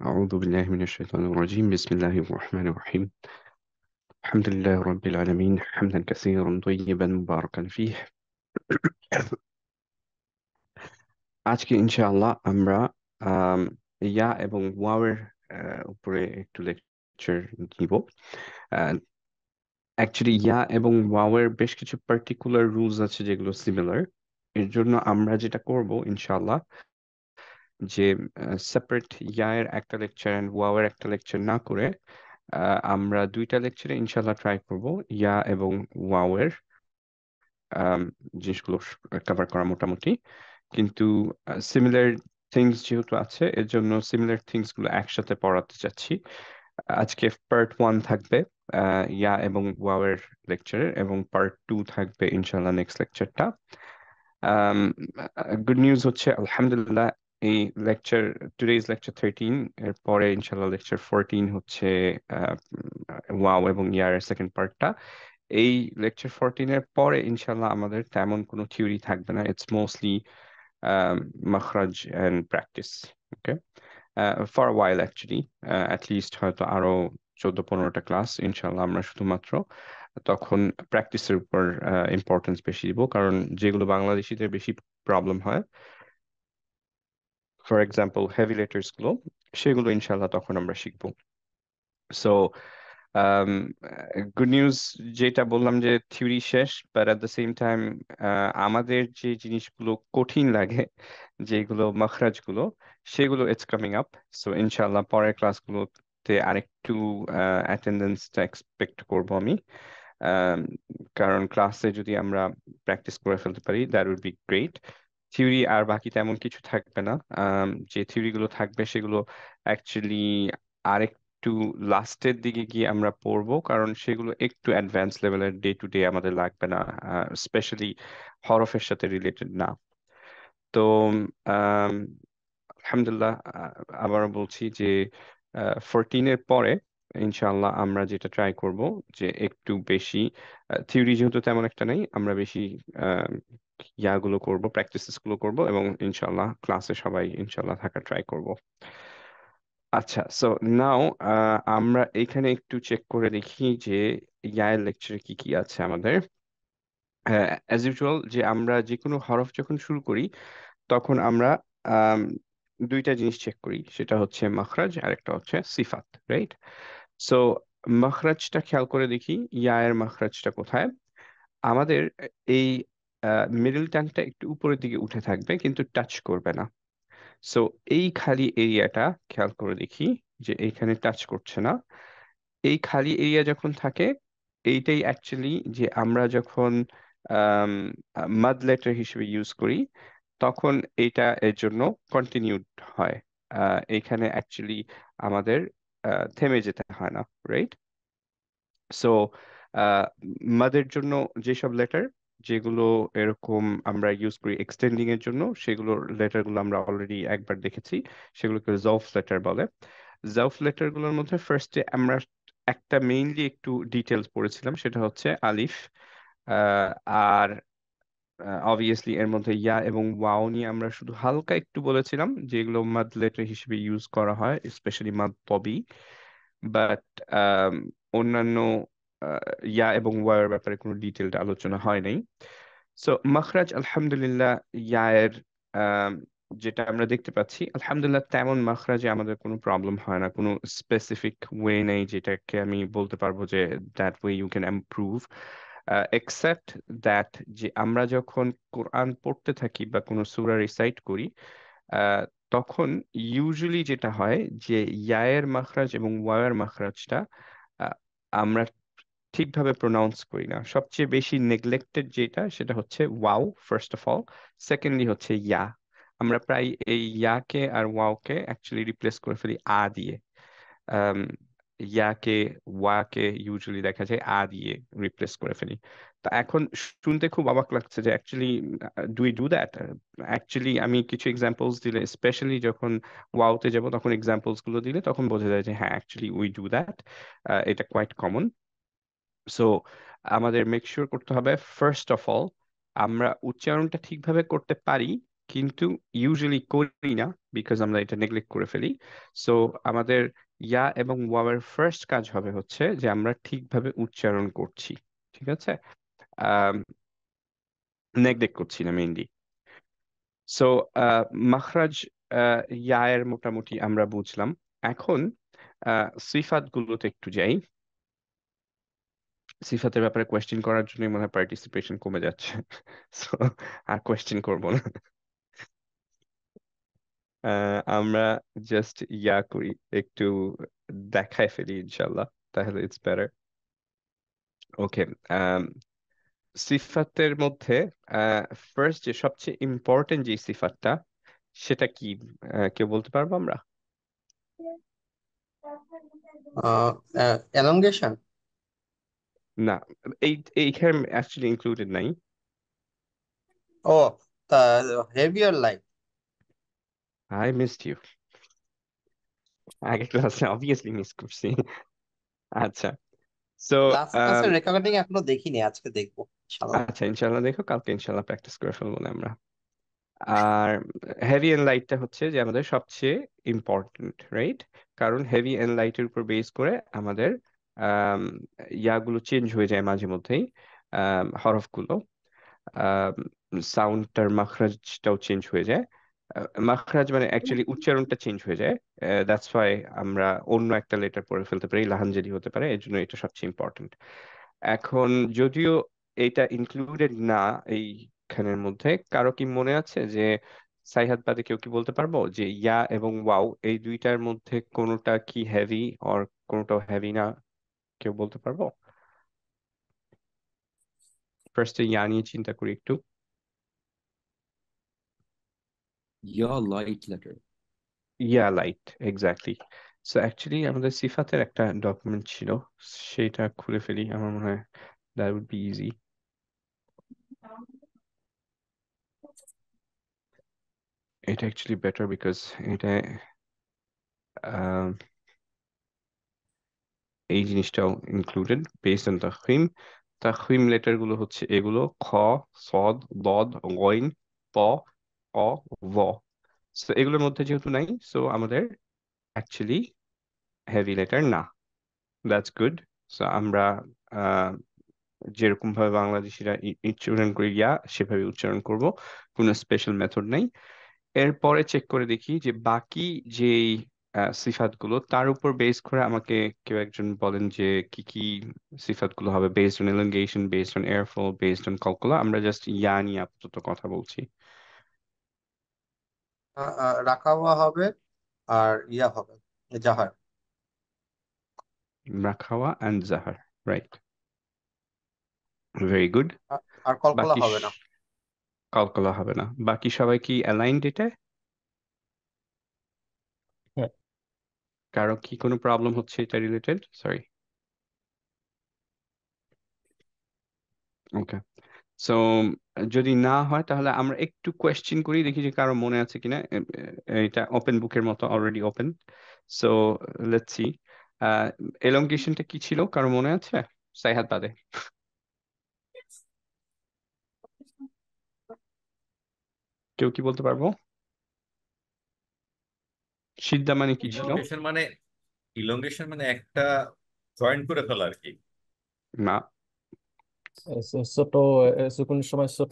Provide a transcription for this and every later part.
أعوذ بالله من الشيطان الرجيم بسم الله الرحمن الرحيم الحمد لله رب العالمين حمدا كثيرا طيبا مباركا فيه আজকে ইনশাআল্লাহ আমরা আম, ইয়া এবং ওয়াওয়ের উপরে একটু লেকচার দিব। অ্যাকচুয়ালি ইয়া এবং ওয়াওয়ের বেশ কিছু পার্টিকুলার রুলস আছে যেগুলো সিমিলার। এর জন্য আমরা যেটা করব ইনশাআল্লাহ যে সেপারেট ইয়ার একটা লেকচার এন্ড ওয়াওয়ের একটা লেকচার না করে আমরা দুইটা লেকচারে ইনশাআল্লাহ ট্রাই করব ইয়া এবং ওয়াওয়ের আম, জিনিসগুলো কভার করা মোটামুটি। কিন্তু সিমিলার থিংস যেহেতু আছে এর জন্য সিমিলার থিংস গুলো একসাথে পড়াতে চাচ্ছি। আজকে পার্ট 1 থাকবে ইয়া এবং ওয়াওয়ের লেকচারের, এবং পার্ট 2 থাকবে ইনশাআল্লাহ নেক্সট লেকচারটা। গুড নিউজ হচ্ছে আলহামদুলিল্লাহ এই লেকচার, টুডেজ লেকচার 13 এর পরে ইনশাআল্লাহ লেকচার 14 হচ্ছে ওয়াও এবং ইয়ার সেকেন্ড পার্টটা। এই লেকচার 14 এর পরে ইনশাআল্লাহ আমাদের তেমন কোনো থিওরি থাকবে না, ইটস মোস্টলি মাখরাজ and practice. Okay, for while actually, at least হয়তো আরো 14-15টা ক্লাস ইনশাআল্লাহ আমরা শুধুমাত্র তখন প্র্যাকটিসের উপর ইম্পর্টেন্স বেশি দিব, কারণ যেগুলো বাংলাদেশিদের বেশি প্রবলেম হয়, ফর এক্সাম্পল হেভি লেটার্স গুলো, সেগুলো ইনশাআল্লাহ তখন আমরা শিখবো। সো গুড নিউজ যেটা বললাম যে থিওরি শেষ, but at the same time আমাদের যে জিনিসগুলো কঠিন লাগে, যেগুলো মাখরাজ গুলো, সেগুলো ইটস কামিং আপ। সো ইনশাআল্লাহ পরের ক্লাসগুলোতে আরেকটু অ্যাটেন্ডেন্সটা এক্সপেক্ট করব আমি। আম, কারণ ক্লাসে যদি আমরা প্র্যাকটিস করে ফেলতে পারি that would be great. Theory আর বাকি তেমন কিছু থাকবে না। যে থিওরিগুলো থাকবে সেগুলো অ্যাকচুয়ালি আরেকটু লাস্টের দিকে গিয়ে আমরা পড়বো, কারণ সেগুলো একটু অ্যাডভান্স লেভেলের, ডে টু ডে আমাদের লাগবে না, স্পেশালি হরফের সাথে রিলেটেড না। তো আম, আলহামদুলিল্লাহ, আবারও বলছি যে 14 এর পরে ইনশাআল্লাহ আমরা যেটা ট্রাই করব যে একটু বেশি থিওরি, যেহেতু তেমন একটা নেই, আমরা বেশি আহ, ইয়াগুলো করব, প্র্যাকটিসেস গুলো করব, এবং ইনশাআল্লাহ ক্লাসে সবাই ইনশাআল্লাহ থাকার ট্রাই করব। আচ্ছা, সো নাও আমরা এখানে একটু চেক করে দেখি যে ইয়ার লেকচারে কি কি আছে আমাদের। অ্যাজ ইউজুয়াল, যে আমরা যে কোনো হরফ যখন শুরু করি তখন আমরা আম, দুইটা জিনিস চেক করি, সেটা হচ্ছে মাখরাজ আর একটা হচ্ছে সিফাত, রাইট? সো মাখরাজটা খেয়াল করে দেখি, ইয়া এর মাখরাজটা কোথায় আমাদের। এই মিডল টাংটা একটু উপরের দিকে উঠে থাকবে কিন্তু টাচ করবে না। সো এই খালি এরিয়াটা খেয়াল করে দেখি যে এইখানে টাচ করছে না। এই খালি এরিয়া যখন থাকে, এইটাই অ্যাকচুয়ালি যে আমরা যখন মাদ লেটার হিসেবে ইউজ করি তখন এইটা এর জন্য কন্টিনিউড হয়। এইখানে অ্যাকচুয়ালি আমাদের থেমে যেতে হয় না, রাইট? সো মাদের জন্য যেসব লেটার যেগুলো এরকম আমরা ইউজ করি এক্সটেন্ডিং এর জন্য, সেগুলোর লেটারগুলো আমরা অলরেডি একবার দেখেছি, সেগুলোকে জৌফ লেটার বলে। জৌফ লেটার গুলোর মধ্যে ফার্স্টে আমরা একটা মেইনলি একটু ডিটেলস পড়েছিলাম, সেটা হচ্ছে আলিফ। আর অবভিয়াসলি এর মধ্যে ইয়া এবং ওয়াও নিয়ে আমরা শুধু হালকা একটু বলেছিলাম, যেগুলো মাদ লেটার হিসেবে ইউজ করা হয়, স্পেশালি মাদ তবি। বাট অন্যান্য ইয়া এবং ওয়ার ব্যাপারে কোনো ডিটেলড আলোচনা হয় নাই। সো মাখরাজ আলহামদুলিল্লাহ, ইয়ার আম, যেটা আমরা দেখতে পাচ্ছি আলহামদুলিল্লাহ, তেমন মাখরাজে আমাদের কোনো প্রবলেম হয় না, কোনো স্পেসিফিক ওয়ে নেই যেটাকে আমি বলতে পারবো যে that way you can improve, except that যে আমরা যখন কোরআন পড়তে থাকি বা কোনো সূরা রিসাইট করি, আহ, তখন ইউজুয়ালি যেটা হয় যে ইয়ায়ের মাখরাজ এবং ওয়ায়ের মাখরাজটা আহ, আমরা ঠিকভাবে প্রোনাউন্স করি না। সবচেয়ে বেশি নেগলেক্টেড যেটা সেটা হচ্ছে wow, first of all. Secondly হচ্ছে ইয়া। আমরা প্রায় এই ইয়াকে আর ওয়াওকে অ্যাকচুয়ালি রিপ্লেস করে ফেলি আ দিয়ে। আম, ইয়াকে, ওয়াকে ইউজুয়ালি দেখা যায় আ দিয়ে রিপ্লেস করে ফেলি। তা এখন শুনতে খুব অবাক লাগছে যে actually do we do that. Actually আমি কিছু এক্সাম্পলস দিলে, স্পেশালি যখন ওয়াওতে যাব তখন এক্সাম্পলস গুলো দিলে তখন বোঝা যায় যে হ্যাঁ অ্যাকচুয়ালি উই ডু দ্যাট। এটা কোয়াইট কমন। সো আমাদের মেক শিওর করতে হবে ফার্স্ট অফ অল আমরা উচ্চারণটা ঠিকভাবে করতে পারি, কিন্তু ইউজুয়ালি করি না, বিকজ আমরা এটা নেগলেক্ট করে ফেলি। সো আমাদের ইয়া এবং ওয়াওয়ের ফার্স্ট কাজ হবে হচ্ছে যে আমরা ঠিকভাবে উচ্চারণ করছি। ঠিক আছে, নেগলেক্ট করছি না মেইনলি। সো মাখরাজ ইয়ার মোটামুটি আমরা বুঝলাম। এখন সিফাত গুলোতে একটু যাই। সিফাতের ব্যাপারে কোয়েশ্চেন করার জন্য মনে হয় পার্টিসিপেশন কমে যাচ্ছে। সো আর কোয়েশ্চেন করবো না। আমরা জাস্ট ইয়া করি, একটু দেখায় ফেলি ইনশাল্লাহ, তাহলে ইটস বেটার। ওকে, সিফাতের মধ্যে ফার্স্ট যে সবচেয়ে ইম্পর্টেন্ট যে সিফাতটা, সেটা কি? কেউ বলতে পারবো আমরা? elongation. না, এই এইখানে অ্যাকচুয়ালি ইনক্লুডেড নাই। Oh, the heavier light. I missed you, আগে ক্লাসে অবভিয়াসলি মিস করছি। আচ্ছা, সো লাস্ট ক্লাসের রেকর্ডিং এখনো দেখিনি, আজকে দেখবো ইনশাআল্লাহ। আচ্ছা, ইনশাল্লাহ দেখো, কালকে ইনশাল্লাহ প্র্যাকটিস করে ফেলবো না আমরা। আর হেভি এন্ড লাইটটা হচ্ছে যে আমাদের সবচেয়ে ইম্পর্টেন্ট, রাইট? কারণ হেভি এন্ড লাইটের উপর বেস করে আমাদের আম, ইয়াগুলো চেঞ্জ হয়ে যায় মাঝে মধ্যেই, হরফগুলো, সাউন্ডটার মাখরাজটাও চেঞ্জ হয়ে যায়। মাখরাজ মানে অ্যাকচুয়ালি উচ্চারণটা চেঞ্জ হয়ে যায়। দ্যাটস ওয়াই আমরা অন্য একটা লেটার পড়ে ফেলতে পারি, লাহানজারি হতে পারে, এই জন্য এটা সবচেয়ে ইম্পর্টেন্ট। এখন যদিও এটা ইনক্লুডেড না এইখানের মধ্যে, কারো কি মনে আছে যে সাইহাত বাদে কেউ কি বলতে পারবো যে ইয়া এবং ওয়াও এই দুইটার মধ্যে কোনোটা কি হেভি আর কোনোটাও হেভি না? কেউ বলতে পারবো? ফার্স্টে ইয়া নিয়ে চিন্তা করি একটু। Your light letter. Yeah light, exactly. So actually আমাদের সিফাতের একটা ডকুমেন্ট ছিল, সেটা খুলে ফেলি, আমার মনে হয় দ্যাট উড বি ইজি। এটা অ্যাকচুয়ালি বেটার বিকজ এটা এই জিনিসটাও ইনক্লুডেড বেসড অন তাখরিম। তাখরিম লেটার গুলো হচ্ছে এগুলো: খ, সদ, দদ, গইন, ত, অ, ভ। সো এগুলোর মধ্যে যেহেতু নাই, সো আমাদের অ্যাকচুয়ালি হেভি লেটার না। That's good. সো আমরা আহ, যেরকম ভাবে বাংলাদেশিরা উচ্চারণ করি ইয়া, সেভাবে উচ্চারণ করব, কোনো স্পেশাল মেথড নেই। এরপরে চেক করে দেখি যে বাকি যেই সিফাত গুলো, তার উপর বেস করে আমাকে কেউ একজন বলেন যে কি কি সিফাত গুলো হবে, based on elongation, based on airflow, based on কলকলা। আমরা জাস্ট ইয়া নিয়ে আপাতত কথা বলছি। রাখাওয়া হবে, আর ইয়া হবে জাহার। রাখাওয়া and Johar, right, very good. আর কলকলা বাকি হবে না। কলকলা হবে না। বাকি সবাই কি অ্যালাইনড এটা? হ্যাঁ। কারো কি কোনো প্রবলেম হচ্ছে এটা রিলেটেড? সরি। ওকে, সো যদি না হয় তাহলে আমরা একটু কোয়েশ্চেন করি, দেখি যে কারো মনে আছে কিনা। এটা ওপেন বুকের মতো, already open. So let's see, এলংগেশনটা কি ছিল, কারো মনে আছে? সাইহাত বাদে কেউ কি বলতে পারবো? সিদ্ধা মানে কি ছিল? ইলংগেশন মানে ইলংগেশন মানে একটা জয়েন করে ফেলা আর কি। না, ছোট সুকুনের সময় ছোট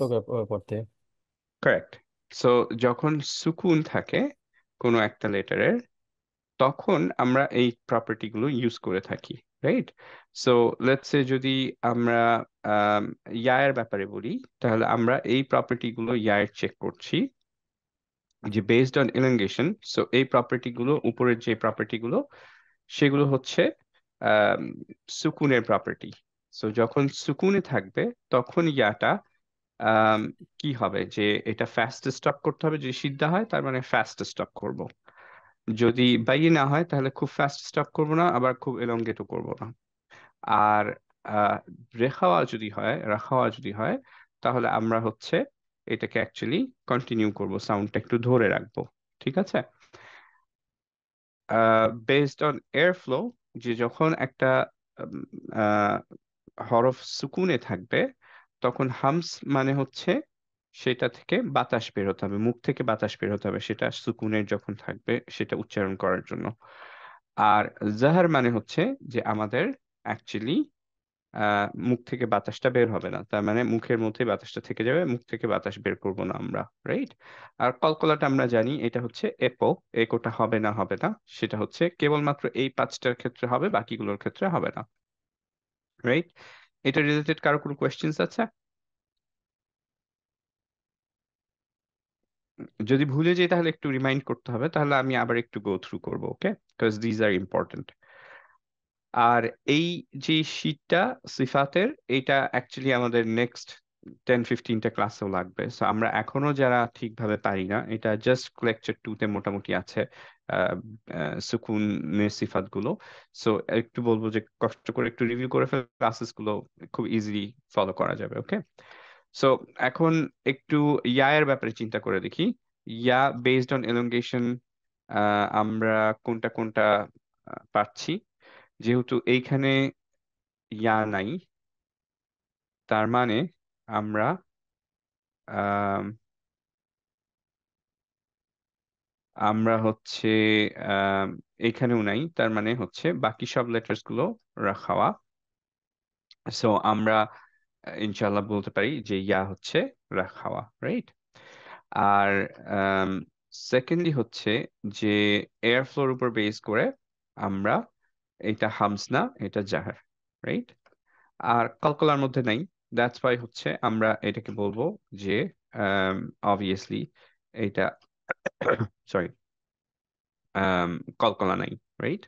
পড়তে। কারেক্ট। সো যখন সুকুন থাকে কোনো একটা লেটারের, তখন আমরা এই প্রপার্টি গুলো ইউজ করে থাকি, রাইট? সো লেটস সে যদি আমরা আম, ইয়ার ব্যাপারে বলি, তাহলে আমরা এই প্রপার্টি গুলো ইয়ার চেক করছি যে বেসড অন এলঙ্গেশন। সো এই প্রপার্টি গুলো, উপরের যে প্রপার্টি গুলো, সেগুলো হচ্ছে আম, সুকুনের প্রপার্টি। সো যখন সুকুনে থাকবে তখন ইয়াটা আম, কি হবে, যে এটা ফাস্ট স্টপ করতে হবে। যদি সিদ্ধা হয় তার মানে ফাস্ট স্টপ করব, যদি বাইয়ে না হয় তাহলে খুব ফাস্ট স্টপ করব না, আবার খুব এলঙ্গেটও করব না। আর আহ, রাখাওয়া যদি হয়, তাহলে আমরা হচ্ছে এটাকে অ্যাকচুয়ালি কন্টিনিউ করব, সাউন্ডটা একটু ধরে রাখবো। ঠিক আছে, বেসড অন এয়ার ফ্লো, যে যখন একটা উম, আহ, হরফ সুকুনে থাকবে, তখন হামস মানে হচ্ছে সেটা থেকে বাতাস বের হতে হবে, মুখ থেকে বাতাস বের হতে হবে, সেটা সুকুনের যখন থাকবে সেটা উচ্চারণ করার জন্য। আর জাহার মানে হচ্ছে যে আমাদের অ্যাকচুয়ালি মুখ থেকে বাতাসটা বের হবে না, তার মানে মুখের মধ্যে বাতাসটা থেকে যাবে, মুখ থেকে বাতাস বের করব না আমরা, রাইট? আর কলকলাটা আমরা জানি এটা হচ্ছে একোটা হবে না, হবে না, সেটা হচ্ছে কেবলমাত্র এই পাঁচটার ক্ষেত্রে হবে, বাকিগুলোর ক্ষেত্রে হবে না, রাইট? এটা রিলেটেড কারো কোনো কোয়েশ্চেন্স আছে? যদি ভুলে যাই তাহলে একটু রিমাইন্ড করতে হবে, তাহলে আমি আবার একটু গো থ্রু করবো, okay? Because these are important. আর এই যে শীটটা সিফাতের, এটা অ্যাকচুয়ালি আমাদের নেক্সট 10-15টা ক্লাসেও লাগবে। সো আমরা এখনো যারা ঠিকভাবে পারি না, এটা জাস্ট লেকচার 2-তে মোটামুটি আছে সুকুনের সিফাত গুলো। সো একটু বলবো যে কষ্ট করে একটু রিভিউ করে ফেলে, ক্লাসেস গুলো খুব ইজিলি ফলো করা যাবে, ওকে? সো এখন একটু এর ব্যাপারে চিন্তা করে দেখি। বেসড অন এলongation আমরা কোনটা কোনটা পাচ্ছি। যেহেতু এইখানে নাই, তার মানে আমরা আম, আমরা হচ্ছে আম, এইখানেও নাই, তার মানে হচ্ছে বাকি সব লেটার্স গুলো রাখাওয়া। সো আমরা ইনশাল্লাহ বলতে পারি যে হচ্ছে রাখাওয়া, রাইট? আর সেকেন্ডলি হচ্ছে যে এয়ার ফ্লোর উপর বেস করে আমরা, এটা হামস না, এটা জাহার, রাইট? আর কলকলার মধ্যে নাই, দ্যাটস ওয়াই হচ্ছে আমরা এটাকে বলবো যে অবভিয়াসলি এটা সরি কলকলা নাই, রাইট?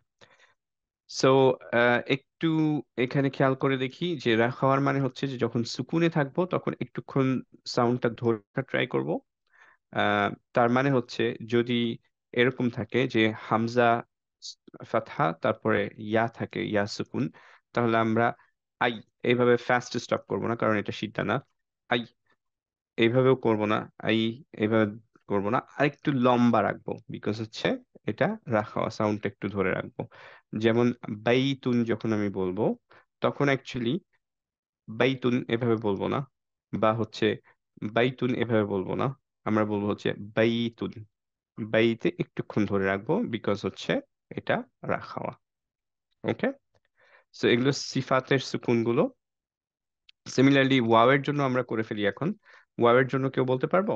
সো একটু এখানে খেয়াল করে দেখি যে রাখাওয়ার মানে হচ্ছে যে যখন সুকুনে থাকবো তখন একটুক্ষণ সাউন্ডটা ধরে ট্রাই করব। তার মানে হচ্ছে যদি এরকম থাকে যে হামজা ফাতহা তারপরে থাকে সুকুন, তাহলে আমরা আই এইভাবে ফাস্ট স্টপ করবো না, কারণ এটা সিদ্ধা না। আই এইভাবেও করবো না, আই এইভাবে করবো না, আর একটু লম্বা রাখবো, বিকজ হচ্ছে এটা রাখা সাউন্ডটা একটু ধরে রাখবো। যেমন বাইতুন যখন আমি বলবো, তখন অ্যাকচুয়ালি বাইতুন এভাবে বলবো না, বা হচ্ছে বাইতুন এভাবে বলবো না, আমরা বলবো হচ্ছে বাইতুন। বাইতে একটুক্ষণ ধরে রাখবো, বিকজ হচ্ছে এটা রাখাওয়া, ওকে? সো এগুলো সিফাতের সুকুন গুলো। সিমিলারলি ওয়াওয়ের জন্য আমরা করে ফেলি এখন। ওয়াওয়ের জন্য কেউ বলতে পারবো?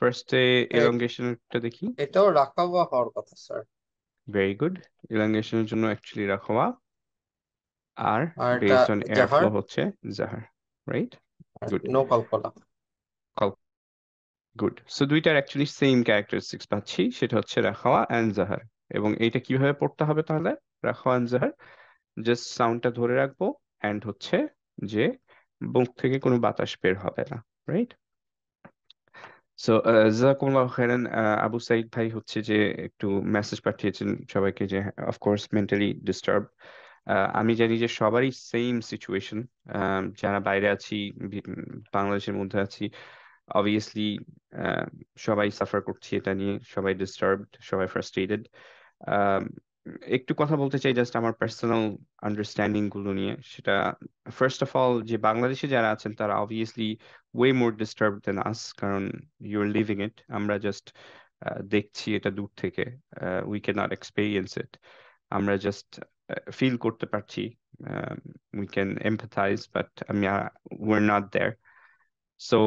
ফার্স্টে এ- এলongation-টা দেখি। এটাও রাখাওয়া হওয়ার কথা স্যার। Very good. এলongation-এর জন্য অ্যাকচুয়ালি রাখাওয়া, আর আর এটা based on air Johar flow হচ্ছে জাহার, রাইট? আর গুড। নো কলকলা। গুড। সো দুইটার অ্যাকচুয়ালি সেম ক্যারেক্টারিস্টিক্স পাচ্ছি, সেটা হচ্ছে রাখাওয়া অ্যান্ড জাহার। এবং এইটা কিভাবে পড়তে হবে তাহলে? রাখাওয়া অ্যান্ড জাহার, জাস্ট সাউন্ডটা ধরে রাখবো, অ্যান্ড হচ্ছে যে মুখ থেকে কোনো বাতাস বের হবে না, রাইট? সো জাজাকুমুল্লাহ খাইরান। আবু সাইদ ভাই হচ্ছে যে একটু মেসেজ পাঠিয়েছেন সবাইকে যে অফকোর্স মেন্টালি ডিস্টার্ব। আমি জানি যে সবারই সেম সিচুয়েশন, যারা বাইরে আছি, বাংলাদেশের মধ্যে আছি, অবভিয়াসলি সবাই সাফার করছি এটা নিয়ে, সবাই ডিস্টার্বড, সবাই ফ্রাস্ট্রেটেড। একটু কথা বলতে চাই জাস্ট আমার পার্সোনাল আন্ডারস্ট্যান্ডিং গুলো নিয়ে। সেটা ফার্স্ট অফ অল যে বাংলাদেশে যারা আছেন তারা অবভিয়াসলি ওয়ে মোর ডিস্টার্বড দেন আস, কারণ ইউ আর লিভিং ইট, আমরা জাস্ট দেখছি এটা দূর থেকে, we can not experience it, আমরা জাস্ট ফিল করতে পারছি, উই ক্যান এম্পাথাইজ, বাট আমি we are not there. So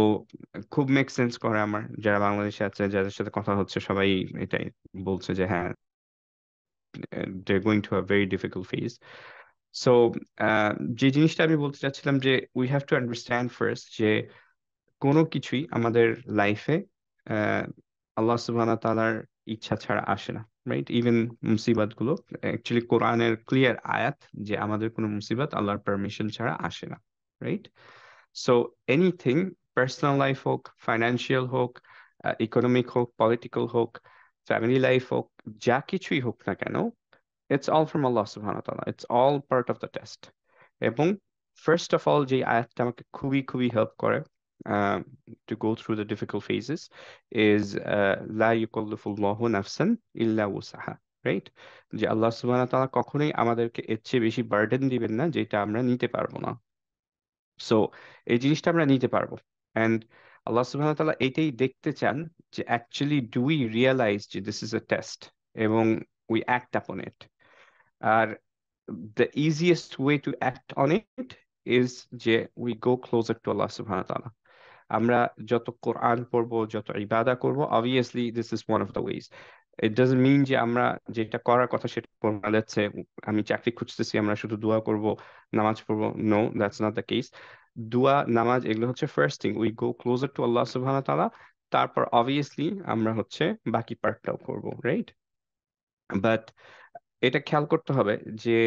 খুব মেক সেন্স করে আমার, যারা বাংলাদেশে আছে যাদের সাথে কথা হচ্ছে সবাই এটাই বলছে যে হ্যাঁ, they're going to a very difficult phase. So যে জিনিসটা আমি বলতে চাচ্ছিলাম যে we have to understand first যে কোনো কিছুই আমাদের লাইফে আল্লাহ সুবহানাহু ওয়া তাআলার ইচ্ছা ছাড়া আসে না, রাইট? ইভেন মুসিবাত গুলো অ্যাকচুয়ালি কোরআনের ক্লিয়ার আয়াত যে আমাদের কোনো মুসিবত আল্লাহর পারমিশন ছাড়া আসে না, right? So anything, personal life হোক, ফাইন্যান্সিয়াল হোক, ইকোনমিক হোক, পলিটিক্যাল হোক, ফ্যামিলি লাইফ হোক, যা কিছুই হোক না কেন, it's all from Allah subhanahu wa ta'ala. It's all part of the test. এবং first of all যে আয়াতটা আমাকে খুবই খুবই হেল্প করে to go through the difficult phases is لا يكلف الله نفسا إلا وسعها. Right? যে আল্লাহ সুবহানাহু ওয়া তাআলা কখনোই আমাদেরকে এর চেয়ে বেশি বার্ডেন দিবেন না যেটা আমরা নিতে পারবো না। সো এই জিনিসটা আমরা নিতে পারবো। অ্যান্ড আল্লাহ সুবহানাহু ওয়া তাআলা এটাই দেখতে চান যে অ্যাকচুয়ালি ডু উই রিয়েলাইজ যে দিস ইজ এ টেস্ট এবং উই অ্যাক্ট আপন ইট। আর the easiest way to act on it is যে we go closer to Allah সুবহানাহু ওয়া তাআলা। আমরা যত কোরআন পড়বো, যত ইবাদা করবো, obviously this is one of the ways. It doesn't mean যে আমরা যেটা করার কথা সেটা করবো না। লেটস সে আমি চাকরি খুঁজতেছি, আমরা শুধু দোয়া করব, নামাজ পড়বো। No, that's not the case. দোয়া, নামাজ এগুলো হচ্ছে first thing, we go closer to Allah সুবহানাহু ওয়া তাআলা। তারপর অবভিয়াসলি আমরা হচ্ছে বাকি পার্টটাও করবো, রাইট? বাট এটা খেয়াল করতে হবে যে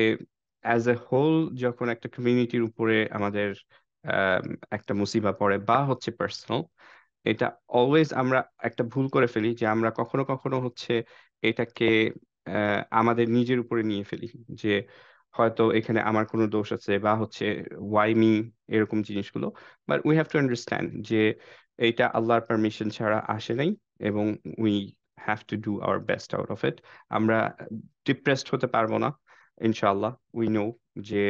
অ্যাজ এ হোল যখন একটা কমিউনিটির উপরে আমাদের আম, একটা মুসিবা পড়ে বা হচ্ছে পার্সোনাল, এটা অলওয়েজ আমরা একটা ভুল করে ফেলি যে আমরা কখনো কখনো হচ্ছে এটাকে আমাদের নিজের উপরে নিয়ে ফেলি। যে হয়তো এখানে আমার কোনো দোষ আছে বা হচ্ছে ওয়াই মি, এরকম জিনিসগুলো। But we have to understand যে এইটা আল্লাহর পারমিশন ছাড়া আসে নাই এবং we have to do our best out of it. আমরা ডিপ্রেসড হতে পারবো না ইনশাআল্লাহ। উই নো যে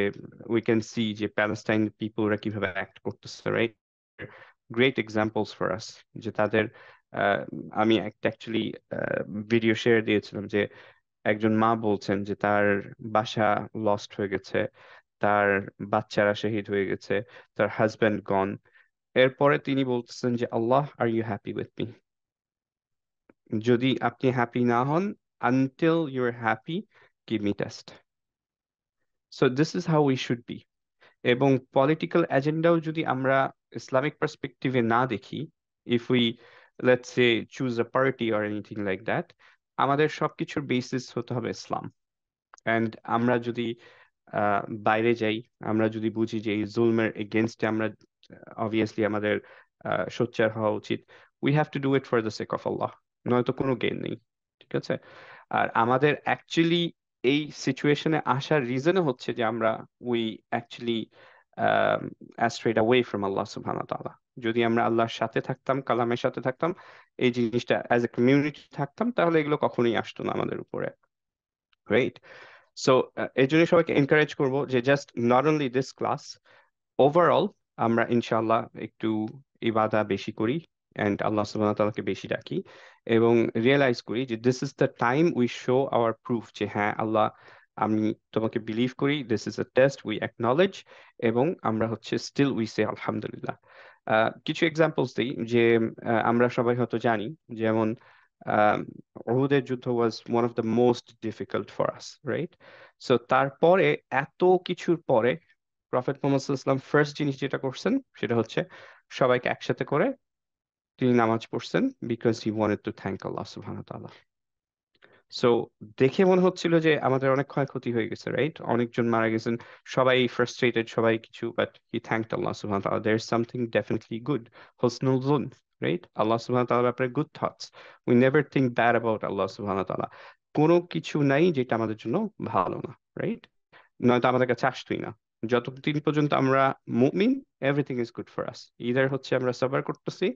উই ক্যান সি যে প্যালেস্টাইন পিপলরা কিভাবে অ্যাক্ট করতেছে, right? Great examples for us. যে তাদের আহ, আমি একটা অ্যাকচুয়ালি ভিডিও শেয়ার দিয়েছিলাম যে একজন মা বলছেন যে তার বাসা লস্ট হয়ে গেছে, তার বাচ্চারা শহীদ হয়ে গেছে, তার হাজব্যান্ড গন। এরপরে তিনি বলতেছেন যে Allah, are you happy with me? যদি আপনি হ্যাপি না হন, until you are happy, give me test. So this is how we should be. এবং পলিটিক্যাল এজেন্ডাও যদি আমরা ইসলামিক পার্সপেক্টিভে না দেখি, if we let's say choose a party or anything like that, আমাদের সবকিছুর বেসিস হতে হবে ইসলাম। অ্যান্ড আমরা যদি বাইরে যাই, আমরা যদি বুঝি যে এই জুলমের এগেনস্টে আমরা অবভিয়াসলি আমাদের সোচ্চার হওয়া উচিত। We have to do it for the sake of Allah, নয়তো কোনো গেইন নেই। ঠিক আছে? আর আমাদের অ্যাকচুয়ালি এই সিচুয়েশনে আসার রিজনও হচ্ছে যে আমরা we actually অ্যাস্ট্রেড away from Allah সুবহানাহু ওয়া তাআলা। যদি আমরা আল্লাহর সাথে থাকতাম, কালামের সাথে থাকতাম, এই জিনিসটা অ্যাজ এ কমিউনিটি থাকতাম, তাহলে এগুলো কখনোই আসতো না আমাদের উপরে, রাইট? সো এই জন্য সবাইকে এনকারেজ করবো যে just not only this class, overall আমরা ইনশাআল্লাহ একটু ইবাদা বেশি করি অ্যান্ড আল্লাহ সুবহানাহু ওয়া তাআলাকে বেশি ডাকি এবং রিয়েলাইজ করি যে this is the time we show our proof যে হ্যাঁ আল্লাহ, আমি তোমাকে বিলিভ করি, this is a test, we acknowledge, এবং আমরা হচ্ছে স্টিল উই সে আলহামদুলিল্লাহ। কিছু এক্সাম্পলস দিই যে আমরা সবাই হয়তো জানি, যেমন আহ, উহুদের যুদ্ধ was one of the most difficult for us, right? So তারপরে এত কিছুর পরে প্রফেট মোহাম্মদ সাল্লাল্লাহু আলাইহি ওয়াসাল্লাম ফার্স্ট জিনিস যেটা করছেন সেটা হচ্ছে সবাইকে একসাথে করে তিনি নামাজ পড়ছেন, because he wanted to thank Allah সুবহানাহু ওয়া তাআলা। সো দেখে মনে হচ্ছিল যে আমাদের অনেক ক্ষয়ক্ষতি হয়ে গেছে, রাইট? অনেকজন মারা গেছেন, সবাই ফ্রাস্ট্রেটেড, সবাই কিছু, বাট হি থ্যাঙ্কড আল্লাহ সুবহানাহু ওয়া তাআলা। There is something definitely good, হুসনুল জুন, রাইট? আল্লাহ সুবহানাহু ওয়া তাআলার ব্যাপারে good thoughts. We never think bad about Allah সুবহানাহু ওয়া তাআলা। কোনো কিছু নাই যেটা আমাদের জন্য ভালো না, রাইট? নয়তো আমাদের কাছে আসতোই না। যতদিন পর্যন্ত আমরা মুমিন, everything is good for us. Either হচ্ছে আমরা সাবার করতেছি,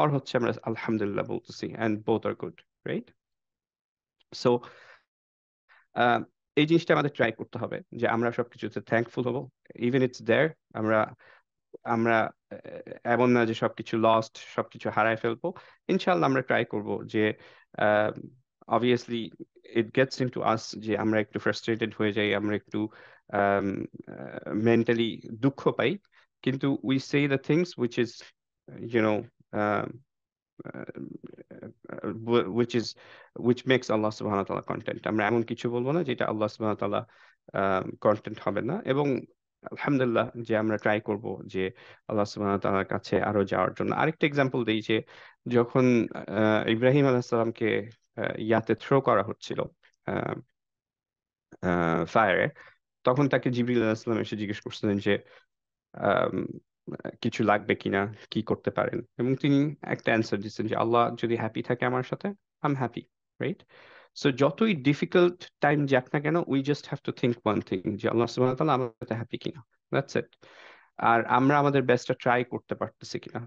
অর হচ্ছে আমরা আলহামদুলিল্লাহ বলতেছি, and both are good, right? So এই জিনিসটা আমাদের ট্রাই করতে হবে যে আমরা সবকিছুতে থ্যাঙ্কফুল হব, ইভেন ইটস দেয়ার। আমরা আমরা এমন না যে সবকিছু লস্ট, সবকিছু হারায় ফেলবো। ইনশাল্লাহ আমরা ট্রাই করব যে অবভিয়াসলি ইট গেটস ইনটু আস যে আমরা একটু ফ্রাস্ট্রেটেড হয়ে যাই, আমরা একটু মেন্টালি দুঃখ পাই, কিন্তু we say the things which is YONO which is which makes Allah subhanahu wa ta'ala content. আমরা এমন কিছু বলবো না যেটা আল্লাহ subhanahu wa ta'ala কন্টেন্ট হবে না। এবং আলহামদুলিল্লাহ যে আমরা ট্রাই করব যে আল্লাহ সুবহানাহু ওয়া তাআলার কাছে আরো যাওয়ার জন্য। আরেকটা এক্সাম্পল দিই যে যখন ইব্রাহিম আলাইহিস সালামকে ইয়াতে থ্রো করা হচ্ছিল ফায়ারে, তখন তাকে জিবরিল আলাইহিস সালাম এসে জিজ্ঞেস করছিলেন যে আম, কিছু লাগবে কিনা, কি করতে পারেন, এবং তিনি একটা অ্যান্সার দিচ্ছেন যে আল্লাহ যদি হ্যাপি থাকে আমার সাথে, I am happy, right? So যতই ডিফিকাল্ট টাইম যাক না কেন, we just have to think one thing যে আল্লাহ সুবহানাহু ওয়া তাআলা আমার সাথে হ্যাপি কিনা, দ্যাটস ইট। আর আমরা আমাদের বেস্টটা ট্রাই করতে পারতেছি কিনা।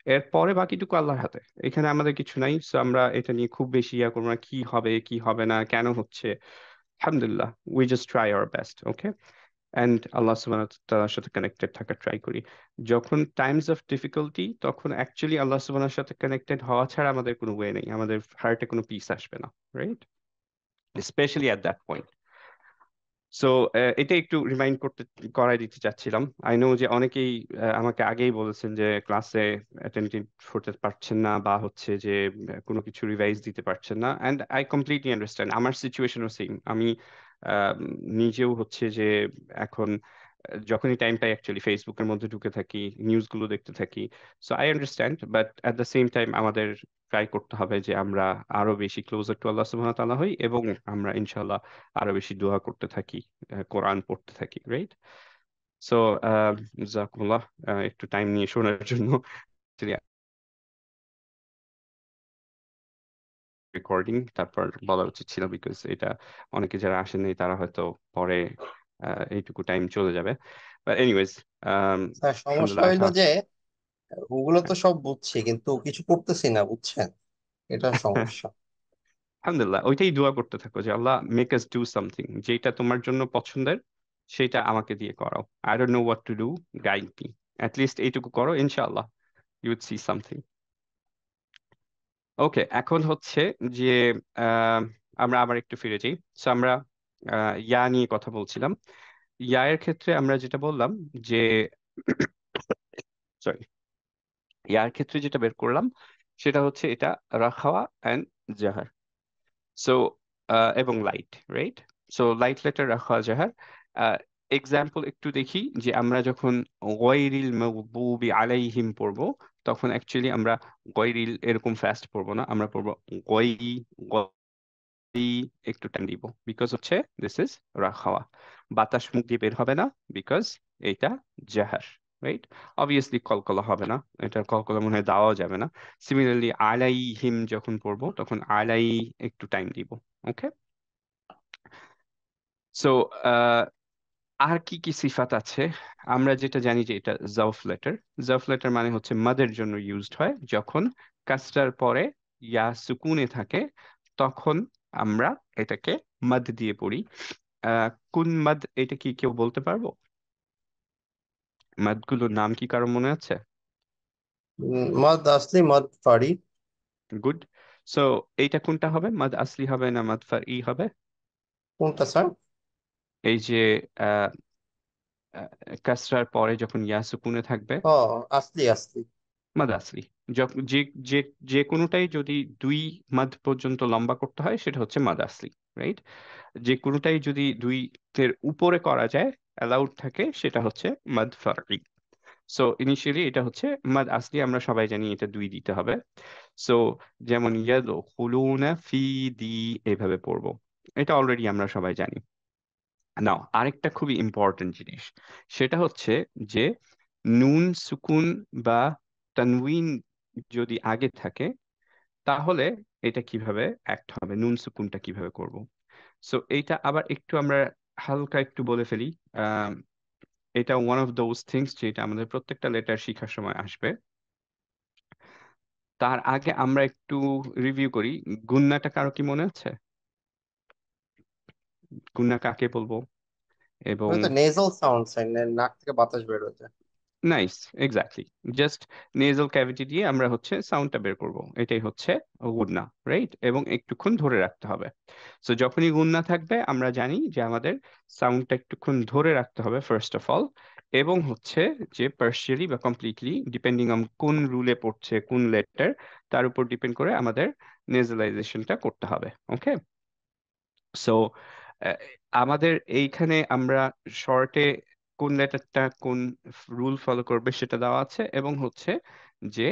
এরপরে বাকিটুকু আল্লাহর হাতে, এখানে আমাদের কিছু নাই। সো আমরা এটা নিয়ে খুব বেশি ইয়া করবো না, কি হবে কি হবে না কেন হচ্ছে। আলহামদুলিল্লাহ, we just try our best, okay. And আল্লাহ সুবহানাহু ওয়া তাআলার সাথে কানেক্টেড থাকার ট্রাই করি। যখন টাইমস অফ ডিফিকাল্টি, তখন অ্যাকচুয়ালি আল্লাহ সুবহানাহুর সাথে কানেক্টেড হওয়া ছাড়া আমাদের কোনো ওয়ে নেই, আমাদের হার্টে কোনো পিস আসবে না, right? Specially at that point. So এটা একটু রিমাইন্ড করাই দিতে চাচ্ছিলাম। আই নো যে অনেকেই আমাকে আগেই বলেছেন যে ক্লাসে অ্যাটেন্টিভ হতে পারছেন না, বা হচ্ছে যে কোনো কিছু রিভাইজ দিতে পারছেন না, অ্যান্ড আই কমপ্লিটলি আন্ডারস্ট্যান্ড। আমার সিচুয়েশনও সেম। আমি আহ, নিজেও হচ্ছে যে এখন যখনই টাইম পাই অ্যাকচুয়ালি ফেসবুকের মধ্যে ঢুকে থাকি, নিউজগুলো দেখতে থাকি। So I understand, but at the same time আমাদের ট্রাই করতে হবে যে আমরা আরো বেশি ক্লোজার টু আল্লাহ সুবহানাহু ওয়া তাআলা হই, এবং আমরা ইনশাআল্লাহ আরো বেশি দোয়া করতে থাকি, কোরআন পড়তে থাকি, রাইট? সো জাযাকুমুল্লাহ একটু টাইম নিয়ে শোনার জন্য। রেকর্ডিং তারপর বলা উচিত ছিল, বিকজ এটা অনেকে যারা আসেননি তারা হয়তো পরে এইটুকু টাইম চলে যাবে। বাট এনিওয়েজ, স্যার সমস্যা আলহামদুলিল্লাহ হইলো যে ওগুলো তো সব বুঝছি কিন্তু কিছু করতেছি না, বুঝছেন? এটা সমস্যা। আলহামদুলিল্লাহ, ওইটাই দোয়া করতে থাকো যে আল্লাহ মেক আস ডু সামথিং, যেটা তোমার জন্য পছন্দের সেটা আমাকে দিয়ে করাও। I don't know what to do, guide me. At least এইটুকু করো, ইনশাআল্লাহ ইউ উইল সি সামথিং। ওকে, এখন হচ্ছে যে আহ, আমরা আবার একটু ফিরে যাই। সো আমরা ইয়া নিয়ে কথা বলছিলাম। ইয়া এর ক্ষেত্রে আমরা যেটা বললাম যে সরি, ইয়ার ক্ষেত্রে যেটা বের করলাম সেটা হচ্ছে এটা রাখাওয়া অ্যান্ড জাহার। সো এবং light, right? So light letter রাখাওয়া জাহার। এক্সাম্পল একটু দেখি যে আমরা যখন গয়রিল মাগদুবি আলাইহিম পড়বো, তখন অ্যাকচুয়ালি আমরা গয়রিল এরকম ফাস্ট পড়বো না, আমরা পড়বো গই, এই একটু টাইম দিব, বিকজ হচ্ছে দিস ইজ রাখাওয়া। বাতাস মুখ দিয়ে বের হবে না, বিকজ এইটা জাহার, রাইট? অবভিয়াসলি কলকলা হবে না, এটার কলকলা মনে হয় দেওয়াও যাবে না। সিমিলারলি আলাইহিম যখন পড়বো তখন আলাই একটু টাইম দিব, ওকে। সো আর কি কি সিফাত আছে? আমরা যেটা জানি যে এটা জাউফ লেটার। জাউফ লেটার মানে হচ্ছে মাদের জন্য ইউজড হয়, যখন কাজটার পরে ইয়া সুকুনে থাকে তখন আমরা এটাকে মাদ দিয়ে পড়ি। কোন মাদ, এটা কি কেউ বলতে পারবো? মাদগুলোর নাম কি কারো মনে আছে? মদ আসলি মদ ফাড়ি। গুড। সো এইটা কোনটা হবে, মাদ আসলি হবে না মাদ ফারই হবে? কোনটা স্যার? এই যে আহ কাসরার পরে যখন ইয়া সুকুনে থাকবে, ও, আসলি আসলি। মাদ আসলি। যে যে যে কোনোটাই যদি দুই মাদ পর্যন্ত লম্বা করতে হয় সেটা হচ্ছে মাদ আসলি, রাইট? যে কোনোটাই যদি দুই এর উপরে করা যায়, অ্যালাউড থাকে, সেটা হচ্ছে মাদ ফারই। সো ইনিশিয়ালি এটা হচ্ছে মাদ আসলি, আমরা সবাই জানি এটা দুই দিতে হবে। সো যেমন ইয়াদখুলুনা ফি দি, এইভাবে পড়বো, এটা অলরেডি আমরা সবাই জানি। নাও আরেকটা খুবই ইম্পর্টেন্ট জিনিস, সেটা হচ্ছে যে নুন সুকুন বা তানউইন যদি আগে থাকে, তাহলে এটা কিভাবে অ্যাক্ট হবে, নুন সুকুনটা কিভাবে করব। সো এইটা আবার একটু আমরা হালকা একটু বলে ফেলি। আহ, এটা ওয়ান অফ দোজ থিংস যেটা আমাদের প্রত্যেকটা লেটার শেখার সময় আসবে। তার আগে আমরা একটু রিভিউ করি। গুন্নাটা কারো কি মনে আছে? গুন্না কাকে বলবো? এবং ওটা তো নেজাল সাউন্ড স্যার, নাক থেকে বাতাস বের হচ্ছে। Nice, exactly. Just nasal cavity দিয়ে আমরা হচ্ছে সাউন্ডটা বের করব, এটাই হচ্ছে গুন্না, রাইট? এবং একটুক্ষণ ধরে রাখতে হবে। সো যখনই গুন্না থাকবে আমরা জানি যে আমাদের সাউন্ডটা একটুক্ষণ ধরে রাখতে হবে ফার্স্ট অফ অল, এবং হচ্ছে যে পার্শিয়ালি বা কমপ্লিটলি ডিপেন্ডিং অন কোন রুলে পড়ছে কোন লেটার, তার উপর ডিপেন্ড করে আমাদের নেজালাইজেশনটা করতে হবে, ওকে। সো আমাদের এইখানে আমরা শর্টে কোন লেটারটা কোন রুল ফলো করবে সেটা দেওয়া আছে, এবং হচ্ছে যে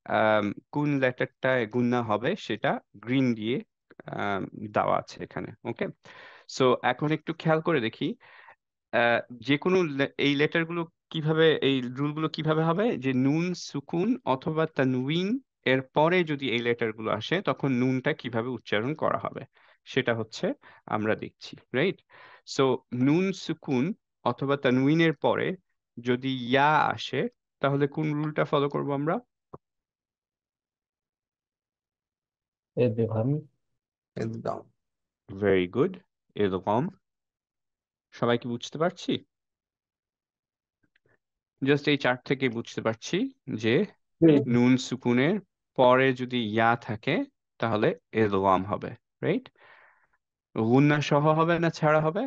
আম, কোন লেটারটায় গুণা হবে সেটা গ্রিন দিয়ে আম, দেওয়া আছে এখানে, ওকে। সো এখন একটু খেয়াল করে দেখি আহ, যে কোনো এই লেটার গুলো কিভাবে, এই রুল গুলো কিভাবে হবে, যে নুন সুকুন অথবা তানউইন এর পরে যদি এই লেটার গুলো আসে তখন নুনটা কিভাবে উচ্চারণ করা হবে সেটা হচ্ছে আমরা দেখছি, রাইট? সো নুন সুকুন অথবা তানউইনের পরে যদি ইয়া আসে, তাহলে কোন রুলটা ফলো করব আমরা? ইদগাম। ইদগাম। Very good. এরকম। সবাই কি বুঝতে পারছি? জাস্ট এই চার্ট থেকে বুঝতে পারছি যে নুন সুকুনের পরে যদি ইয়া থাকে তাহলে এদগাম হবে, রাইট? গুন্না সহ হবে না ছাড়া হবে?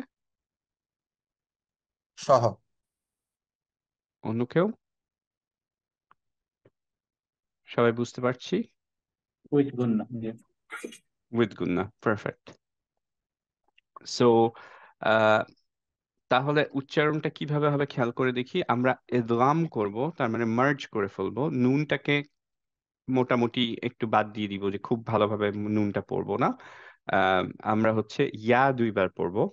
সহ। অন্য কেউ? সবাই বুঝতে পারছি? উইথ গুন্না, জি। উইথ গুন্না, পারফেক্ট। সো তাহলে উচ্চারণটা কিভাবে হবে খেয়াল করে দেখি। আমরা এদগাম করব, তার মানে মার্জ করে ফেলবো। নুনটাকে মোটামুটি একটু বাদ দিয়ে দিব, যে খুব ভালোভাবে নুনটা পড়বো না। আহ, আমরা হচ্ছে ইয়া 2 বার পড়বো,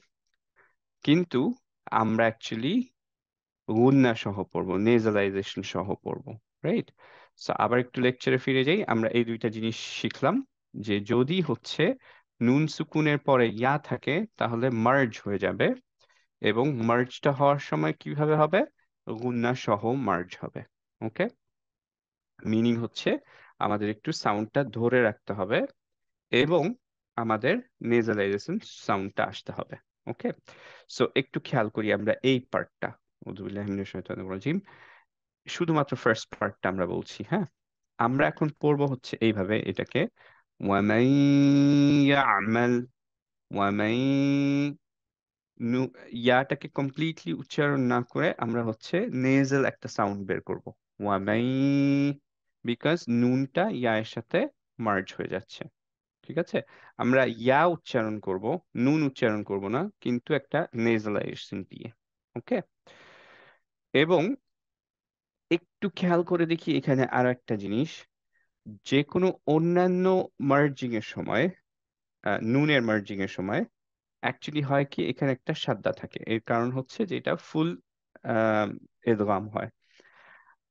কিন্তু আমরা অ্যাকচুয়ালি গুন্না সহ পড়বো, নেজালাইজেশন সহ পড়বো, রাইট? সো আবার একটু লেকচারে ফিরে যাই। আমরা এই 2টা জিনিস শিখলাম, যে যদি হচ্ছে নুন সুকুনের পরে ইয়া থাকে তাহলে মার্জ হয়ে যাবে, এবং মার্জটা হওয়ার সময় কিভাবে হবে? গুন্না সহ মার্জ হবে। ওকে, মিনিং হচ্ছে আমাদের একটু সাউন্ডটা ধরে রাখতে হবে, এবং আমাদের নেজালাইজেশন সাউন্ডটা আসতে হবে। ওকে, সো একটু খেয়াল করি আমরা এই পার্টটা। আউযুবিল্লাহি মিনাশ শাইতানির রাজিম। শুধুমাত্র ফার্স্ট পার্টটা আমরা বলছি, হ্যাঁ? আমরা এখন পড়বো হচ্ছে এইভাবে এটাকে, ওয়ামাই ইয়ামাল, ওয়ামাই, ইয়াটাকে কমপ্লিটলি উচ্চারণ না করে আমরা হচ্ছে নেজাল একটা সাউন্ড বের করব, ওয়ামাই, বিকজ নুনটা ইয়া এর সাথে মার্জ হয়ে যাচ্ছে। ঠিক আছে, আমরা ইয়া উচ্চারণ করব, নুন উচ্চারণ করব না, কিন্তু একটা নেজালাইজেশন দিয়ে। ওকে, এবং একটু খেয়াল করে দেখি এখানে আরো একটা জিনিস। যে কোনো অন্যান্য মার্জিং এর সময়, নুনের মার্জিং এর সময় অ্যাকচুয়ালি হয় কি, এখানে একটা সাদ্দা থাকে। এর কারণ হচ্ছে যে এটা ফুল এদগাম হয়।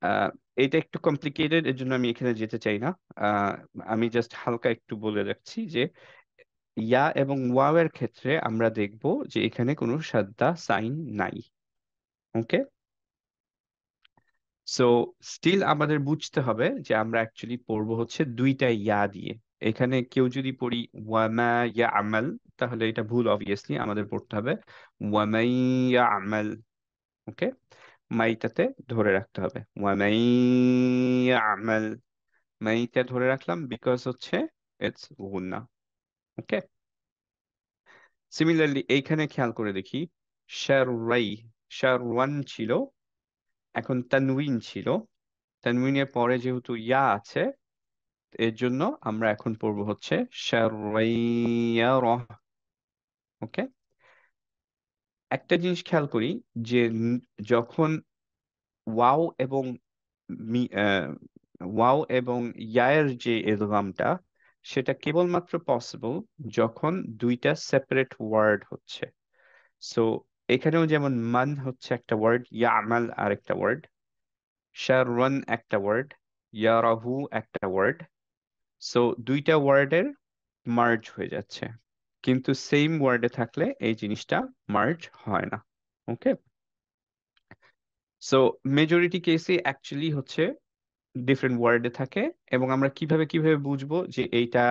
আহ, এটা একটু কমপ্লিকেটেড, এর জন্য আমি এখানে যেতে চাই না। আহ, আমি জাস্ট হালকা একটু বলে রাখছি যে ইয়া এবং ওয়াও এর ক্ষেত্রে আমরা দেখব যে এখানে কোনো সাদ্দা সাইন নাই। ওকে, সো স্টিল আমাদের বুঝতে হবে যে আমরা অ্যাকচুয়ালি পড়বো হচ্ছে 2টা ইয়া দিয়ে। এখানে কেউ যদি পড়ি ওয়ামা ইয়া আমাল, তাহলে এটা ভুল। অবভিয়াসলি আমাদের পড়তে হবে ওয়ামাই ইয়া আমাল। ওকে, মাইটাতে ধরে রাখতে হবে, ওয়ামাই ইয়া আমাল। মাইটা ধরে রাখলাম বিকজ হচ্ছে ইটস গুন্না। ওকে, সিমিলারলি এইখানে খেয়াল করে দেখি, শাররাই, শারওয়ান ছিল, এখন তানউইন ছিল। তানউইনের পরে যেহেতু ইয়া আছে, এর জন্য আমরা এখন পড়বো হচ্ছে শাররাইয়ারহ। ওকে, একটা জিনিস খেয়াল করি, যে যখন ওয়াও এবং মি ওয়াও এবং ইয়ার যে এদগামটা, সেটা কেবলমাত্র পসিবল যখন 2টা সেপারেট ওয়ার্ড হচ্ছে। সো এখানেও যেমন মান হচ্ছে একটা ওয়ার্ড, ইয়ামাল আরেকটা ওয়ার্ড, শারওয়ান একটা ওয়ার্ড, ইয়ারাহু একটা ওয়ার্ড। সো 2টা ওয়ার্ডের মার্জ হয়ে যাচ্ছে, কিন্তু সেম ওয়ার্ডে থাকলে এই জিনিসটা মার্জ হয় না। ওকে, সো মেজরিটি কেসে অ্যাকচুয়ালি হচ্ছে ডিফারেন্ট ওয়ার্ডে থাকে। এবং আমরা কিভাবে কিভাবে বুঝবো যে এইটা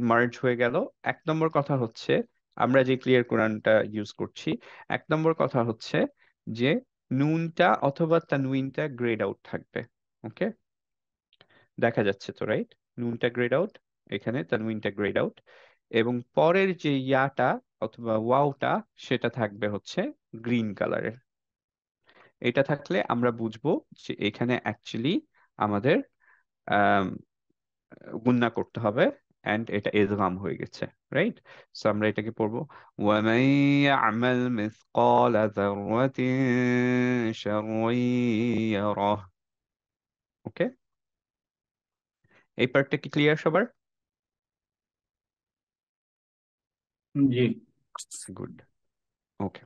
মার্জ হয়ে গেল? 1 নম্বর কথা হচ্ছে, আমরা যে ক্লিয়ার কোরআনটা ইউজ করছি, 1 নম্বর কথা হচ্ছে যে নুনটা অথবা তানউইনটা গ্রেড আউট থাকবে। ওকে, দেখা যাচ্ছে তো, রাইট? নুনটা গ্রেড আউট, এখানে তানউইনটা গ্রেড আউট, এবং পরের যে ইয়াটা অথবা ওয়াওটা, সেটা থাকবে হচ্ছে গ্রিন কালারের। এটা থাকলে আমরা বুঝবো যে এখানে অ্যাকচুয়ালি আমাদের আহ গুণনা করতে হবে, এন্ড এটা ইদগাম হয়ে গেছে, রাইট? সো আমরা এটাকে পড়বো, ওয়ামান ইয়ামাল মিসকালা যাররাতিন শাররান ইয়ারাহ। ওকে, এই পার্টটা কি ক্লিয়ার সবার? জি। গুড। ওকে,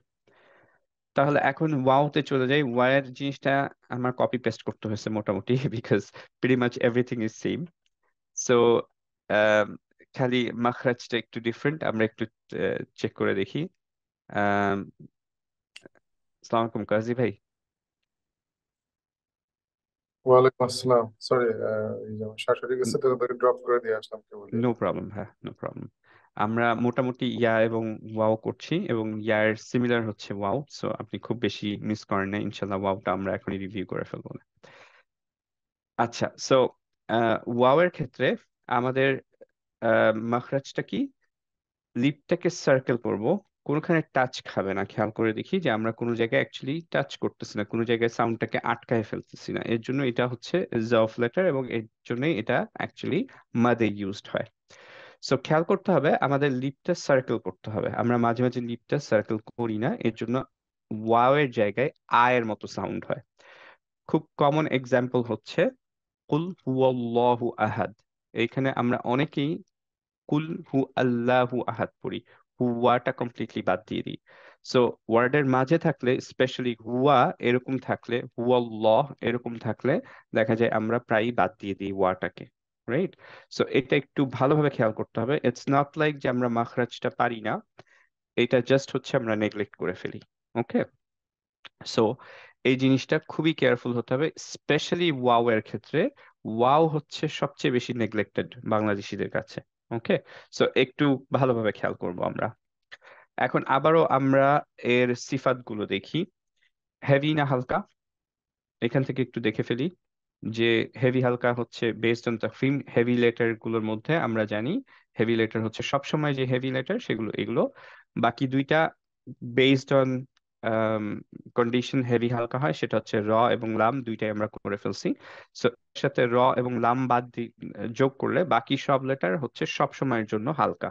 তাহলে এখন ওয়াওতে চলে যাই। ওয়ার জিনিসটা আমার কপি পেস্ট করতে হয়েছে মোটামুটি, because pretty much everything is same. So খালি মাখরাজটা একটু ডিফারেন্ট, আমরা একটু চেক করে দেখি। আহ আসসালামু আলাইকুম কাজী ভাই। ওয়ালাইকুম আসসালাম। সরি, এই যে আমার শাশুড়ি গেছে তো তাকে ড্রপ করে দিয়ে আসলাম কেবল। নো প্রবলেম, হ্যাঁ, নো প্রবলেম। আমরা মোটামুটি ইয়া এবং ওয়াও করছি, এবং ইয়ার সিমিলার হচ্ছে ওয়াও, সো আপনি খুব বেশি মিস করেন না ইনশাল্লাহ। ওয়াওটা আমরা এখনই রিভিউ করে ফেলবো না। আচ্ছা, সো ওয়াও এর ক্ষেত্রে আমাদের মাখরাজটা কি? লিপটাকে সার্কেল করব, কোনোখানে টাচ খাবে না। খেয়াল করে দেখি যে আমরা কোনো জায়গায় অ্যাকচুয়ালি টাচ করতেছি না, কোনো জায়গায় সাউন্ডটাকে আটকায় ফেলতেছি না। এর জন্য এটা হচ্ছে জফ লেটার, এবং এর জন্যই এটা অ্যাকচুয়ালি মাদে ইউজড হয়। সো খেয়াল করতে হবে আমাদের লিপটা সার্কেল করতে হবে। আমরা মাঝে মাঝে লিপটা সার্কেল করি না, এর জন্য ওয়াও এর জায়গায় আয়ের মতো সাউন্ড হয়। খুব কমন এক্সাম্পল হচ্ছে কুল হুয়াল্লাহু আহাদ। এইখানে আমরা অনেকেই কুল হু আল্লাহু আহাদ পড়ি, হুয়াটা কমপ্লিটলি বাদ দিয়ে দিই। সো ওয়ার্ডের মাঝে থাকলে, স্পেশালি হুয়া এরকম থাকলে, হুয়াল্লাহ এরকম থাকলে দেখা যায় আমরা প্রায়ই বাদ দিয়ে দিই ওয়াটাকে, রাইট? সো এটা একটু ভালোভাবে খেয়াল করতে হবে। ইটস নট লাইক যে আমরা মাখরাজটা পারি না, এটা জাস্ট হচ্ছে আমরা নেগলেক্ট করে ফেলি। ওকে, সো এই জিনিসটা খুবই কেয়ারফুল হতে হবে, স্পেশালি ওয়াও এর ক্ষেত্রে। ওয়াও হচ্ছে সবচেয়ে বেশি নেগলেক্টেড বাংলাদেশিদের কাছে। ওকে, সো একটু ভালোভাবে খেয়াল করব আমরা। এখন আবারও আমরা এর সিফাত গুলো দেখি। হেভি না হালকা, এখান থেকে একটু দেখে ফেলি যে হেভি হালকা হচ্ছে বেসড অন তাফহিম। হেভি লেটার গুলোর মধ্যে আমরা জানি হেভি লেটার হচ্ছে সবসময় যে হেভি লেটার সেগুলো এগুলো। বাকি দুইটা বেসড অন কন্ডিশন হেভি হালকা হয়, সেটা হচ্ছে র এবং লাম, দুইটাই আমরা করে ফেলছি। সো এর সাথে র এবং লাম যোগ করলে বাকি সব লেটার হচ্ছে সব সময়ের জন্য হালকা।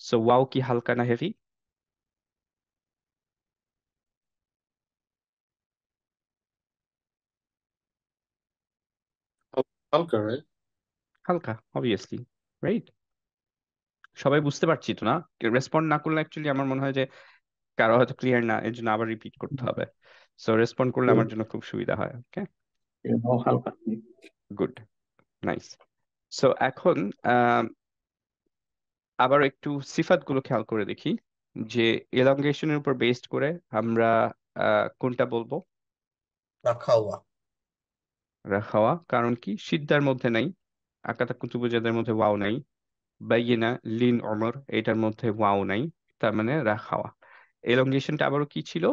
সো ওয়াও কি হালকা না হেভি? হালকা, রাইট? হালকা, অবভিয়াসলি, রাইট? সবাই বুঝতে পারছি তো না? রেসপন্ড না করলে অ্যাকচুয়ালি আমার মনে হয় যে কারো হয়তো ক্লিয়ার না, এর জন্য আবার রিপিট করতে হবে। সো রেসপন্ড করলে আমার জন্য খুব সুবিধা হয়। ওকে, ও হালকা। Good, nice. সো এখন আহ, আবার একটু সিফাত গুলো খেয়াল করে দেখি যে এলংগেশনের উপর বেসড করে আমরা কোনটা বলবো। রাখা হুয়া। রাখাওয়া, কারণ কি সিদ্ধার মধ্যে নাই, আকাতা কুতুবুজাদের মধ্যে ওয়াও নাই, বাইয়িনা লিন ওমর এটার মধ্যে ওয়াও নাই, তার মানে রাখাওয়া। এলংগেশনটা আবারও কি ছিল?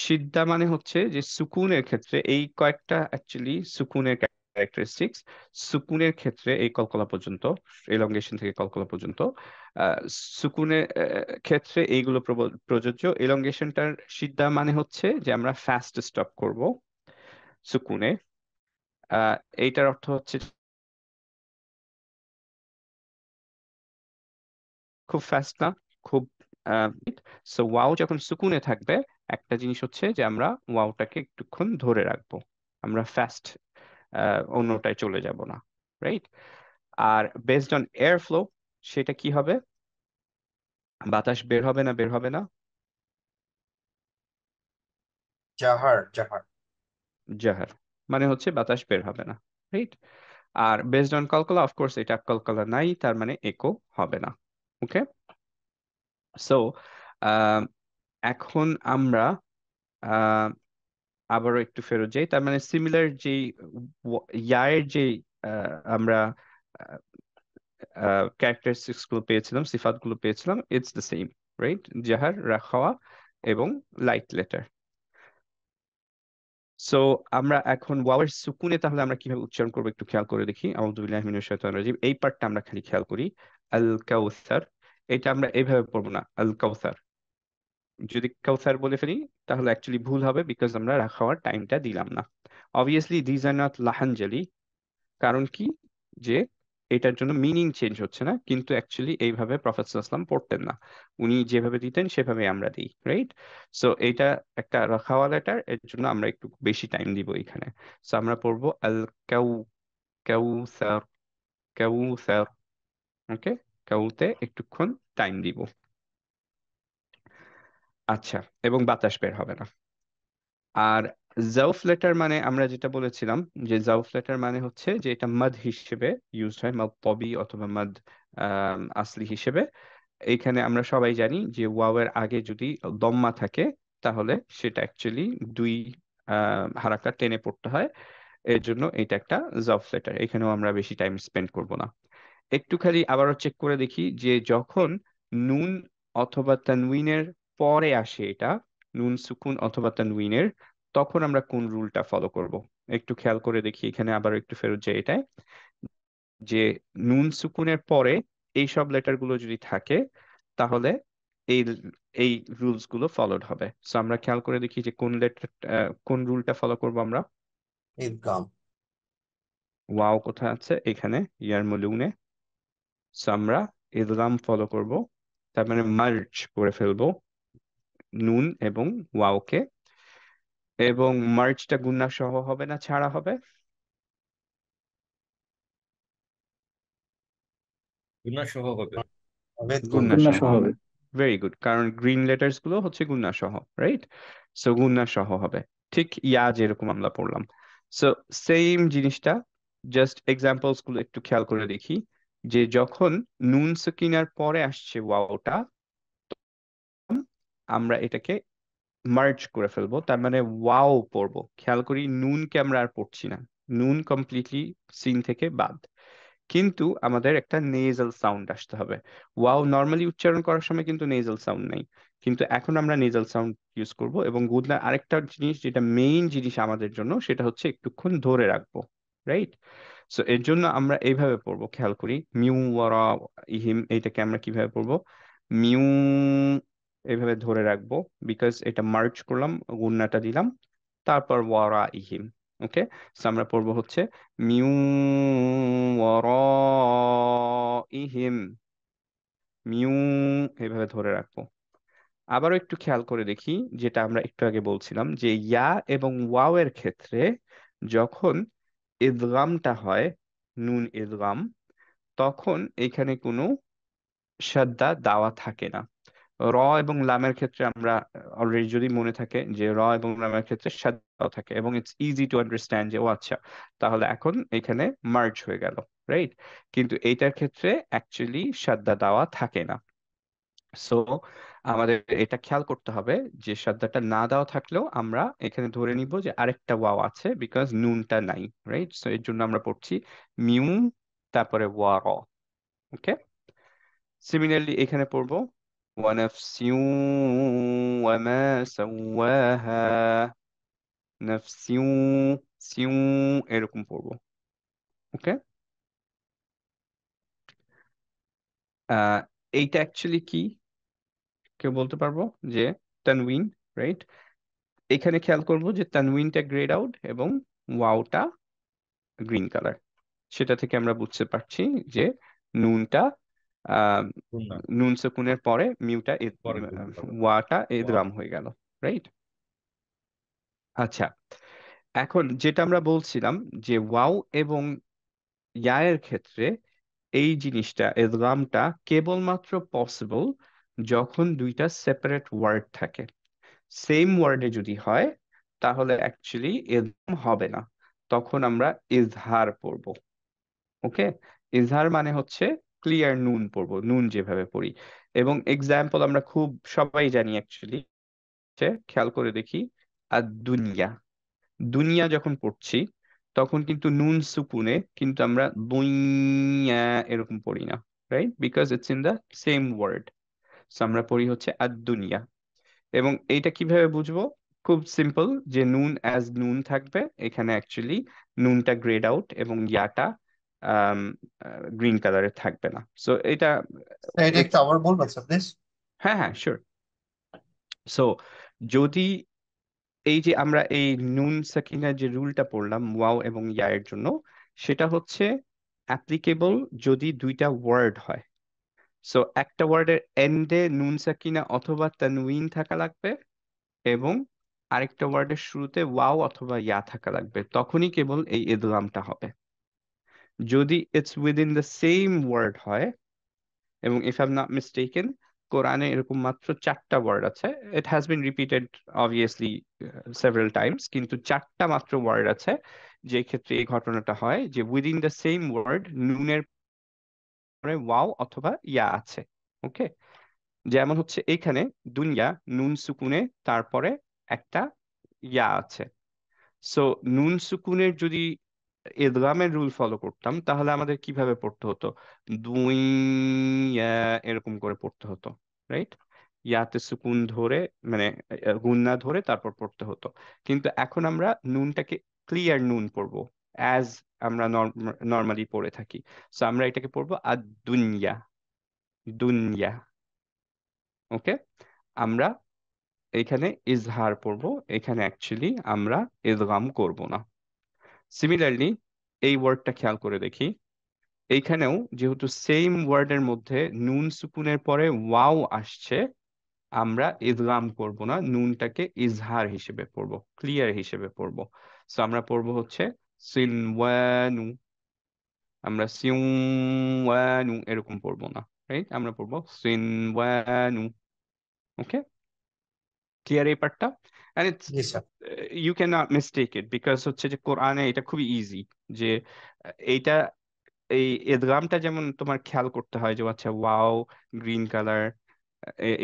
সিদ্ধা মানে হচ্ছে যে সুকুনের ক্ষেত্রে এই কয়েকটা অ্যাকচুয়ালি সুকুনের ক্যারেক্টারিস্টিক্স। সুকুনের ক্ষেত্রে এই কলকলা পর্যন্ত, এলংগেশন থেকে কলকলা পর্যন্ত, সুকুনের ক্ষেত্রে এইগুলো প্রযোজ্য। এলংগেশনটার সিদ্ধা মানে হচ্ছে যে আমরা ফাস্ট স্টপ করব সুকুনে। এইটার অর্থ হচ্ছে খুব ফাস্ট না, খুব। সো ওয়াও যখন সুকুনে থাকবে, একটা জিনিস হচ্ছে যে আমরা ওয়াওটাকে একটুক্ষণ ধরে রাখবো, আমরা ফাস্ট অন্যটায় চলে যাব না, রাইট? আর বেসড অন এয়ার ফ্লো, সেটা কি হবে? বাতাস বের হবে না বের হবে না? জাহার জাহার। জাহার, মানে হচ্ছে বাতাস বের হবে না, রাইট? আর বেসড অন কলকলা, অফকোর্স এটা কলকলা নাই, তার মানে একো হবে না। ওকে, সো এখন আমরা আহ, আবারও একটু ফেরত যাই। তার মানে সিমিলার যে ইয়ার যে আমরা ক্যারেক্টারিস্টিক্স গুলো পেয়েছিলাম, সিফাত গুলো পেয়েছিলাম, ইটস দ্য সেম, রাইট? জাহার, রাখাওয়া এবং লাইট লেটার। সো আমরা এখন ওয়াওয়ের সুকুনে তাহলে আমরা কিভাবে উচ্চারণ করবো একটু খেয়াল করে দেখি। আউযু বিল্লাহি মিনাশ শাইতানির রাজিম, এই পার্টটা আমরা খালি খেয়াল করি। আল কাউসার, এটা আমরা এইভাবে পড়বো না, আল কাউসার। যদি কাউসার বলে ফেলি তাহলে অ্যাকচুয়ালি ভুল হবে, বিকজ আমরা রাখাওয়ার টাইমটা দিলাম না। অবভিয়াসলি দিজ আর নট লাহানজালি, কারণ কি যে এটার জন্য মিনিং চেঞ্জ হচ্ছে না, কিন্তু অ্যাকচুয়ালি এইভাবে প্রফেট সাল্লাল্লাহু পড়তেন না, উনি যেভাবে দিতেন সেভাবে আমরা দিই, রাইট? সো এটা একটা রাখাওয়া লেটার, এর জন্য আমরা একটু বেশি টাইম দিব এখানে। সো আমরা পড়বো আল কাউ, কাউসার, কাউসার। ওকে, কাউতে একটুক্ষণ টাইম দিব। আচ্ছা, এবং বাতাস বের হবে না। আর জাউফ লেটার মানে আমরা যেটা বলেছিলাম যে জাউফ লেটার মানে হচ্ছে যে এটা মাদ হিসেবে ইউজ হয়, মাদ তবি অথবা মাদ আসলি হিসেবে। এইখানে আমরা সবাই জানি যে ওয়াও এর আগে যদি দম্মা থাকে তাহলে সেটা অ্যাকচুয়ালি দুই হারাকা টেনে পড়তে হয়। এর জন্য এটা একটা জব লেটার, এখানেও আমরা বেশি টাইম স্পেন্ড করব না। একটু খালি আবারও চেক করে দেখি যে যখন নুন অথবা তানউইনের পরে আসে এটা, নুন সুকুন অথবা তানউইনের, তখন আমরা কোন রুলটা ফলো করব। একটু খেয়াল করে দেখি এখানে, আবার একটু ফেরত যাই এটায়, যে নুন সুকুনের পরে এই সব লেটার গুলো যদি থাকে তাহলে এই এই রুলস গুলো ফলোড হবে। সো আমরা খেয়াল করে দেখি যে কোন লেটার, কোন রুলটা ফলো করব আমরা। ইদগাম। ওয়াও কোথায় আছে? এখানে ইয়ারমুলুনে। সো আমরা ইদগাম ফলো করব, তার মানে মার্জ করে ফেলবো নুন এবং ওয়াওকে। এবং মার্জটা গুণা সহ হবে না ছাড়া হবে? গুণা সহ হবে। অভেদ গুণা গুণনা। গুণনা সহ সহ হবে। হবে। ভেরি গুড, কারণ গ্রিন লেটার্স গুলো হচ্ছে গুণা সহ, রাইট? সো গুণা সহ হবে, ঠিক ইয়া যেরকম আমরা পড়লাম। সো সেম জিনিসটা, জাস্ট এক্সাম্পলস গুলো একটু খেয়াল করে দেখি, যে যখন নুন সাকিনার পরে আসছে ওয়াওটা, আমরা এটাকে মার্জ করে ফেলবো, তার মানে ওয়াও পড়বো। খেয়াল করি নুনকে আমরা আর পড়ছি না, নুন কমপ্লিটলি সিন থেকে বাদ, কিন্তু আমাদের একটা নেজাল সাউন্ড আসতে হবে। ওয়াও নর্মালি উচ্চারণ করার সময় কিন্তু নেজাল সাউন্ড নেই, কিন্তু এখন আমরা নেজাল সাউন্ড ইউজ করব। এবং গুডনার আরেকটা জিনিস, যেটা মেইন জিনিস আমাদের জন্য, সেটা হচ্ছে একটুক্ষণ ধরে রাখবো, রাইট? সো এর জন্য আমরা এইভাবে পড়বো, খেয়াল করি মিউ ওয়ারা ইহিম, এইটাকে আমরা কিভাবে পড়বো? মিউ, এইভাবে ধরে রাখবো, বিকজ এটা মার্চ করলাম, গুণনাটা দিলাম, তারপর ওয়ারা ইহিম। ওকে, সো আমরা পড়বো হচ্ছে মিউ ওয়ারাইহিম, মিউ, এইভাবে ধরে রাখবো। আবারও একটু খেয়াল করে দেখি, যেটা আমরা একটু আগে বলছিলাম, যে ইয়া এবং ওয়াও এর ক্ষেত্রে যখন ইদগামটা হয়, নুন ইদগাম, তখন এখানে কোনো সাদ্দা দেওয়া থাকে না। র এবং লামের ক্ষেত্রে আমরা অলরেডি, যদি মনে থাকে, যে র এবং লামের ক্ষেত্রে সাদ্দা থাকে এবং ইটস ইজি টু আন্ডারস্ট্যান্ড, যে ও আচ্ছা, তাহলে এখন এখানে মার্জ হয়ে গেল, রাইট? কিন্তু এইটার ক্ষেত্রে অ্যাকচুয়ালি সাদ্দা দেওয়া থাকে না। সো আমাদের এটা খেয়াল করতে হবে যে সাদ্দাটা না দেওয়া থাকলেও আমরা এখানে ধরে নিব যে আরেকটা ওয়াও আছে, বিকজ নুনটা নাই, রাইট? সো এর জন্য আমরা পড়ছি মিউ, তারপরে ওয়ার। ওকে, সিমিলারলি এখানে পড়বো ওয়ানাফসিউ ওয়ামা সাওয়াহা, নাফসিউ, সিউ, এরকম পড়বো। ওকে, আহ এইটা অ্যাকচুয়ালি কি কেউ বলতে পারবো? যে তানউইন, রাইট? এখানে খেয়াল করবো যে তানউইনটা গ্রেড আউট এবং ওয়াওটা গ্রিন কালার, সেটা থেকে আমরা বুঝতে পারছি যে নুনটা আহ গুণা নুন সুকুনের পরে মিউটা পরে গুণ হবে। What a wow. ইদগাম হয়ে গেল, রাইট? আচ্ছা, এখন যেটা আমরা বলছিলাম, যে ওয়াও এবং ইয়ায়ের ক্ষেত্রে এই জিনিসটা, ইদগামটা কেবলমাত্র পসিবল যখন দুইটা সেপারেট ওয়ার্ড থাকে। সেম ওয়ার্ডে যদি হয় তাহলে অ্যাকচুয়ালি ইদগাম হবে না, তখন আমরা ইজহার পড়ব। ওকে, ইজহার মানে হচ্ছে ক্লিয়ার নুন পড়বো, নুন যেভাবে পড়ি। এবং এক্সাম্পল আমরা খুব সবাই জানি অ্যাকচুয়ালি, খেয়াল করে দেখি, আর দুনিয়া, দুনিয়া যখন পড়ছি তখন কিন্তু নুন সুকুনে কিন্তু আমরা দুইয়া এরকম পড়ি না, right? Because it's in the same word. So আমরা পড়ি হচ্ছে আদ দুনিয়া। এবং এইটা কিভাবে বুঝবো? খুব সিম্পল, যে নুন অ্যাজ নুন থাকবে এখানে, অ্যাকচুয়ালি নুনটা গ্রেড আউট এবং ইয়াটা গ্রিন কালারের থাকবে না। সো এটা এটা একটু আবার বলবেন স্যার প্লিজ? হ্যাঁ হ্যাঁ, শিওর। সো যদি এই যে আমরা এই নুন সাকিনার যে রুলটা পড়লাম ওয়াও এবং ইয়া এর জন্য, সেটা হচ্ছে অ্যাপ্লিকেবল যদি দুইটা ওয়ার্ড হয়। সো একটা ওয়ার্ডের এন্ডে নুন সাকিনা অথবা তানউইন থাকা লাগবে, এবং আরেকটা ওয়ার্ডের শুরুতে ওয়াও অথবা ইয়া থাকা লাগবে, তখনই কেবল এই ইদগামটা হবে। যদি it's within the same word হয়, এবং if I am not mistaken, কোরআনে এরকম মাত্র 4টা ওয়ার্ড আছে। It has been repeated obviously several times, কিন্তু 4টা মাত্র ওয়ার্ড আছে যে ক্ষেত্রে এই ঘটনাটা হয়, যে উইদিন দ্য সেম ওয়ার্ড নুনের পরে ওয়াও অথবা ইয়া আছে। ওকে, যেমন হচ্ছে এইখানে দুনিয়া, নুন সুকুনে তারপরে একটা ইয়া আছে, সো নুন সুকুনের যদি ইদগামের রুল ফলো করতাম তাহলে আমাদের কিভাবে পড়তে হতো? দুই ইয়া এরকম করে পড়তে হতো, রাইট? ইয়াতে সুকুন ধরে, মানে গুন্না ধরে তারপর পড়তে হতো। কিন্তু এখন আমরা নুনটাকে ক্লিয়ার নুন পড়বো, অ্যাজ আমরা নর্মালি পড়ে থাকি। সো আমরা এটাকে পড়বো আদ দুনিয়া, দুনিয়া। ওকে, আমরা এখানে ইজহার পড়বো, এখানে অ্যাকচুয়ালি আমরা ইদগাম করব না। সিমিলারলি এই ওয়ার্ডটা খেয়াল করে দেখি, এইখানেও যেহেতু সেম ওয়ার্ডের মধ্যে নুন সুকুনের পরে ওয়াও আসছে, আমরা ইদগাম করব না, নুনটাকে ইজহার হিসেবে পড়বো, ক্লিয়ার হিসেবে পড়বো। সো আমরা পড়বো হচ্ছে সিনওয়ানু, আমরা সিনওয়ানু এরকম পড়বো না, রাইট? আমরা পড়বো সিনওয়ানু। ওকে, ক্লিয়ার এই পার্টটা? এন্ড ইটস, জি sir. You can not mistake it, because হচ্ছে যে কোরআনে এটা খুবই ইজি যে এইটা, এই ইদগামটা যেমন তোমার খেয়াল করতে হয় যে আচ্ছা ওয়াও গ্রিন কালার,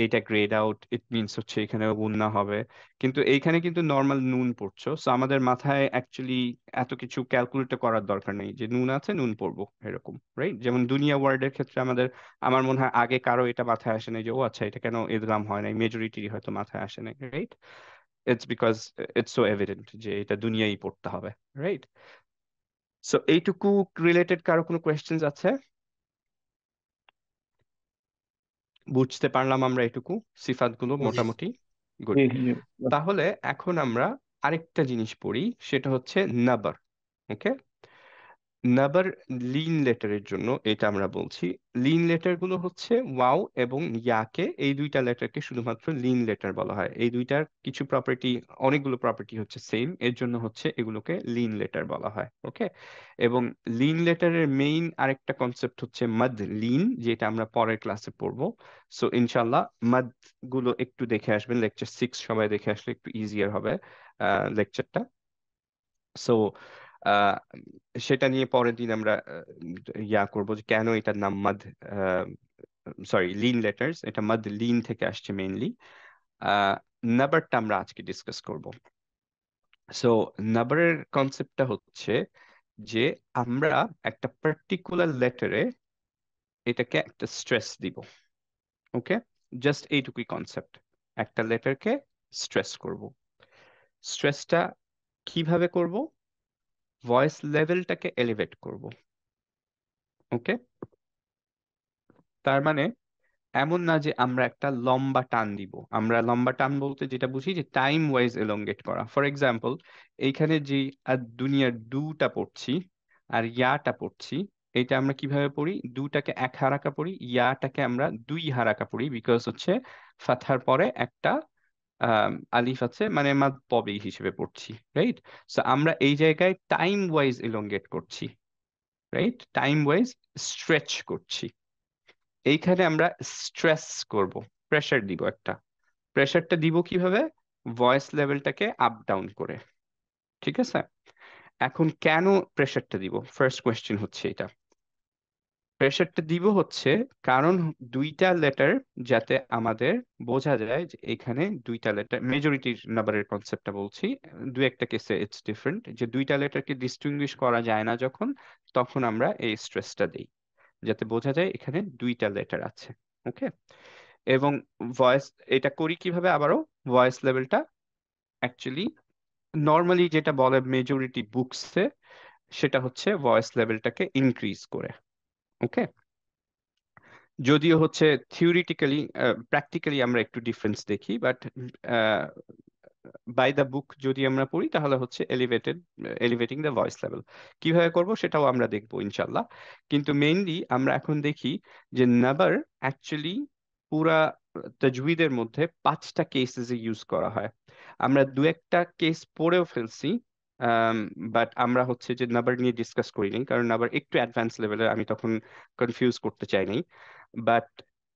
এইটা গ্রেড আউট, ইট মিনস হচ্ছে এখানে গুণনা হবে। কিন্তু এইখানে কিন্তু নর্মাল নুন পড়ছো, সো আমাদের মাথায় অ্যাকচুয়ালি এত কিছু ক্যালকুলেট করার দরকার নেই, যে নুন আছে নুন পড়বো এরকম, রাইট? যেমন দুনিয়া ওয়ার্ডের ক্ষেত্রে আমাদের, আমার মনে হয় আগে কারো এটা মাথায় আসে নাই যে ও আচ্ছা এটা কেন ইদগাম হয় নাই, মেজরিটির হয়তো মাথায় আসে নাই, right? It's because it's so evident যে এটা দুনিয়াই পড়তে হবে, রাইট? সো এইটুকু রিলেটেড কারো কোনো কোয়েশ্চেন্স আছে? বুঝতে পারলাম আমরা এটুকু সিফাতগুলো জি মোটামুটি? গুড। জি জি তাহলে এখন আমরা আরেকটা জিনিস পড়ি, সেটা হচ্ছে নাবার। ওকে, নাবার লিন লেটারের জন্য এটা আমরা বলছি। লিন লেটার গুলো হচ্ছে ওয়াও এবং ইয়াকে, এই দুইটা লেটারকে শুধুমাত্র লিন লেটার বলা হয়। এই দুইটার কিছু প্রপার্টি, অনেকগুলো প্রপার্টি হচ্ছে সেম, এর জন্য হচ্ছে এগুলোকে লিন লেটার বলা হয়। ওকে, এবং লিন লেটারের মেইন আরেকটা কনসেপ্ট হচ্ছে মাদ লিন, যেটা আমরা পরের ক্লাসে পড়বো। সো ইনশাল্লাহ মাদ গুলো একটু দেখে আসবেন, লেকচার 6 সবাই দেখে আসলে একটু ইজিয়ার হবে লেকচারটা। সো সেটা নিয়ে পরের দিন আমরা ইয়া করবো যে কেন এটার নাম মাদ, সরি লিন লেটার্স, এটা মাদ লিন থেকে আসছে মেইনলি। নাবারটা আমরা আজকে ডিসকাস করব। সো নাবারের কনসেপ্টটা হচ্ছে যে আমরা একটা পার্টিকুলার লেটারে এটাকে একটা স্ট্রেস দিব। ওকে, জাস্ট এইটুকুই কনসেপ্ট, একটা লেটারকে স্ট্রেস করব। স্ট্রেসটা কিভাবে করব? ভয়েস লেভেলটাকে এলিভেট করব। ওকে, তার মানে এমন না যে আমরা একটা লম্বা টান দিব। আমরা লম্বা টান বলতে যেটা বুঝি যে টাইম ওয়াইজ এলংগেট করা। ফর এক্সাম্পল, এইখানে যে দুনিয়ার ডুটা পড়ছি আর ইয়াটা পড়ছি, এটা আমরা কিভাবে পড়ি? দুটাকে এক হারাকা পড়ি, ইয়াটাকে আমরা দুই হারাকা পড়ি, বিকজ হচ্ছে ফাতহার পরে একটা আলিফ আছে, মানে মাদ পবে হিসেবে পড়ছি, রাইট? সো আমরা এই জায়গায় টাইম ওয়াইজ এলংগেট করছি, রাইট? টাইম ওয়াইজ স্ট্রেচ করছি। এইখানে আমরা স্ট্রেস করব, প্রেসার দিব একটা। প্রেসারটা দিব কিভাবে? ভয়েস লেভেলটাকে আপ ডাউন করে, ঠিক আছে? এখন কেন প্রেসারটা দিব? ফার্স্ট কোয়েশ্চেন হচ্ছে এটা। প্রেসারটা দিব হচ্ছে কারণ দুইটা লেটার যাতে আমাদের বোঝা যায় যে এখানে দুইটা লেটার, মেজরিটির নাম্বারের কনসেপ্টটা বলছি, দু একটা কেসে ইটস ডিফারেন্ট, যে দুইটা লেটারকে ডিস্টিংগুইশ করা যায় না যখন, তখন আমরা এই স্ট্রেসটা দিই, যাতে বোঝা যায় এখানে দুইটা লেটার আছে। ওকে, এবং ভয়েস, এটা করি কিভাবে আবারও? ভয়েস লেভেলটা অ্যাকচুয়ালি নর্মালি যেটা বলে মেজরিটি বুকসে, সেটা হচ্ছে ভয়েস লেভেলটাকে ইনক্রিজ করে। ওকে, যদিও হচ্ছে থিওরিটিক্যালি, প্র্যাকটিক্যালি আমরা একটু ডিফারেন্স দেখি, বাট বাই দ্য বুক যদি আমরা পড়ি তাহলে হচ্ছে এলিভেটিং দ্য ভয়েস লেভেল। কিভাবে করব সেটাও আমরা দেখবো ইনশাল্লাহ। কিন্তু মেইনলি আমরা এখন দেখি যে নাবার অ্যাকচুয়ালি পুরা তাজউইদের মধ্যে 5টা কেসেস ইউজ করা হয়। আমরা দু একটা কেস পড়েও ফেলছি, বাট আমরা হচ্ছে যে নাবার নিয়ে ডিসকাস করিনি, কারণ নাবার একটু অ্যাডভান্স লেভেলের, আমি তখন কনফিউজ করতে চাই নাই। বাট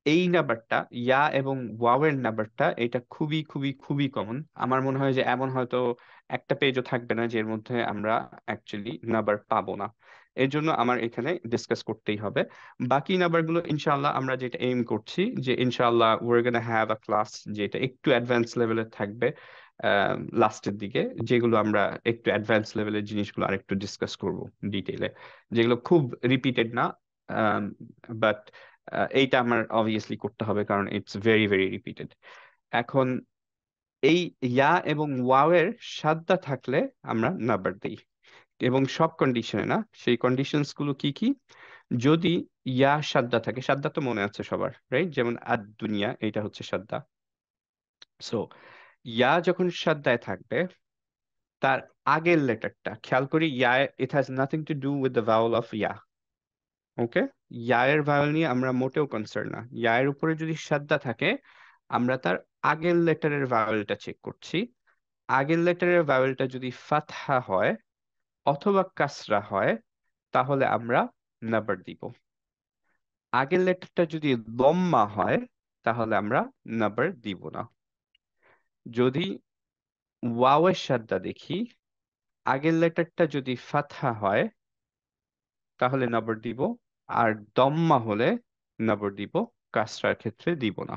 এই নাম্বারটা, ইয়া এবং ওয়াও নাম্বারটা, এটা খুবই খুবই খুবই কমন। আমার মনে হয় যে এমন হয়তো একটা পেজও থাকবে না যের মধ্যে আমরা অ্যাকচুয়ালি নাম্বার পাবো না। এর জন্য আমার এখানে ডিসকাস করতেই হবে। বাকি নাম্বারগুলো ইনশাআল্লাহ আমরা যেটা এইম করছি যে ইনশাআল্লাহ we're gonna have a class যেটা একটু অ্যাডভান্স লেভেলের থাকবে, লাস্টের দিকে, যেগুলো আমরা একটু অ্যাডভান্স লেভেলের জিনিসগুলো আরেকটু ডিসকাস করব ডিটেইলে, যেগুলো খুব রিপিটেড না, বাট এইটা আমার অবভিয়াসলি করতে হবে কারণ ইটস ভেরি ভেরি রিপিটেড। এখন এই ইয়া এবং ওয়াও এর সাদ্দা থাকলে আমরা নাম্বার দিই, এবং সব কন্ডিশনে না। সেই কন্ডিশনস গুলো কি কি? যদি ইয়া সাদ্দা থাকে, সাদ্দা তো মনে আছে সবার, রাইট? যেমন আদ দুনিয়া, এটা হচ্ছে সাদ্দা। সো ইয়া যখন সাদ্দায় থাকবে, তার আগের লেটারটা খেয়াল করি, ইয়া, it has nothing to do with the vowel of ইয়া। ওকে, ইয়ার ভাওয়েল নিয়ে আমরা মোটেও কনসার্ন না। ইয়ার উপরে যদি সাদ্দা থাকে, আমরা তার আগের লেটারের ভাওয়েলটা চেক করছি। আগের লেটারের ভাওয়েলটা যদি ফাতহা হয় অথবা কাসরা হয়, তাহলে আমরা নাম্বার দিব। আগের লেটারটা যদি দম্মা হয়, তাহলে আমরা নাম্বার দিব না। যদি ওয়াওয়ের সাদ্দা দেখি, আগের লেটারটা যদি ফাতহা হয় তাহলে নাম্বার দিব, আর দম্মা হলে নাম্বার দিব, কাসরার ক্ষেত্রে দিব না।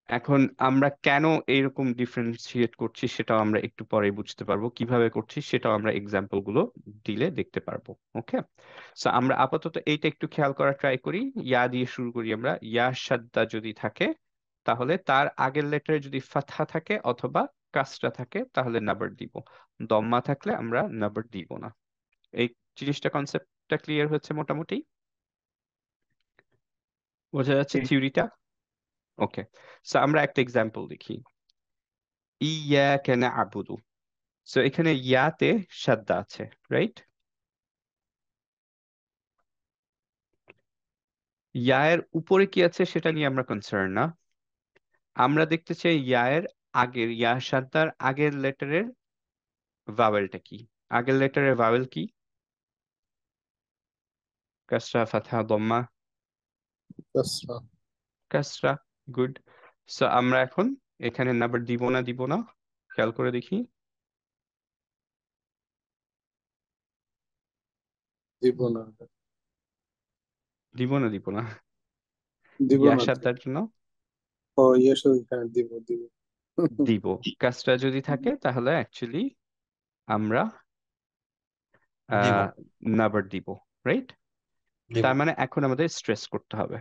এখন আমরা কেন এইরকম ডিফারেন্সিয়েট করছি সেটাও আমরা একটু পরে বুঝতে পারবো, কিভাবে করছি সেটাও আমরা এক্সাম্পল গুলো দিলে দেখতে পারবো। ওকে, সো আমরা আপাতত এইটা একটু খেয়াল করা ট্রাই করি। ইয়া দিয়ে শুরু করি আমরা। ইয়া সাদ্দা যদি থাকে, তাহলে তার আগের লেটারে যদি ফাতহা থাকে অথবা কাসরা থাকে, তাহলে নাম্বার দিব। দম্মা থাকলে আমরা নাম্বার দিব না। এই জিনিসটা, কনসেপ্টটা ক্লিয়ার হচ্ছে মোটামুটি? বোঝা যাচ্ছে জি থিওরিটা? ওকে, সো আমরা একটা এক্সাম্পল দেখি। ইয়াকা না'বুদু। সো এখানে ইয়াতে সাদ্দা আছে, রাইট? ইয়ার উপরে কি আছে সেটা নিয়ে আমরা কনসার্ন না। আমরা দেখতে চাই ইয়ার আগের, ইয়া সাদ্দার আগের লেটারের ভাওয়েলটা কি। আগের লেটারের ভাওয়েল কি? কাসরা, ফাতহা, দম্মা? কাসরা। কাসরা। গুড। সো আমরা এখন এখানে নাম্বার দিব না, দিব না, খেয়াল করে দেখি। দিব না, দিব না, দিব না দিব ইয়া না। সাদ্দার জন্য ও ইয়ে শুধু, হ্যাঁ দিব দিব। দিব। কাসরা যদি থাকে তাহলে অ্যাকচুয়ালি আমরা দিব নাম্বার দিব, রাইট? দিব তার মানে এখন আমাদের স্ট্রেস করতে হবে।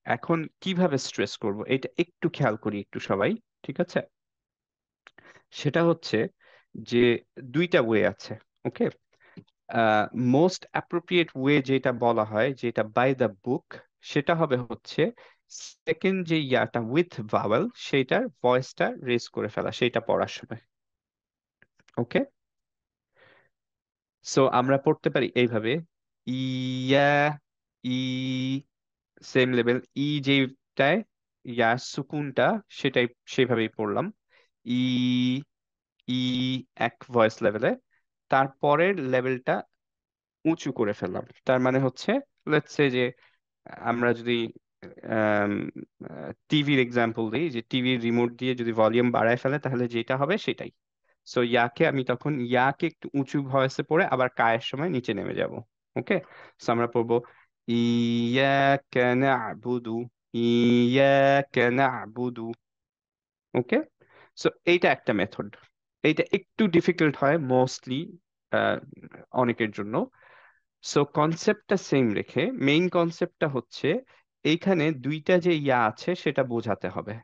এখন কিভাবে স্ট্রেস করব এটা একটু খেয়াল করি একটু সবাই, ঠিক আছে? সেটা হচ্ছে যে দুইটা ওয়ে আছে। ওকে, মোস্ট অ্যাপ্রোপ্রিয়েট ওয়ে যেটা বলা হয়, যেটা বাই দ্য বুক, সেটা হবে হচ্ছে সেকেন্ড যে ইয়াটা উইথ ভাওয়েল, সেইটার ভয়েসটা রেজ করে ফেলা, সেইটা পড়ার সময়। ওকে, সো আমরা পড়তে পারি এইভাবে, ইয়া, ই, সেম লেভেল, ই যেটায় ইয়া সুকুনটা, সেটাই সেভাবেই পড়লাম। ই, ই, এক ভয়েস লেভেলে। তারপরের লেভেলটা উঁচু করে ফেললাম। তার মানে হচ্ছে, লেটস সে যে আমরা যদি টিভির এক্সাম্পল দিই, যে টিভির রিমোট দিয়ে যদি ভলিউম বাড়ায় ফেলে তাহলে যেটা হবে সেটাই। সো ইয়াকে আমি তখন ইয়াকে একটু উঁচু ভয়েসে পড়ে আবার কায়ের সময় নিচে নেমে যাব। ওকে, সো আমরা পড়বো ইয়াকা না'বুদু, ইয়াকা না'বুদু। ওকে, সো এইটা একটা মেথড। এইটা একটু ডিফিকাল্ট হয় মোস্টলি অনেকের জন্য। সো কনসেপ্টটা সেম রেখে, মেইন কনসেপ্টটা হচ্ছে এইখানে দুইটা যে ইয়া আছে সেটা বোঝাতে হবে,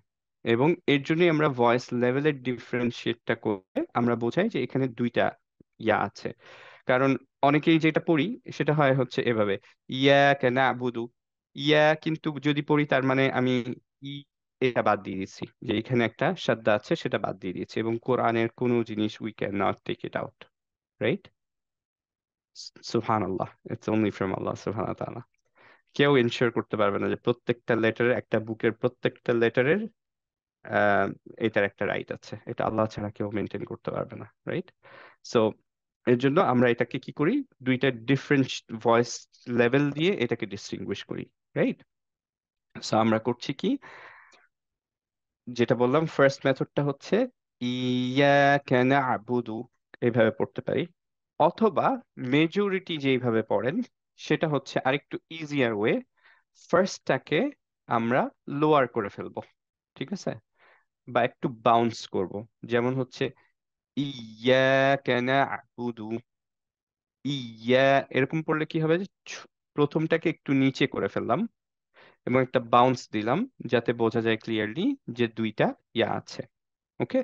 এবং এর জন্যই আমরা ভয়েস লেভেলের ডিফারেন্সিয়েটটা করে আমরা বোঝাই যে এখানে দুইটা ইয়া আছে। কারণ অনেকেই যেটা পড়ি সেটা হয় হচ্ছে এভাবে, ইয়াকা না'বুদু, ইয়া কিন্তু যদি পড়ি তার মানে আমি ই, এটা বাদ দিয়ে দিচ্ছি, যে এখানে একটা সাদ্দা আছে সেটা বাদ দিয়ে দিয়েছি, এবং কোরআনের কোনো জিনিস we can not take it out, right? সুবহানাল্লাহ, ইটস অনলি ফ্রম আল্লাহ সুবহানাহু ওয়া তাআলা। কেউ এনশিওর করতে পারবে না যে প্রত্যেকটা লেটারের, একটা বুকের প্রত্যেকটা লেটারের আহ এটার একটা রাইট আছে, এটা আল্লাহ ছাড়া কেউ মেনটেন করতে পারবে না, রাইট? সো এর জন্য আমরা এটাকে কি করি, দুইটা ডিফারেন্ট ভয়েস লেভেল দিয়ে এটাকে ডিস্টিংগুইশ করি, রাইট? সো আমরা করছি কি, যেটা বললাম ফার্স্ট মেথডটা হচ্ছে ইয়াকা না'বুদু, এইভাবে পড়তে পারি। অথবা মেজরিটি যেইভাবে পড়েন সেটা হচ্ছে আরেকটু ইজিয়ার ওয়ে, ফার্স্টটাকে আমরা লোয়ার করে ফেলবো, ঠিক আছে? বা একটু বাউন্স করব। যেমন হচ্ছে ইয়াকা না'বুদু, ইয়া, এরকম পড়লে কি হবে যে প্রথমটাকে একটু নিচে করে ফেললাম এবং একটা বাউন্স দিলাম, যাতে বোঝা যায় ক্লিয়ারলি যে দুইটা ইয়া আছে। ওকে,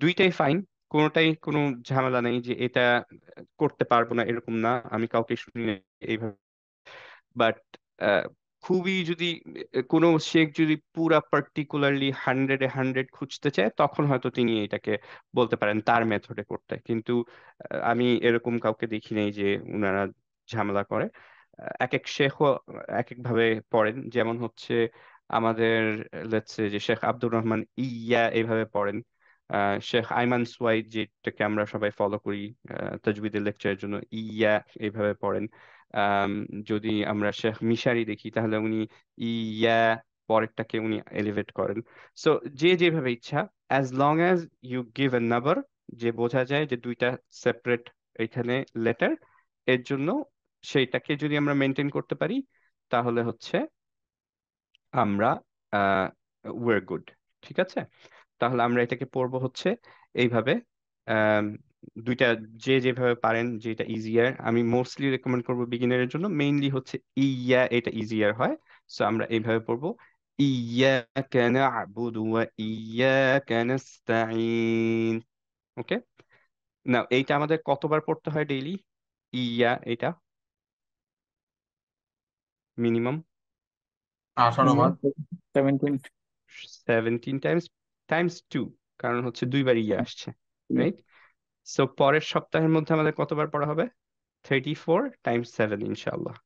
দুইটাই ফাইন, কোনোটাই কোনো ঝামেলা নেই যে এটা করতে পারবো না এরকম না, আমি কাউকে শুনি নাই এইভাবে। বাট খুবই যদি কোনো শেখ যদি পুরা পার্টিকুলারলি 100-এ 100 খুঁজতে চায়, তখন হয়তো তিনি এটাকে বলতে পারেন তার মেথডে করতে। কিন্তু আমি এরকম কাউকে দেখি নাই যে উনারা ঝামেলা করে। এক এক শেখও এক এক ভাবে পড়েন। যেমন হচ্ছে আমাদের লেটস সে যে শেখ আব্দুর রহমান ইয়া এইভাবে পড়েন। শেখ আইমান সুয়াইদ, যেটাকে আমরা সবাই ফলো করি তাজউীদের লেকচারের জন্য, ইয়া এইভাবে পড়েন। আম, যদি আমরা শেখ মিশারি দেখি, তাহলে উনি ইয়া পরেরটাকে উনি এলিভেট করেন। সো যে যেভাবে ইচ্ছা, as long as you give a number, যে বোঝা যায় যে দুইটা সেপারেট এখানে লেটার, এর জন্য সেইটাকে যদি আমরা মেনটেন করতে পারি, তাহলে হচ্ছে আমরা ওয়ের গুড। ঠিক আছে, তাহলে আমরা এটাকে পড়বো হচ্ছে এইভাবে। আম, দুইটা যে যেভাবে পারেন, যেটা ইজিয়ার, আমি মোস্টলি রেকমেন্ড করবো বিগিনারের জন্য, মেইনলি হচ্ছে ইয়া, এটা ইজিয়ার হয়। সো আমরা এইভাবে পড়বো, ইয়াকা না'বুদু ওয়া ইয়াকা নাস্তাঈন। ওকে, না এইটা আমাদের কতবার পড়তে হয় ডেইলি? ইয়া এটা মিনিমাম 18 বার। 17 17 টাইমস, টাইমস 2, কারণ হচ্ছে দুইবার ইয়া আসছে, রাইট? সো পরের সপ্তাহের মধ্যে আমাদের কতবার পড়া হবে? 34 × 7 ইনশাআল্লাহ।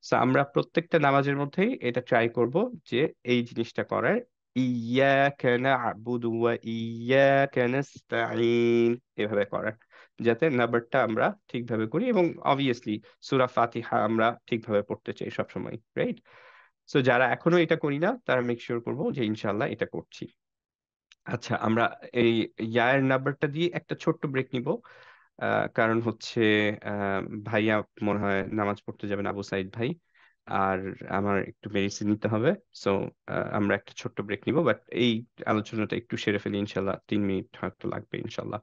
সো আমরা প্রত্যেকটা নামাজের মধ্যেই এটা ট্রাই করব যে এই জিনিসটা করার, ইয়াকা না'বুদু ওয়া ইয়াকা নাস্তাঈন এভাবে করার, যাতে নাম্বারটা আমরা ঠিকভাবে করি। এবং অবভিয়াসলি সূরা ফাতিহা আমরা ঠিকভাবে পড়তে চাই সবসময়, রাইট? সো যারা এখনো এটা করি না, তারা মেক শিওর করবো যে ইনশাআল্লাহ এটা করছি। আচ্ছা, আমরা এই ইয়ার নাম্বারটা দিয়ে একটা ছোট্ট ব্রেক নিব। কারণ হচ্ছে ভাইয়া মনে হয় নামাজ পড়তে যাবেন, আবু সাইদ ভাই, আর আমার একটু মেডিসিন নিতে হবে। সো আমরা একটা ছোট্ট ব্রেক নিব, বাট এই আলোচনাটা একটু সেরে ফেলি ইনশাল্লাহ, 3 মিনিট হয়তো লাগবে ইনশাল্লাহ।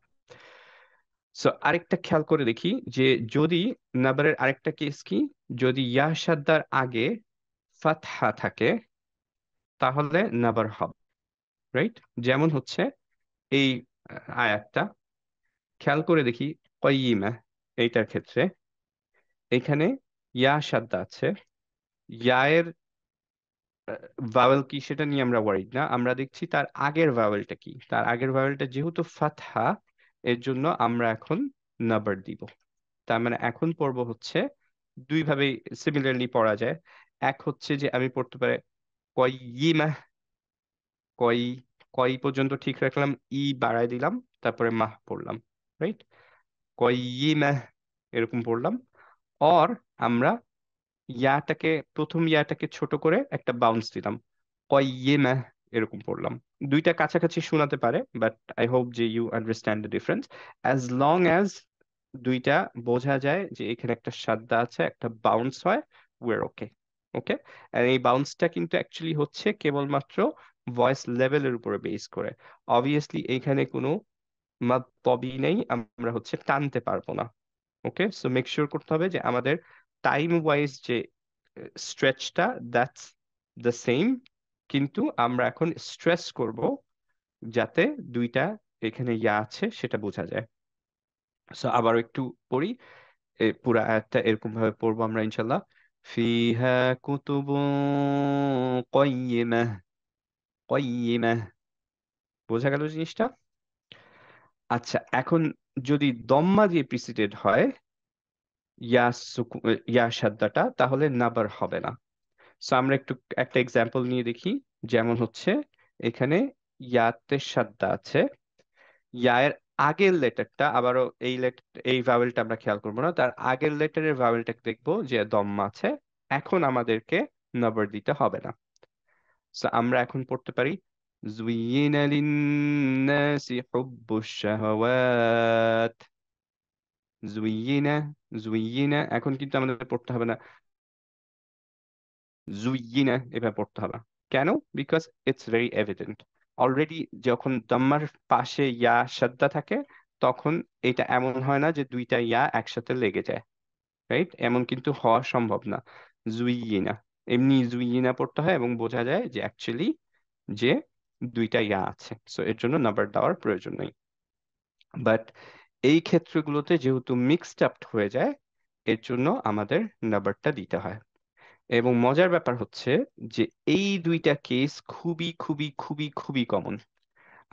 সো আরেকটা খেয়াল করে দেখি যে যদি নাবারের আরেকটা কেস কি, যদি ইয়া সাদ্দার আগে ফাতহা থাকে, তাহলে নাবার হবে, রাইট? যেমন হচ্ছে এই আয়াতটা খেয়াল করে দেখি, কয়িমা, এইটার ক্ষেত্রে এখানে ইয়া সাদ্দা আছে। ইয়ায়ের ভাওয়েল কি সেটা নিয়ে আমরা ওয়ারিড না, আমরা দেখছি তার আগের ভাওয়েলটা কি। তার আগের ভাওয়েলটা যেহেতু ফাতহা, এর জন্য আমরা এখন নাবার দিব। তার মানে এখন পড়ব হচ্ছে দুইভাবে সিমিলারলি পড়া যায়। এক হচ্ছে যে আমি পড়তে পারি কয়িমা, কয়, কয় পর্যন্ত ঠিক রাখলাম, ই বাড়ায় দিলাম, তারপরে মাহ পড়লাম, রাইট? কয়িমা এরকম পড়লাম। অর আমরা ইয়াটাকে, প্রথম ইয়াটাকে ছোট করে একটা বাউন্স দিলাম, কয়িমা এরকম পড়লাম। দুইটা কাছাকাছি শোনাতে পারে, বাট আই হোপ যে you understand the difference. As long as দুইটা বোঝা যায় যে এখানে একটা সাদ্দা আছে, একটা বাউন্স হয়, ওয়ের ওকে। ওকে, আর এই বাউন্সটা কিন্তু অ্যাকচুয়ালি হচ্ছে কেবলমাত্র ভয়েস লেভেলের উপরে বেস করে। অবভিয়াসলি এইখানে কোনো মাদ তবি নেই, আমরা হচ্ছে টানতে পারবো না। ওকে, সো মেক শিওর করতে হবে যে আমাদের টাইম ওয়াইজ যে স্ট্রেচটা, দ্যাটস দ্য সেম, কিন্তু আমরা এখন স্ট্রেস করব যাতে দুইটা এখানে ইয়া আছে সেটা বোঝা যায়। সো আবার একটু পড়ি, পুরা আয়াতটা এরকম ভাবে পড়বো আমরা ইনশাল্লাহ। ফিহা কুতুবুন কাইয়্যিমাহ, কাইয়্যিমাহ, বোঝা গেল জিনিসটা? আচ্ছা, এখন যদি দম্মা দিয়ে প্রিসিডেড হয় ইয়া ইয়া সাদ্দাটা, তাহলে নাবার হবে না। সো আমরা একটু একটা এক্সাম্পল নিয়ে দেখি। যেমন হচ্ছে এখানে ইয়াতে সাদ্দা আছে, ইয়ার আগের লেটারটা, আবারও এই ভাওয়েলটা আমরা খেয়াল করবো না, তার আগের লেটারের ভাওয়েলটাকে দেখবো যে দম্মা আছে। এখন আমাদেরকে নাবার দিতে হবে না। সো আমরা এখন পড়তে পারি, জুয়িনা লিন্নাসি হুব্বুশ শাহাওয়াত, জুয়িনা, জুয়িনা, এখন কিন্তু আমাদের পড়তে হবে না জুয়িনা, এভাবে পড়তে হবে। কেন? Because it's very evident. Already যখন দাম্মার পাশে ইয়া সাদ্দা থাকে, তখন এটা এমন হয় না যে দুইটা ইয়া একসাথে লেগে যায়, রাইট? এমন কিন্তু হওয়া সম্ভব না। জুইয়িনা, এমনি জুইয়িনা পড়তে হয় এবং বোঝা যায় যে অ্যাকচুয়ালি যে দুইটা ইয়া আছে, সো এর জন্য নাম্বার দেওয়ার প্রয়োজন নেই। বাট এই ক্ষেত্রগুলোতে যেহেতু মিক্সড আপ হয়ে যায়, এর জন্য আমাদের নাম্বারটা দিতে হয়। এবং মজার ব্যাপার হচ্ছে যে এই দুইটা কেস খুবই খুবই খুবই খুবই কমন,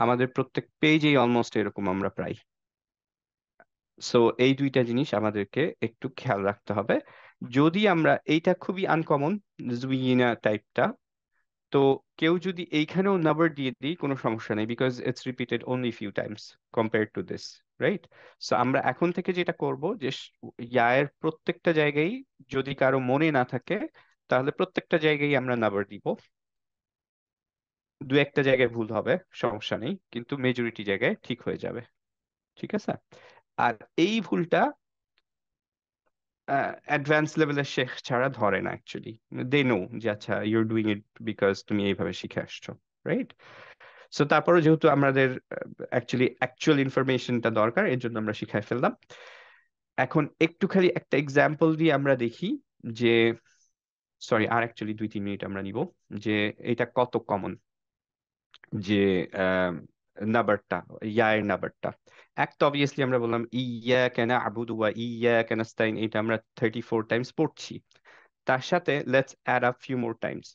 আমাদের প্রত্যেক পেজেই অলমোস্ট এরকম আমরা পাই। সো এই দুইটা জিনিস আমাদেরকে একটু খেয়াল রাখতে হবে। যদি আমরা এইটা খুবই আনকমন, জুইনা টাইপটা, তো কেউ যদি এইখানেও নাম্বার দিয়ে দিই কোনো সমস্যা নেই, because it's repeated only few Times compare to this, right? So আমরা এখন থেকে যেটা করব যে ইয়ার প্রত্যেকটা জায়গায়, যদি কারো মনে না থাকে তাহলে প্রত্যেকটা জায়গায় আমরা নাম্বার দিব। দু একটা জায়গায় ভুল হবে, সমস্যা নেই, কিন্তু মেজরিটি জায়গায় ঠিক হয়ে যাবে। ঠিক আছে? আর এই ভুলটা অ্যাডভান্স লেভেলের শেখ ছাড়া ধরে না অ্যাকচুয়ালি। দে নো যে আচ্ছা ইউর ডুইং ইট বিকজ তুমি এইভাবে শিখে আসছো, রাইট? সো তারপরে যেহেতু আমাদের অ্যাকচুয়াল ইনফরমেশনটা দরকার, এর জন্য আমরা শিখাই ফেললাম। এখন একটু খালি একটা এক্সাম্পল দিয়ে আমরা দেখি যে, সরি আর অ্যাকচুয়ালি 2-3 মিনিট আমরা নিব, যে এটা কত কমন, যে নাম্বারটা, ইয়ার নাম্বারটা। এক তো অবভিয়াসলি আমরা বললাম ইয়াকা না'বুদু ওয়া ইয়াকা নাস্তাইন, এটা আমরা 34 টাইমস পড়ছি। তার সাথে let's add up few more times.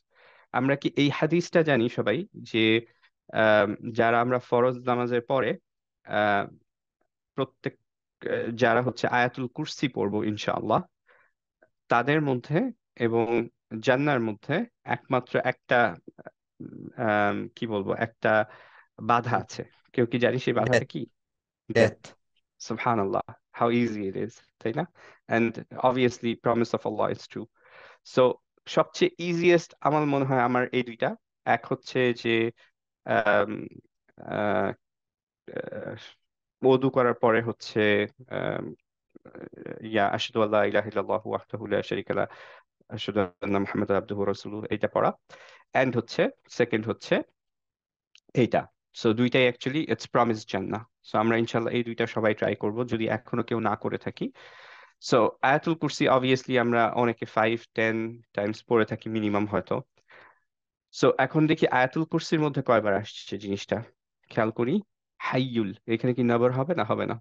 আমরা কি এই হাদিসটা জানি সবাই যে আম, যারা আমরা ফরজ নামাজের পরে আহ, প্রত্যেক যারা হচ্ছে আয়াতুল কুরসি পড়বো ইনশাআল্লাহ, তাদের মধ্যে এবং জান্নার মধ্যে একমাত্র একটা কি বলবো, একটা বাধা আছে। কেউ কি জানি সেই বাধাটা ডেথ কি? Death death. সুবহানাল্লাহ, হাউ ইজি ইট ইজ, তাই না? And obviously promise of Allah is true. So সবচেয়ে ইজিয়েস্ট আমার মনে হয় আমার এই দুইটা। এক হচ্ছে যে আম, আহ, আহ, ওযু করার পরে হচ্ছে আম, ইয়া আশহাদু আল্লা ইলাহা ইল্লাল্লাহু ওয়াহদাহু লা শারীকা লাহু আশহাদু আন্না মুহাম্মাদান আবদুহু ওয়া রাসূলুহু, এইটা পড়া। এন্ড হচ্ছে সেকেন্ড হচ্ছে এইটা। সো দুইটাই actually it's promise Jannah. So আমরা ইনশাল্লাহ এই দুইটা সবাই ট্রাই করব যদি এখনো কেউ না করে থাকি। সো আয়াতুল কুরসি অবভিয়াসলি আমরা অনেকে 5-10 টাইমস পড়ে থাকি মিনিমাম হয়তো। সো এখন দেখি আয়াতুল কুরসির মধ্যে কয়বার আসছে জিনিসটা, খেয়াল করি। হাইয়ুল, এখানে কি নাবার হবে না হবে না?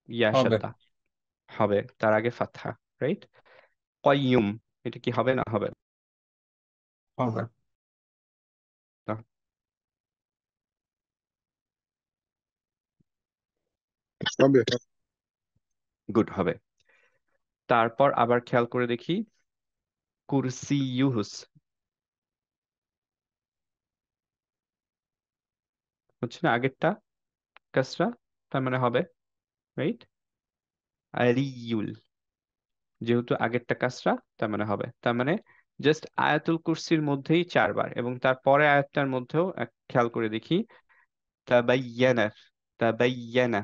ইয়া হবে শাদ্দা হবে, তার আগে ফাতহা, রাইট? কয়ুম, এটা কি হবে না হবে হবে না? হবে। গুড, হবে। তারপর আবার খেয়াল করে দেখি কুরসি ইউহুস, হচ্ছে না আগেরটা কাসরা, তার মানে হবে, রাইট? আলিয়ুল, যেহেতু আগেরটা কাসরা তার মানে হবে, তার মানে জাস্ট আয়াতুল কুরসির মধ্যেই 4 বার, এবং তারপরে আয়াতটার মধ্যেও খেয়াল করে দেখি তাবাইয়ানা, তাবাইয়ানা,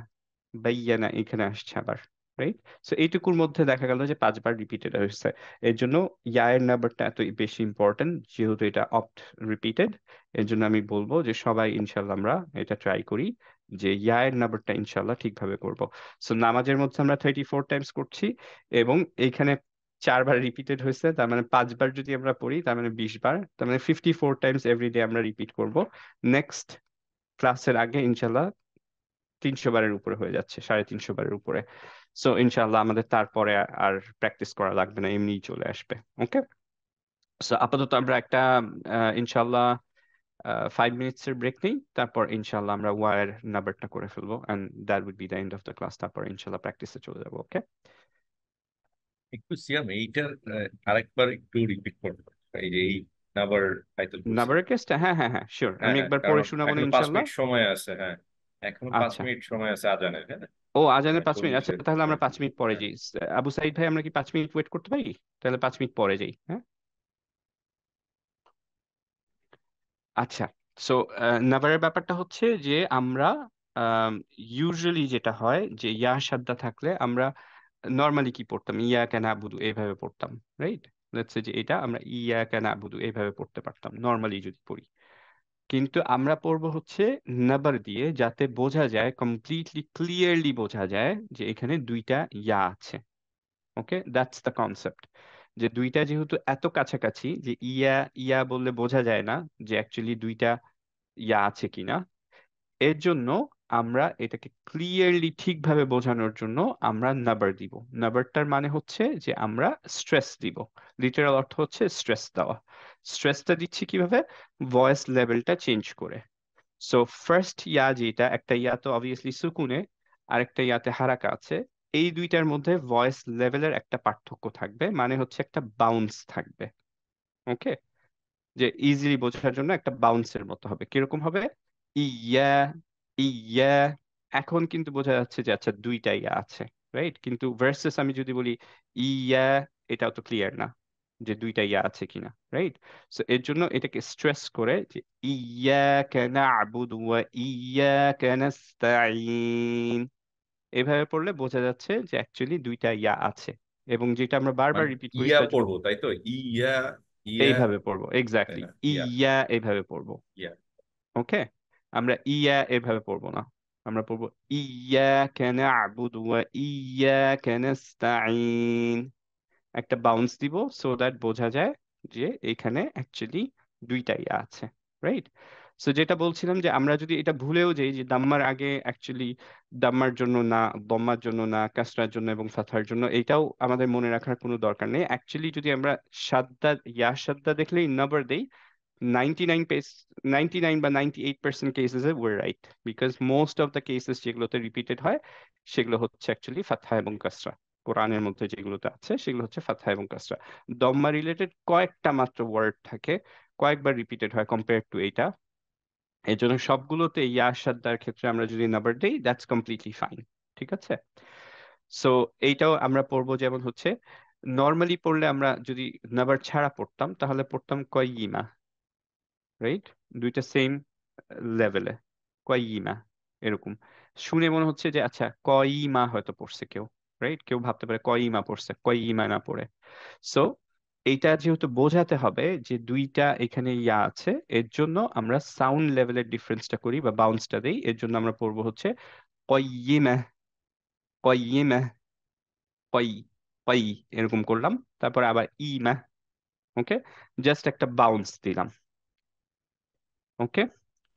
বাইয়ানা এখানে আসছে আবার, রাইট? সো এইটুকুর মধ্যে দেখা গেল যে 5 বার রিপিটেড হয়েছে। এর জন্য ইয়ার নাম্বারটা এত বেশি ইম্পর্টেন্ট, যেহেতু এটা অপ্ট রিপিটেড। এর জন্য আমি বলবো যে সবাই ইনশাল্লাহ আমরা এটা ট্রাই করি যে ইয়ার নাম্বারটা ইনশাল্লাহ ঠিকভাবে করব। সো নামাজের মধ্যে আমরা 34 টাইমস করছি, এবং এইখানে 4 বার রিপিটেড হয়েছে, তার মানে 5 বার যদি আমরা পড়ি তার মানে 20 বার, তার মানে 54 টাইমস এভরিডে আমরা রিপিট করব। নেক্সট ক্লাসের আগে ইনশাল্লাহ 300 বারের উপরে হয়ে যাচ্ছে, 350 বারের উপরে। সো ইনশাল্লাহ আমাদের তারপরে আর প্র্যাকটিস করা লাগবে না, এমনিই চলে আসবে। ওকে, সো আপাতত আমরা একটা ইনশাল্লাহ 5 মিনিটসের ব্রেক নিই, তারপর ইনশাল্লাহ আমরা ওয়ার নাম্বারটা করে ফেলবো, and that will be the end of the class. তারপর ইনশাল্লাহ প্র্যাকটিসে চলে যাবো। ওকে, একটু সিয়াম এইটার আরেকবার একটু রিপিট করবো, এই যে এই নাম্বার আইতুল কুরসি। নাম্বারের কেসটা, হ্যাঁ হ্যাঁ হ্যাঁ, শিওর, হ্যাঁ আমি হ্যাঁ, একবার পড়ে কারণ শোনাবো না এখনো পাঁচ ইনশাল্লাহ। মিনিট সময় আছে। হ্যাঁ, এখনো পাঁচ আচ্ছা, মিনিট সময় আছে আজানের। হ্যাঁ, ও আজানের 5 মিনিট, আচ্ছা 40-এর। তাহলে আমরা হ্যাঁ 5 মিনিট পরে হ্যাঁ। যাই। আবু সাইদ ভাই, আমরা কি 5 মিনিট ওয়েট করতে পারি? তাহলে 5 মিনিট পরে যাই, হ্যাঁ? আচ্ছা, সো নাভারের ব্যাপারটা হচ্ছে যে আমরা ইউজুয়ালি যেটা হয় যে ইয়া সাদ্দা থাকলে আমরা নর্মালি কি পড়তাম, ইয়া কেন আবুদু এইভাবে পড়তাম, রাইট? লেটস সে যে এটা আমরা ইয়া কেন আবুদু এইভাবে পড়তে পারতাম নর্মালি যদি পড়ি। কিন্তু আমরা পড়বো হচ্ছে নাবার দিয়ে, যাতে বোঝা যায়, কমপ্লিটলি ক্লিয়ারলি বোঝা যায় যে এখানে দুইটা ইয়া আছে। ওকে, দ্যাটস দ্য কনসেপ্ট। যে দুইটা যেহেতু এত কাছাকাছি যে ইয়া ইয়া বললে বোঝা যায় না যে অ্যাকচুয়ালি দুইটা ইয়া আছে কিনা, এর জন্য আমরা এটাকে ক্লিয়ারলি ঠিকভাবে বোঝানোর জন্য আমরা নাম্বার দিব। নাম্বারটার মানে হচ্ছে যে আমরা স্ট্রেস দিব। লিটারাল অর্থ হচ্ছে স্ট্রেস দেওয়া। স্ট্রেসটা দিচ্ছি কিভাবে? ভয়েস লেভেলটা চেঞ্জ করে। সো ফার্স্ট ইয়া যেটা, একটা ইয়া তো অবভিয়াসলি সুকুনে, আর একটা ইয়াতে হারাকা আছে। এই দুইটার মধ্যে ভয়েস লেভেলের একটা পার্থক্য থাকবে, মানে হচ্ছে একটা বাউন্স থাকবে। ওকে, যে ইজিলি বোঝার জন্য একটা বাউন্সের মতো হবে। কিরকম হবে? ইয়া, ইয়া। এখন কিন্তু বোঝা যাচ্ছে যে আচ্ছা দুইটা ইয়া আছে, রাইট? কিন্তু ভার্সেস আমি যদি বলি ইয়া, এটাও তো ক্লিয়ার না যে দুইটা ইয়া আছে কিনা, রাইট? সো এর জন্য এটাকে স্ট্রেস করে যে ইয়াকা না'বুদু ওয়া ইয়াকা নাস্তাঈন, এভাবে পড়লে বোঝা যাচ্ছে যে অ্যাকচুয়ালি দুইটা ইয়া আছে। এবং যেটা আমরা বারবার মানে রিপিট করি ইয়া তার জন্য পড়বো তাই তো, ইয়া, ইয়া, এইভাবে পড়বো, তাই এক্স্যাক্টলি না? ইয়া, ইয়া এইভাবে পড়বো। ইয়া। ওকে, আমরা ইয়া এভাবে পড়বো না, আমরা পড়বো ইয়াকা না'বুদু ওয়া ইয়াকা নাস্তাঈন। একটা বাউন্স দিব সো দ্যাট বোঝা যায় যে এখানে অ্যাকচুয়ালি দুইটা ইয়া আছে, রাইট? সো যেটা বলছিলাম যে আমরা যদি এটা ভুলেও যাই যে দাম্মার আগে অ্যাকচুয়ালি দাম্মার জন্য না, দম্মার জন্য না, কাসরার জন্য এবং ফাতহার জন্য, এইটাও আমাদের মনে রাখার কোনো দরকার নেই। অ্যাকচুয়ালি যদি আমরা সাদ্দা, ইয়া সাদ্দা দেখলেই নাম্বার দেই, 99 পেস 99 বা 98% কেসেসে were right, because most of the cases যেগুলোতে রিপিটেড হয় সেগুলো হচ্ছে অ্যাকচুয়ালি ফাতহা এবং কাসরা। কোরআনের মধ্যে যেগুলোতে আছে সেগুলো হচ্ছে ফাতহা এবং কাসরা। দম্মা রিলেটেড কয়েকটা মাত্র ওয়ার্ড থাকে, কয়েকবার রিপিটেড হয় কম্পেয়ার টু এইটা। এই জন্য সবগুলোতে ইয়া সাদ্দার ক্ষেত্রে আমরা যদি নাম্বার দেই, দ্যাটস কমপ্লিটলি ফাইন। ঠিক আছে? সো এইটাও আমরা পড়বো, যেমন হচ্ছে নর্মালি পড়লে আমরা যদি নাম্বার ছাড়া পড়তাম তাহলে পড়তাম কয়িমা, রাইট? দুইটা সেম লেভেলে, কয়িমা, এরকম শুনে মনে হচ্ছে যে আচ্ছা কয়িমা হয়তো পড়ছে কেউ, রাইট? কেউ ভাবতে পারে কয়িমা পড়ছে, কয়িমা না পড়ে। সো এইটা যেহেতু বোঝাতে হবে যে দুইটা এখানে ইয়া আছে, এর জন্য আমরা সাউন্ড লেভেলের ডিফারেন্সটা করি বা বাউন্সটা দেই। এর জন্য আমরা পড়বো হচ্ছে কয়িমা, কয়িমা, কই, কই, এরকম করলাম। তারপরে আবার ইমা। ওকে, জাস্ট একটা বাউন্স দিলাম। ওকে,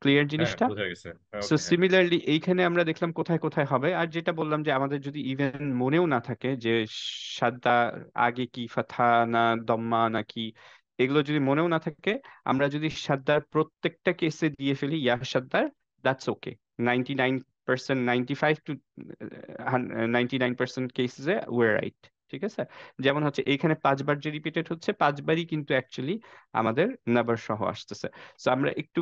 ক্লিয়ার হ্যাঁ, জিনিসটা? বোঝা গেছে। সো ওকে, হ্যাঁ। সিমিলারলি এইখানে আমরা দেখলাম কোথায় কোথায় হবে। আর যেটা বললাম যে আমাদের যদি ইভেন মনেও না থাকে যে সাদ্দা আগে কি ফাথা না দম্মা নাকি, এগুলো যদি মনেও না থাকে, আমরা যদি সাদ্দার প্রত্যেকটা কেসে দিয়ে ফেলি ইয়া সাদ্দার, দ্যাটস ওকে। 99%, 95 to 99% কেসে ওয়ে রাইট। ঠিক আছে? যেমন হচ্ছে এইখানে 5 বার যে রিপিটেড হচ্ছে, 5 বারই কিন্তু অ্যাকচুয়ালি আমাদের নাম্বার সহ আসতেছে। সো আমরা একটু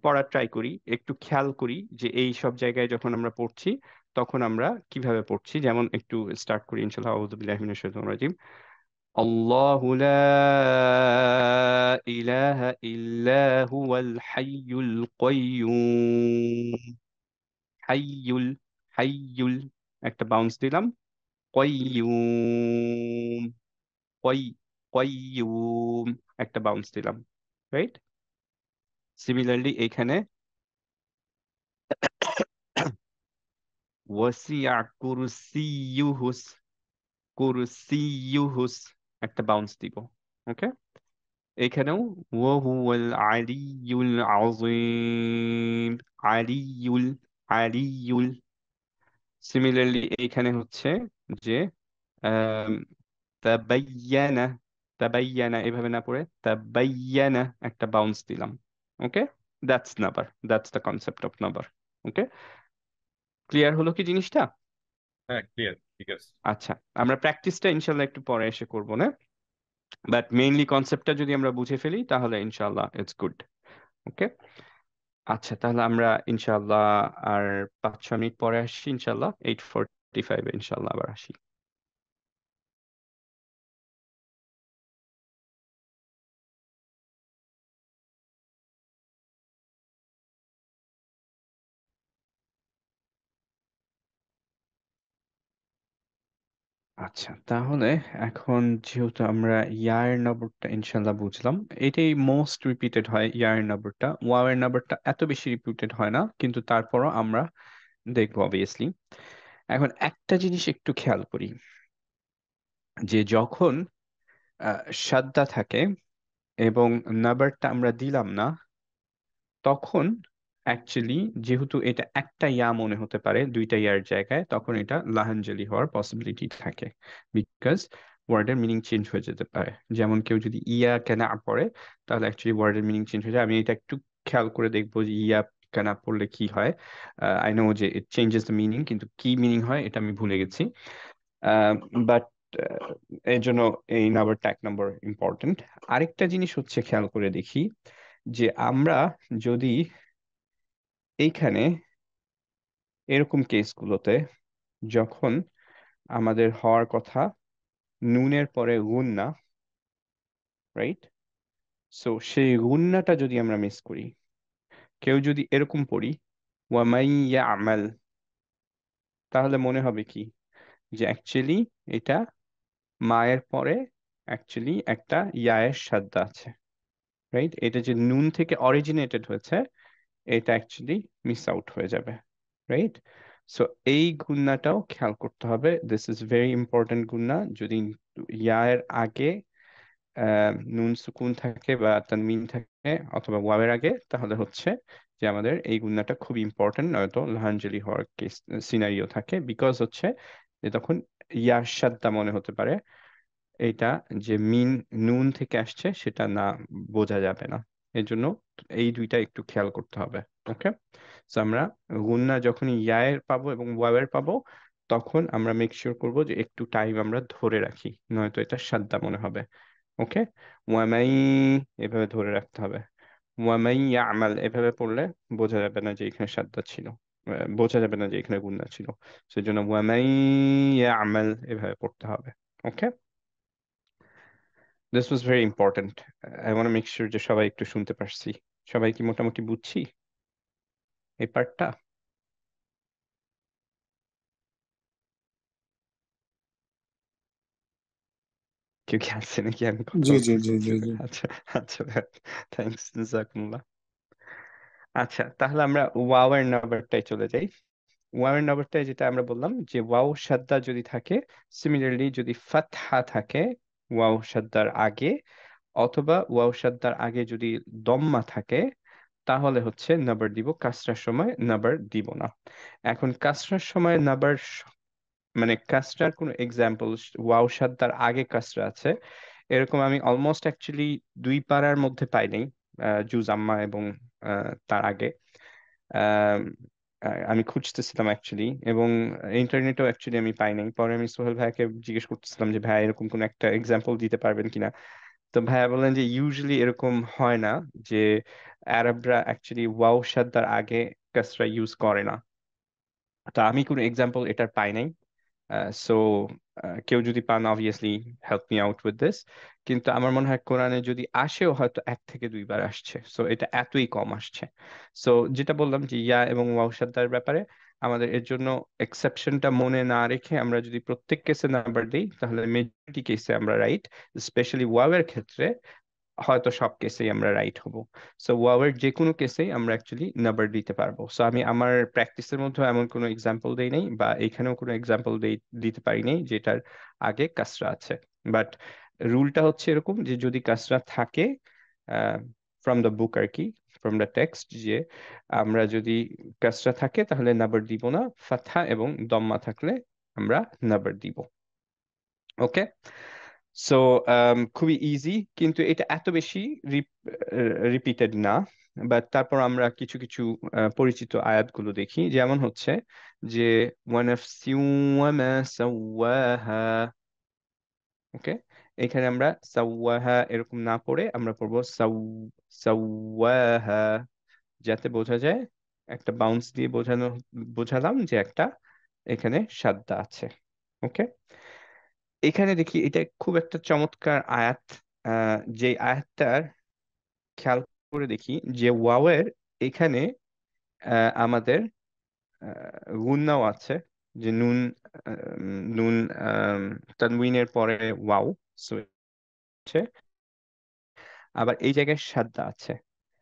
পড়ার ট্রাই করি, একটু খেয়াল করি যে এই সব জায়গায় যখন আমরা পড়ছি তখন আমরা কিভাবে পড়ছি। যেমন একটু স্টার্ট করি ইনশাআল্লাহ। আউযু বিল্লাহি মিনাশ শাইতানির রাজিম। আল্লাহু লা ইলাহা ইল্লা হুয়াল হাইয়ুল কাইয়্যুম। হাইয়ুল, হাইয়ুল, একটা বাউন্স দিলাম। কাইয়্যুম, কাই, কাইয়্যুম, একটা বাউন্স দিলাম, রাইট? সিমিলারলি এখানে ওয়াসিয়া কুরসিয়ুহুস, কুরসিয়ুহুস, একটা বাউন্স দিব। ওকে, এখানেও ওয়াহুয়াল আলিয়ুল আযীম, আলিয়ুল, আলিয়ুল। সিমিলারলি এইখানে হচ্ছে যে আম, তাবাইয়ানা, তাবাইয়ানা এভাবে না পড়ে তাবাইয়ানা, একটা বাউন্স দিলাম। ওকে, দ্যাটস নাম্বার, দ্যাটস দ্য কনসেপ্ট অফ নাম্বার। ওকে, ক্লিয়ার হলো কি জিনিসটা? হ্যাঁ, ক্লিয়ার, ঠিক আছে। আচ্ছা, আমরা প্র্যাকটিসটা ইনশাল্লাহ একটু পরে এসে করবো না, বাট মেইনলি কনসেপ্টটা যদি আমরা বুঝে ফেলি তাহলে ইনশাল্লাহ ইটস গুড। ওকে, আচ্ছা তাহলে আমরা ইনশাল্লাহ আর 5-6 মিনিট পরে আসছি ইনশাল্লাহ, 8:45 ইনশাল্লাহ আবার আসি। আচ্ছা, তাহলে এখন যেহেতু আমরা ইয়ার নাম্বারটা ইনশাল্লাহ বুঝলাম, এটাই মোস্ট রিপিটেড হয় ইয়ার নাম্বারটা। ওয়াওয়ের নাম্বারটা এত বেশি রিপিটেড হয় না, কিন্তু তারপরও আমরা দেখবো অবভিয়াসলি। এখন একটা জিনিস একটু খেয়াল করি, যে যখন সাদ্দা থাকে এবং নাম্বারটা আমরা দিলাম না, তখন অ্যাকচুয়ালি যেহেতু এটা একটা ইয়া মনে হতে পারে দুইটা ইয়ার জায়গায়, তখন এটা লাহানজালি হওয়ার পসিবিলিটি থাকে, বিকজ ওয়ার্ডের মিনিং চেঞ্জ হয়ে যেতে পারে। যেমন কেউ যদি ইয়া কেনা পড়ে, তাহলে অ্যাকচুয়ালি ওয়ার্ডের মিনিং চেঞ্জ হয়ে যায়। আমি এটা একটু খেয়াল করে দেখবো যে ইয়া কেনা পড়লে কি হয়। আই নো যে ইট চেঞ্জেস দ্য মিনিং, কিন্তু কি মিনিং হয় এটা আমি ভুলে গেছি। বাট এই জন্য এই নাম্বারটা এক নম্বর ইম্পর্টেন্ট। আরেকটা জিনিস হচ্ছে, খেয়াল করে দেখি যে আমরা যদি এইখানে এরকম কেসগুলোতে যখন আমাদের হওয়ার কথা নুনের পরে গুন্না, রাইট? সো সেই গুন্নাটা যদি আমরা মিস করি, কেউ যদি এরকম পড়ি ওয়ামাই ইয়ামাল, তাহলে মনে হবে কি যে অ্যাকচুয়ালি এটা মায়ের পরে অ্যাকচুয়ালি একটা ইয়ায়ের সাদ্দা আছে, রাইট? এটা যে নুন থেকে অরিজিনেটেড হয়েছে, এটা অ্যাকচুয়ালি মিস আউট হয়ে যাবে, রাইট? সো এই গুণনাটাও খেয়াল করতে হবে। দিস ইজ ভেরি ইম্পর্টেন্ট গুণনা। যদি ইয়ার আগে নুন সুকুন থাকে বা তানমিন থাকে অথবা ওয়াবের আগে, তাহলে হচ্ছে যে আমাদের এই গুণনাটা খুবই ইম্পর্টেন্ট, নয়তো লাহানজালি হওয়ার কেস সিনারিও থাকে। বিকজ হচ্ছে যে তখন ইয়ার সাদ্দা মনে হতে পারে, এটা যে নুন থেকে আসছে সেটা না বোঝা যাবে না। এর জন্য এই দুইটা একটু খেয়াল করতে হবে। ওকে, তো আমরা গুন্না যখন ইয়ায়ের পাবো এবং ওয়াবের পাবো, তখন আমরা মেক শিওর করবো যে একটু টাইম আমরা ধরে রাখি, নয়তো এটা সাদ্দা মনে হবে। ওকে, ওয়ামাই এভাবে ধরে রাখতে হবে। ওয়ামাই ইয়ামাল এভাবে পড়লে বোঝা যাবে না যে এখানে সাদ্দা ছিল, বোঝা যাবে না যে এখানে গুন্না ছিল। সেজন্য ওয়ামাই ইয়ামাল এভাবে পড়তে হবে। Okay, this was very important. I want make sure যে সবাই একটু শুনতে পারছি। সবাই কি মোটামুটি বুঝছি এই পার্টটা? কেউ কি আছে নাকি আমি কথা জি জি বলতেছি জি জি বুঝতে? জি আচ্ছা আচ্ছা, থ্যাংকস জাজাকুমুল্লাহ। আচ্ছা, তাহলে আমরা ওয়াও এর নাম্বারটাই চলে যাই। ওয়াও এর নাম্বারটাই যেটা আমরা বললাম যে ওয়াও সাদ্দা যদি থাকে, সিমিলারলি যদি ফাতহা থাকে ওয়াও সাদ্দার আগে, অথবা ওয়াও সাদ্দার আগে যদি দম্মা থাকে, তাহলে হচ্ছে নাম্বার দিব, কাসরার সময় নাম্বার দিব না। এখন কাসরার সময় নাম্বার মানে কাসরার কোনো এক্সাম্পল, ওয়াও সাদ্দার আগে কাসরা আছে এরকম আমি অলমোস্ট অ্যাকচুয়ালি দুই পারার মধ্যে পাই নাই, জুজ আম্মা এবং তার আগে। আম, আমি খুঁজতেছিলাম অ্যাকচুয়ালি, এবং ইন্টারনেটেও অ্যাকচুয়ালি আমি পাই নাই। পরে আমি সোহেল ভাইকে জিজ্ঞেস করতেছিলাম যে ভাই এরকম কোন একটা এক্সাম্পল দিতে পারবেন কিনা। তো ভাইয়া বললেন যে ইউজুয়ালি এরকম হয় না, যে আরবরা অ্যাকচুয়ালি ওয়াও সাদ্দার আগে কাসরা ইউজ করে না। তো আমি কোনো এক্সাম্পল এটার পাই নাই। সো কেউ যদি পান obviously help me out with this. কিন্তু আমার মনে হয় কোরআনে যদি আসেও হয়তো এক থেকে দুইবার আসছে, সো এটা এতই কম আসছে। সো যেটা বললাম যে ইয়া এবং ওয়াও সাদ্দার ব্যাপারে আমাদের এর জন্য এক্সেপশনটা মনে না রেখে আমরা যদি প্রত্যেক কেসে নাম্বার দিই, তাহলে মেজরিটি কেসে আমরা রাইট। স্পেশালি ওয়াও এর ক্ষেত্রে হয়তো সব কেসেই আমরা রাইট হব। সো ওয়াওয়ের যে কোনো কেসেই আমরা অ্যাকচুয়ালি নাম্বার দিতে পারবো। সো আমি আমার প্র্যাকটিসের মধ্যে এমন কোনো এক্সাম্পল দেই নাই, বা এখানেও কোনো এক্সাম্পল দিতে পারি নাই যেটার আগে কাসরা আছে। বাট রুলটা হচ্ছে এরকম যে যদি কাসরা থাকে ফ্রম দ্য বুক আর কি, ফ্রম দ্য টেক্সট, যে আমরা যদি কাসরা থাকে তাহলে নাম্বার দিব না, ফাতহা এবং দম্মা থাকলে আমরা নাম্বার দিব। ওকে, সো খুবই ইজি, কিন্তু এটা এত বেশি রিপিটেড না। বাট তারপর আমরা কিছু কিছু পরিচিত আয়াতগুলো দেখি, যেমন হচ্ছে যে ওয়ানাফসি ওয়া মা সাওয়াহা। ওকে, এখানে আমরা সাওয়াহা এরকম না পড়ে আমরা পড়বো সাওয়াহা, যাতে বোঝা যায়, একটা বাউন্স দিয়ে বোঝালাম যে একটা এখানে সাদ্দা আছে। ওকে, এখানে দেখি এটা খুব একটা চমৎকার আয়াত। যে আয়াতটার খেয়াল করে দেখি যে ওয়াওয়ের এখানে আমাদের গুন্নাও আছে, যে নুন নুন তানউইনের পরে ওয়াও, সো আবার এই জায়গায় সাদ্দা আছে।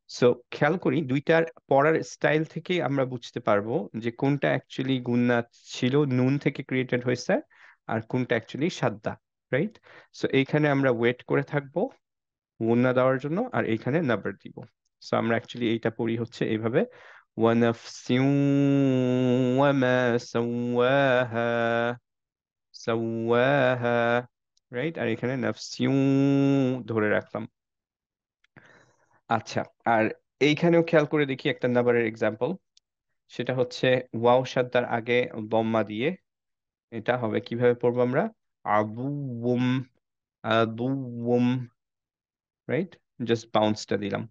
সো খেয়াল করি দুইটার পড়ার স্টাইল থেকে আমরা বুঝতে পারবো যে কোনটা অ্যাকচুয়ালি গুন্না ছিল, নুন থেকে ক্রিয়েটেড হয়েছে, আর কোনটা অ্যাকচুয়ালি সাদ্দা, রাইট? সো এইখানে আমরা ওয়েট করে থাকবো গুন্না দেওয়ার জন্য, আর এইখানে নাম্বার দিব। সো আমরা অ্যাকচুয়ালি এইটা পড়ি হচ্ছে এইভাবে, ওয়ানাফসিউ ওয়ামা সাওয়াহা সাওয়াহা, রাইট? আর এখানে নাফসিউ ধরে রাখলাম। আচ্ছা, আর এইখানেও খেয়াল করে দেখি একটা নাম্বারের এক্সাম্পল, সেটা হচ্ছে ওয়াও সাদ্দার আগে দম্মা দিয়ে, এটা হবে কিভাবে পড়বো আমরা, আবুম আবুম, রাইট? জাস্ট বাউন্সটা দিলাম।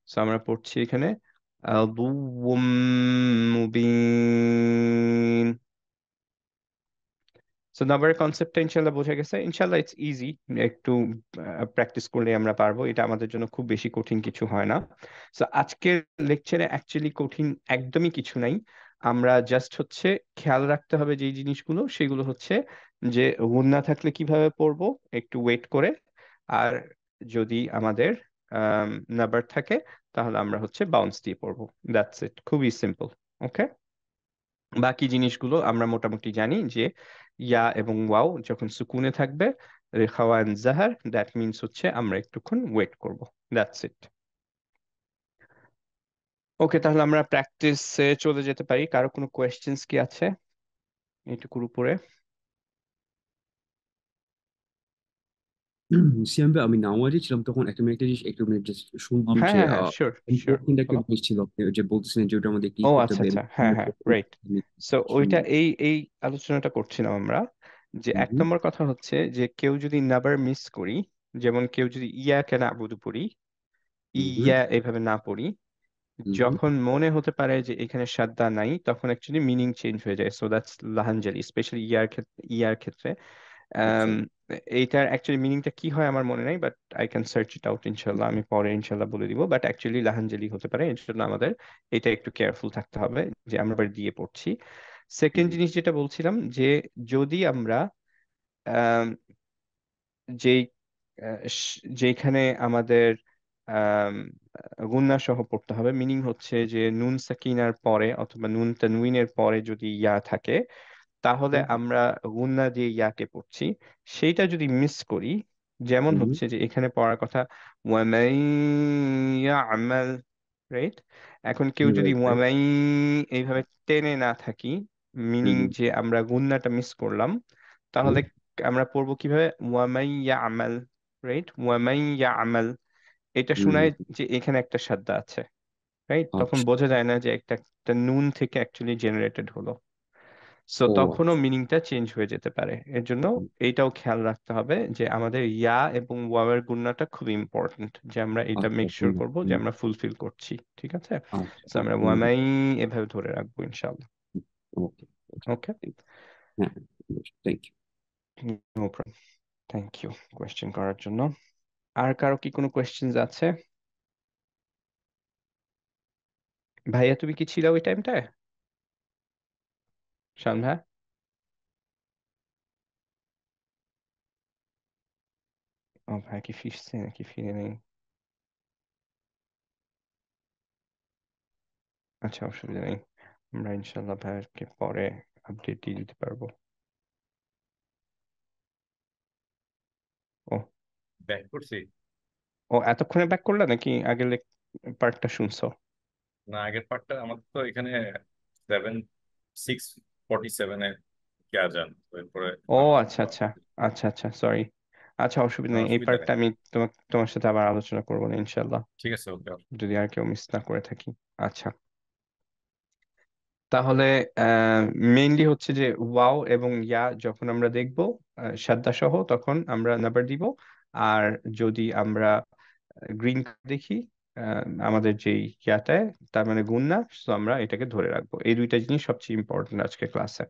সো আমরা পড়ছি এখানে আবুম মুবিন। সো নাম্বারের কনসেপ্টটা ইনশাল্লাহ বোঝা গেছে। ইনশাল্লাহ ইটস ইজি, একটু প্র্যাকটিস করলে আমরা পারবো, এটা আমাদের জন্য খুব বেশি কঠিন কিছু হয় না। সো আজকের লেকচারে অ্যাকচুয়ালি কঠিন একদমই কিছু নাই। আমরা জাস্ট হচ্ছে খেয়াল রাখতে হবে যেই জিনিসগুলো, সেগুলো হচ্ছে যে গুণনা থাকলে কিভাবে পড়বো একটু ওয়েট করে, আর যদি আমাদের নাম্বার থাকে তাহলে আমরা হচ্ছে বাউন্স দিয়ে পড়বো। দ্যাটস ইট, খুবই সিম্পল। ওকে, বাকি জিনিসগুলো আমরা মোটামুটি জানি যে ইয়া এবং ওয়াও যখন সুকুনে থাকবে, রেখাওয়ান জাহার, দ্যাট মিনস হচ্ছে আমরা একটুক্ষণ ওয়েট করব। That's it. ওকে, তাহলে আমরা প্র্যাকটিসে চলে যেতে পারি। কারো কোনো কোয়েশ্চেন্স কি আছে এইটুকুর উপরে? সিয়াম ভাই, আমি নামাজে ছিলাম তখন একটা জিনিস একটু জাস্ট শুনলাম হ্যাঁ যে হ্যাঁ হ্যাঁ, শিওর শিওর, ইম্পর্টেন্ট একটা বলো। জিনিস ছিল, আপনি যে বলতেছিলেন যে ওটা আমাদের ও ক্লিক করতে আচ্ছা হবে আচ্ছা, হ্যাঁ হ্যাঁ, রাইট। সো ওইটা এই আলোচনাটা করছিলাম আমরা, যে এক নম্বর কথা হচ্ছে যে কেউ যদি নাবার মিস করি, যেমন কেউ যদি ইয়া কেন আবুদু পড়ি, ইয়া এইভাবে না পড়ি, যখন মনে হতে পারে যে এখানে সাদ্দা নাই, তখন অ্যাকচুয়ালি মিনিং চেঞ্জ হয়ে যায়। সো দ্যাটস লাহানজালি, স্পেশালি ইয়ার ক্ষেত্রে। আচ্ছা। আম, এইটার অ্যাকচুয়ালি মিনিংটা কি হয় আমার মনে নাই, but I can search it out ইনশাল্লাহ, আমি পরে ইনশাল্লাহ বলে দিব। বাট অ্যাকচুয়ালি লাহানজালি হতে পারে, এর জন্য আমাদের এটা একটু কেয়ারফুল থাকতে হবে যে আমরা আবার দিয়ে পড়ছি। সেকেন্ড জিনিস যেটা বলছিলাম, যে যদি আমরা আম, যেই যেখানে আমাদের আম, গুণনা সহ পড়তে হবে, মিনিং হচ্ছে যে নুন সাকিনার পরে অথবা নুন তানউইনের পরে যদি ইয়া থাকে, তাহলে আমরা গুন্না দিয়ে ইয়াকে পড়ছি। সেইটা যদি মিস করি, যেমন হচ্ছে যে এখানে পড়ার কথা ওয়ামাই ইয়ামাল, রাইট? এখন কেউ যদি ওয়ামাই এইভাবে টেনে না থাকি, মিনিং যে আমরা গুন্নাটা মিস করলাম, তাহলে আমরা পড়বো কিভাবে, ওয়ামাই ইয়ামাল, রাইট? ওয়ামাই ইয়ামাল, এটা শোনায় যে এখানে একটা সাদ্দা আছে, রাইট? তখন আচ্ছা। বোঝা যায় না যে একটা একটা নুন থেকে অ্যাকচুয়ালি জেনারেটেড হলো। সো ও তখনও মিনিংটা চেঞ্জ হয়ে যেতে পারে। এর জন্য এইটাও খেয়াল রাখতে হবে যে আমাদের ইয়া এবং ওয়াওয়ের গুণনাটা খুব ইম্পর্ট্যান্ট, যে আমরা এটা আচ্ছা। মেক শিওর করবো যে আমরা ফুলফিল করছি। ঠিক আছে? সো আচ্ছা। আমরা ওয়ামাই এভাবে ধরে রাখবো ইনশাআল্লাহ। ওকে। ওকে, হ্যাঁ, thank you. No problem, thank you question করার জন্য। আর কারো কি কোনো কোয়েশ্চেন্স আছে? ভাইয়া তুমি কি ছিল ওই টাইমটায়, শান ভাই? ও ভাই কি ফিরছে নাকি ফিরে নেই? আচ্ছা, অসুবিধা নেই, আমরা ইনশাল্লাহ ভাইয়াকে পরে আপডেট দিয়ে দিতে পারবো। ও ব্যাক করছি। ও এতক্ষণে ব্যাক করলা নাকি আগের পার্টটা শুনছো? না, আগের পার্টটা আমার তো এখানে 6:47 কে আজান, তো এরপরে ও নামাজ আচ্ছা পড়া। আচ্ছা, আচ্ছা আচ্ছা, সরি। আচ্ছা, অসুবিধা না, নেই, এই অসুবিধা পার্টটা নেই। আমি তোমার সাথে আবার আলোচনা করবো না ইনশাল্লাহ, ঠিক আছে, ওকে। যদি আর কেউ মিস না করে থাকি। আচ্ছা, তাহলে মেইনলি হচ্ছে যে ওয়াও এবং ইয়া যখন আমরা দেখব সাদ্দা সহ, তখন আমরা নাম্বার দিব। আর যদি আমরা গ্রিন দেখি আমাদের যেই ইয়াটায়, তার মানে গুণনা, তো আমরা এটাকে ধরে রাখবো। এই দুইটা জিনিস সবচেয়ে ইম্পর্টেন্ট আজকে ক্লাসে।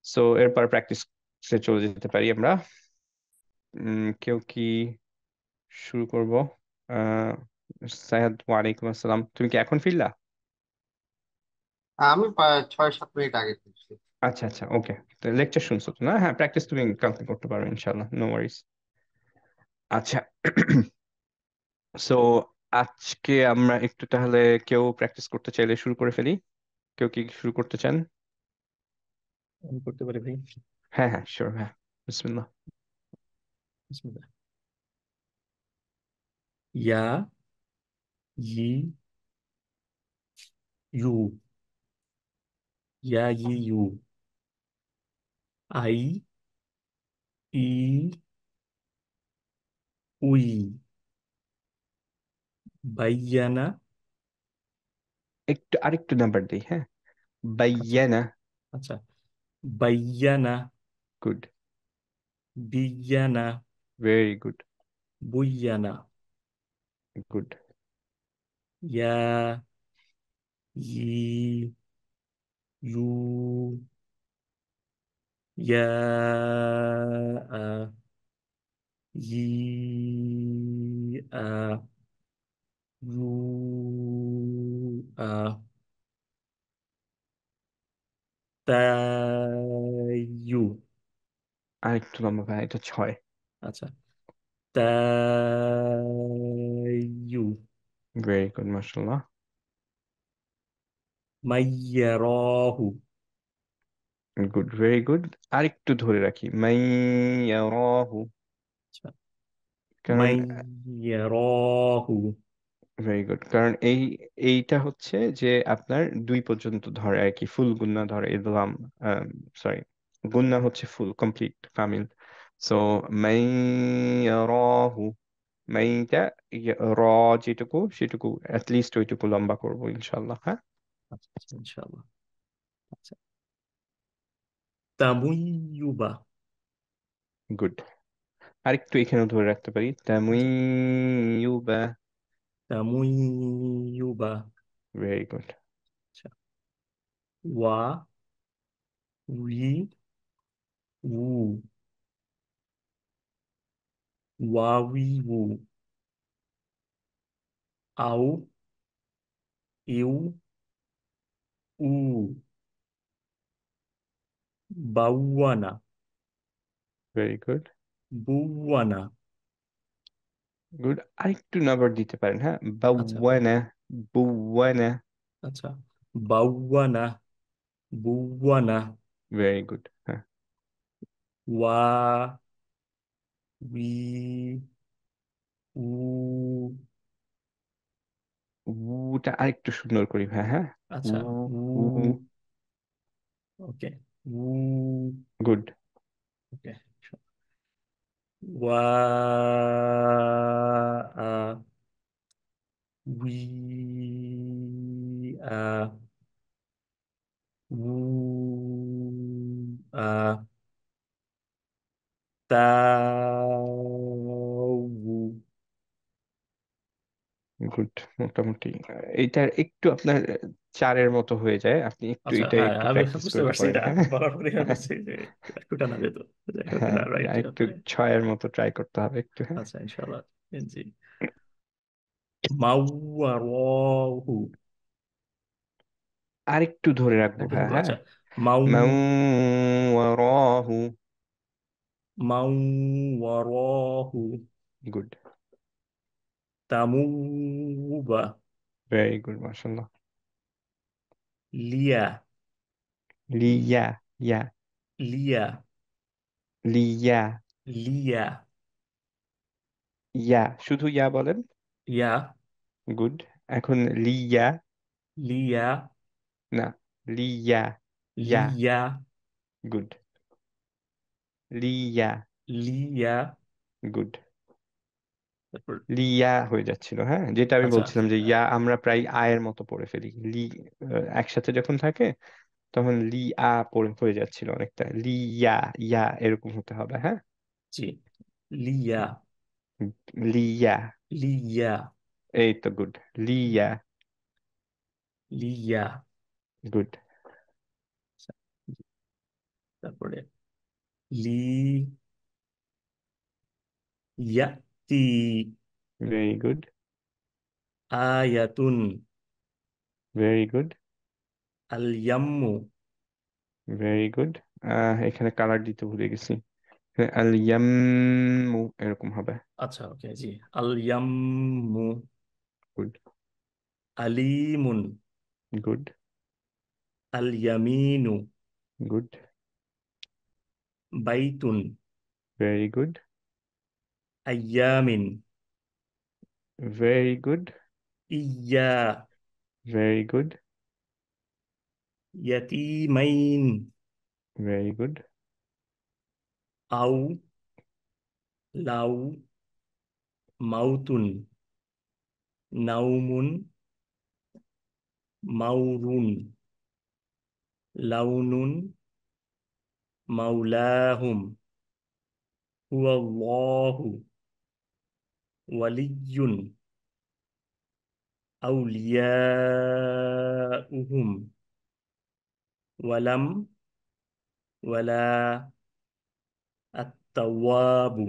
সো এরপর প্র্যাকটিসে চলে যেতে পারি আমরা। কেউ কি শুরু করব? আহ সায়াদ, ওয়ালাইকুম আসসালাম, তুমি কি এখন ফিরলা? আমি 6-7 মিনিট আগে ফিরছি। আচ্ছা আচ্ছা, ওকে। লেকচার শুনছো তো না? হ্যাঁ, প্র্যাকটিস তুমি কালকে করতে পারো ইনশাল্লাহ, নো ওয়ারিস। আচ্ছা। সো আজকে আমরা একটু তাহলে, কেউ প্র্যাকটিস করতে চাইলে শুরু করে ফেলি। কেউ কি শুরু করতে চান? আমি করতে পারি ভাই। হ্যাঁ হ্যাঁ, শিওর, হ্যাঁ, বিসমিল্লাহ। বিসমিল্লাহ। ইয়া, ই, ইউ, ইয়া, ই, ইউ, আই, ই, উই, বাইয়ানা। একটু আরেকটু নাম্বার দিই, হ্যাঁ। আচ্ছা বাইয়ানা। আচ্ছা, বাইয়ানা, গুড। বিয়ানা, ভেরি গুড। বুইয়ানা, গুড। ইয়া, ই, ইউ, ইয়া, ই, ইউ, তাইয়ু। আরেকটু লম্বা ভাই, এটা 6। আচ্ছা, তাইয়ু, ভেরি গুড, মাশাআল্লাহ। মাইয়ারাহু। Good, very good. আরেকটু ধরে রাখি, মাইয়ারাহু। আচ্ছা, কারণ মাইয়ারাহু। ভেরি গুড, কারণ এইটা হচ্ছে যে আপনার 2 পর্যন্ত ধরে আর কি, ফুল গুন্না ধরে ইদগাম। সরি, গুন্না হচ্ছে ফুল কমপ্লিট কামিল। সো মাইয়ারাহু, মাইটা র যেটুকু সেটুকু লিস্ট ওইটুকু লম্বা করবো ইনশাল্লাহ, হ্যাঁ। আচ্ছা আচ্ছা, ইনশাআল্লাহ। আচ্ছা, তামুইয়ুবা। গুড। আরেকটু এখানেও ধরে রাখতে পারি, আচ্ছা, তামুইয়ুবা। তামুইয়ুবা। Very good. আচ্ছা, ওয়া, উই, উ, ওয়াউই, উ, আউ, ইউ, উ, বাউয়ানা, ভেরি গুড। বুয়ানা। গুড, আরেকটু নাম্বার দিতে পারেন, হ্যাঁ। আচ্ছা বাওয়ানা, বুওয়ানা। আচ্ছা, বাউয়ানা, বুয়ানা, ভেরি গুড, হ্যাঁ। ওয়া, উই, উ। উটা আরেকটু সুন্দর করি ভাই, হ্যাঁ। উ, আচ্ছা, উ। উ। ওকে, উ। গুড। ওকে, ওয়া, উই, উ, তাউ। গুড। মোটামুটি এইটার একটু আপনার 4-এর মতো হয়ে যায়, আপনি একটু আচ্ছা, এটা হ্যাঁ, একটু আমি প্র্যাকটিস বুঝতে করলে পারছি, পরে, এটা হ্যাঁ। বলার পরে আমি বুঝছি যে একটু টানা যেত। যাই হোক, হ্যাঁ, রাইট। একটু 6-এর মতো ট্রাই করতে হবে একটু, হ্যাঁ। আচ্ছা, ইনশাআল্লাহ। জি। মাওয়ারাহু। আরেকটু ধরে রাখবো একটু ভাই, ধরবো, হ্যাঁ। আচ্ছা। মাউ, মাওয়ারাহু। মাওয়ারাহু। গুড। তামুবা, ভেরি গুড, মাশাআল্লাহ। লিয়া, লিয়া, ইয়া, লিয়া, লিয়া, লিয়া, ইয়া, শুধু ইয়া বলেন। ইয়া, গুড। এখন লিয়া। লিয়া, না, লিয়া, ইয়া। লিয়া, গুড। লিয়া। লিয়া। গুড। তারপর, লিয়া হয়ে যাচ্ছিল, হ্যাঁ, যেটা আমি আচ্ছা, বলছিলাম যে ইয়া আমরা প্রায় আয়ের মতো পড়ে ফেলি, একসাথে যখন থাকে তখন লি আ পড়ে হয়ে যাচ্ছিল অনেকটা, লিয়া, ইয়া এরকম হতে হবে, হ্যাঁ। জি, লিয়া, লিয়া। লিয়া, এই তো, গুড। লিয়া। লিয়া। গুড। আচ্ছা, তারপরে লি, ইয়াতি, ভেরি গুড। আয়াতুন, ভেরি গুড। আল ইয়াম্মু, ভেরি গুড। এখানে কালার দিতে ভুলে গেছি। আল ইয়াম্মু এরকম হবে। আচ্ছা, ওকে, জি। আল ইয়াম্মু। গুড আলিমুন। গুড আল ইয়ামিনু। গুড বাইতুন। ভেরি গুড আয়ামিন। ভেরি গুড ইয়া। ভেরি গুড ইয়াতিমাইন। ভেরি গুড আউ। লাউ। মাউতুন। নাউমুন। মাউরুন। লাউনুন। মাউলাহুম। হুয়াল্লাহু ওয়ালিয়্যুন আউলিয়াউহুম ওয়ালাম ওয়ালা আত্তাওয়াবু।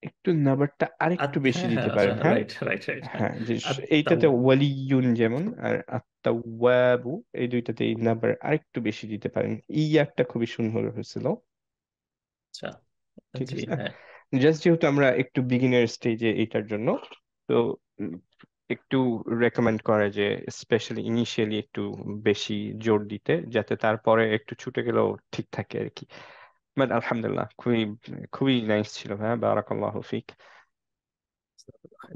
একটু নাম্বারটা আরেকটু বেশি হ্যাঁ, হ্যাঁ, দিতে আচ্ছা, পারেন, হ্যাঁ। রাইট, রাইট, রাইট, হ্যাঁ। হ্যাঁ, যে আত্তাও। এইটাতে ওয়ালিয়ুন যেমন আর আত্তাওয়াবু, এই দুইটাতে এই নাম্বার আরেকটু বেশি দিতে পারেন। ইয়াটা খুবই সুন্দর হয়েছিল। আচ্ছা, ঠিক জি, আছে। হ্যাঁ। জাস্ট যেহেতু আমরা একটু বিগিনার স্টেজে এইটার জন্য, তো উম, একটু রেকমেন্ড করে যে স্পেশালি ইনিশিয়ালি একটু বেশি জোর দিতে, যাতে তারপরে একটু ছুটে গেলেও ঠিক থাকে আর কি। বাট আলহামদুলিল্লাহ, খুবই খুবই নাইস ছিল। হ্যাঁ, বারাকাল্লাহু ফিক,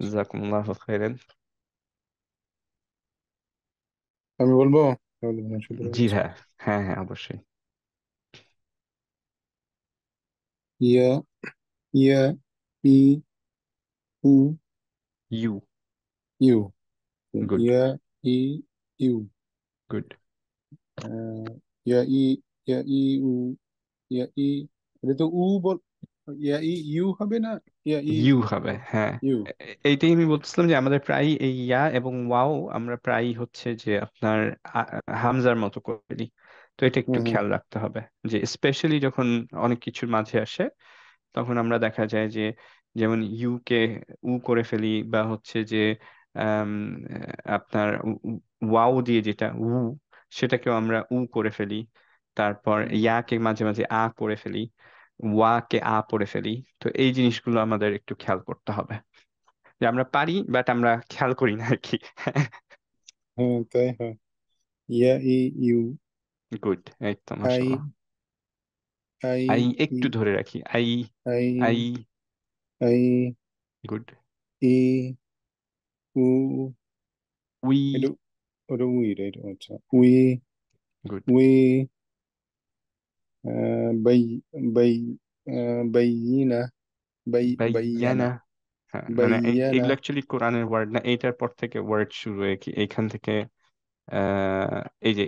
জাযাকুমুল্লাহু খাইরান। আমি বলবো তাহলে মনে হয় শুরু হয়ে জি গেছে। হ্যাঁ, হ্যাঁ হ্যাঁ অবশ্যই। ইয়া ইয়া ই উ ইউ। ইউ। গুড ইয়া ই ইউ। গুড। আহ, ইয়া ই ইয়া ই উ ইয়া ই। এটা তো উ বল। ইয়া ই ইউ হবে না? ইয়া ই ইউ হবে, হ্যাঁ। ইউ। এইটাই আমি বলছিলাম যে আমাদের প্রায় এই ইয়া এবং ওয়াও আমরা প্রায় হচ্ছে যে আপনার হামজার মতো করে ফেলি। তো এটা একটু হুম হুম খেয়াল রাখতে হবে যে স্পেশালি যখন অনেক কিছুর মাঝে আসে, তখন আমরা দেখা যায় যে যেমন ইউ কে উ করে ফেলি, বা হচ্ছে যে আম, আপনার ওয়াও দিয়ে যেটা উ, সেটাকেও আমরা উ করে ফেলি। তারপর হুম। ইয়াকে মাঝে মাঝে আ করে ফেলি, ওয়াকে আ পড়ে ফেলি। তো এই জিনিসগুলো আমাদের একটু খেয়াল করতে হবে, যে আমরা পারি বাট আমরা খেয়াল করি না আর কি। হ্যাঁ, তাই হয়। ইয়া ই ইউ। গুড, এই তো আই মাশাআল্লাহ। আই আই ই একটু ধরে রাখি, আই। আই আই। আই গুড। ই উ। উই। এটা ওটা উই, রাইট? আচ্ছা, উই গুড। উই। বাই বাই বাইয়িনা বাইয়ানা বাইয়ানা। হ্যাঁ, মানে বাইয়ানা। এগুলো অ্যাকচুয়ালি কোরআনের ওয়ার্ড না, এইটার পর থেকে ওয়ার্ড শুরু হয় কি এইখান থেকে। এই যে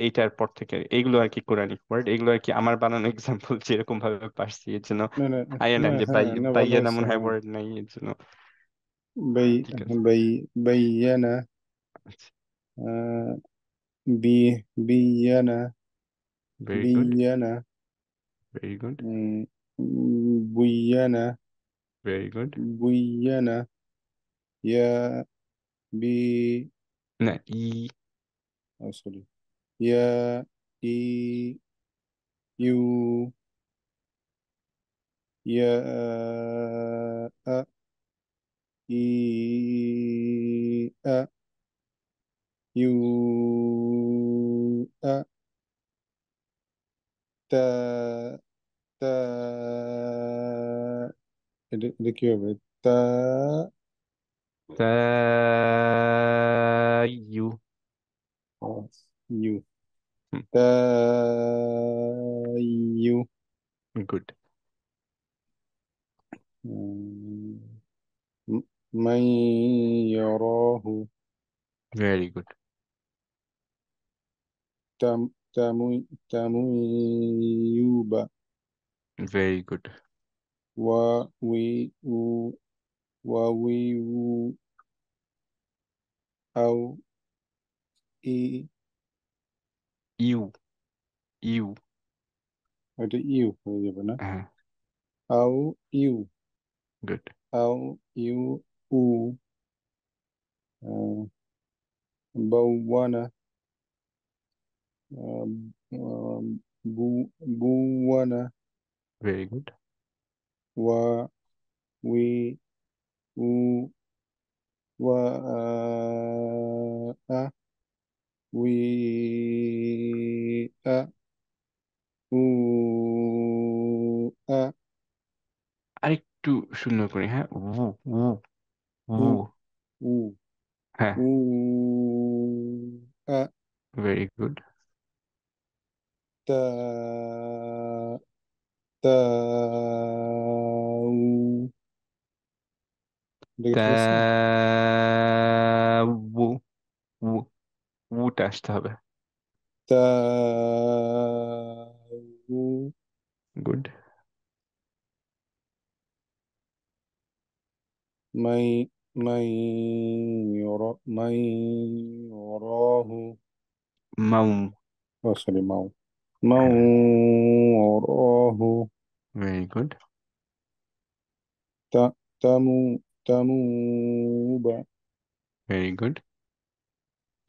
এইটার পর থেকে এইগুলো আর কি কোরআনিক ওয়ার্ড, এগুলো আর কি আমার বানানো এক্সাম্পল যেরকম ভাবে পারছি এর জন্য। না না আইয়া না, যে হ্যাঁ, না, ভালো বাইয়ানা হয়েছে, মনে হয় হ্যাঁ। ওয়ার্ড নাই এর জন্য। বাই ঠিক আছে। বাই বাইয়ানা। আচ্ছা। আহ, বি বিয়ানা ভেরি গুড। বিয়ানা। Very good. উম, বুইয়ানা ভেরি গুড। বুইয়ানা। ইয়া বি না, ই। সরি। ইয়া ই ইউ ইয়া আ ই আ ইউ আ তা তা। এটা কি হবে? তা তাইয়ু। ইউ। তা ইউ। Good. من يراه very good. تمييب very good. ووي ووي أو إي. ইউ। ইউ। এটা ইউ হয়ে যাবে না? হ্যাঁ। আও ইউ গুড। আও ইউ উ আহ, বাওয়ানা আহ, আহ, বু বুয়ানা ভেরি গুড। ওয়া উই উ ওয়া আ উই আ উ আ আরেকটু সুন্দর করে, হ্যাঁ, উ উ উ উ উ হ্যাঁ, উ আ ভেরি গুড। তা তা এটা কি তা ঠিক আছে? উ উ উটা আসতে হবে। তা গুড। মাই মাই মাই রাহু মাউ, সরি মাউ মাউ হ্যাঁ, রাহু ভেরি গুড। তা তামুবা ভেরি গুড।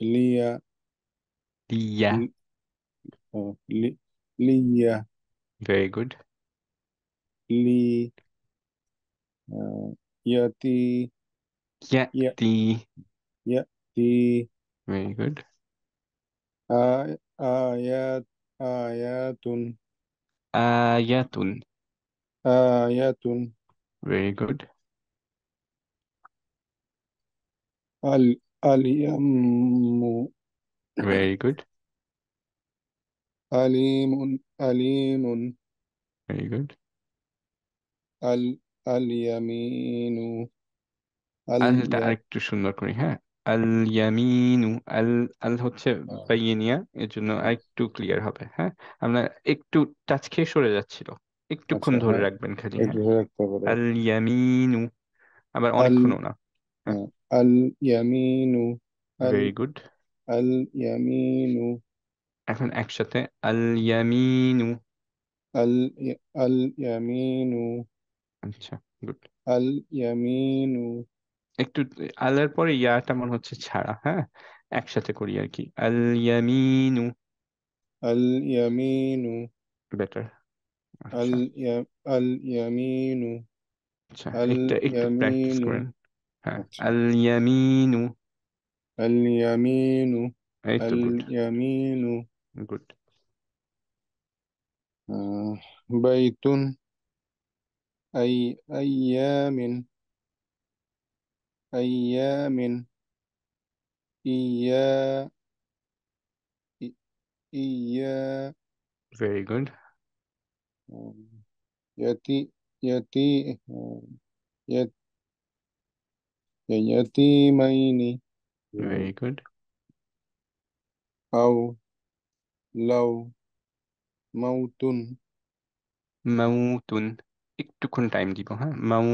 লিয়া তিয়া, লি- লি- লিয়া ভেরি গুড। লি আহ, ইয়াতি ইয়া ইয়াতি, ইয়াতি ভেরি গুড। আয়াত আয়াতুন আয়াতুন, আয়াতুন ভেরি গুড। আল আলিয়াম্মু ভেরি গুড। আলিমুন আলিমুন ভেরি গুড। আল আলিয়ামিনু আল আলটা আরেকটু সুন্দর করি, হ্যাঁ। আল ইয়ামিনু, আল, আল হচ্ছে বাইনিয়া, এর জন্য আরেকটু ক্লিয়ার হবে, হ্যাঁ। আমরা একটু টাচ খেয়ে সরে যাচ্ছিল, একটুক্ষণ আচ্ছা ধরে হ্যাঁ রাখবেন খালি, একটু হ্যাঁ। ধরে রাখতে পারে আল ইয়ামিনু, আবার আল অনেকক্ষণও না, হ্যাঁ। আল ইয়ামিনু আল ভেরি গুড। আল ইয়ামিনু এখন একসাথে আল ইয়ামিনু। আল আল ইয়ামিনু আচ্ছা, গুড। আল ইয়ামিনু একটু আলের পরে ইয়াটা মনে হচ্ছে ছাড়া, হ্যাঁ। একসাথে করি আর কি, আল ইয়ামিনু, আল ইয়ামিনু বেটার। আল আচ্ছা, আল ইয়ামিনু আচ্ছা, আল এটা একটু প্র্যাকটিস ইয়ামিনু করেন, হ্যাঁ। আচ্ছা আল ইয়ামিনু, আল ইয়ামিনু এই তো, আল গুড। ইয়ামিনু গুড। বাইতুন আই আইয়ামিন আইয়ামিন ইয়া ই- ইয়া ভেরি গুড। আহ, ইয়াতি ইয়াতি ইয়াত ইয়াতিমাইনি ভেরি গুড। আও লাউ মাউতুন মাউতুন, একটুক্ষণ টাইম দিব, হ্যাঁ। মাউ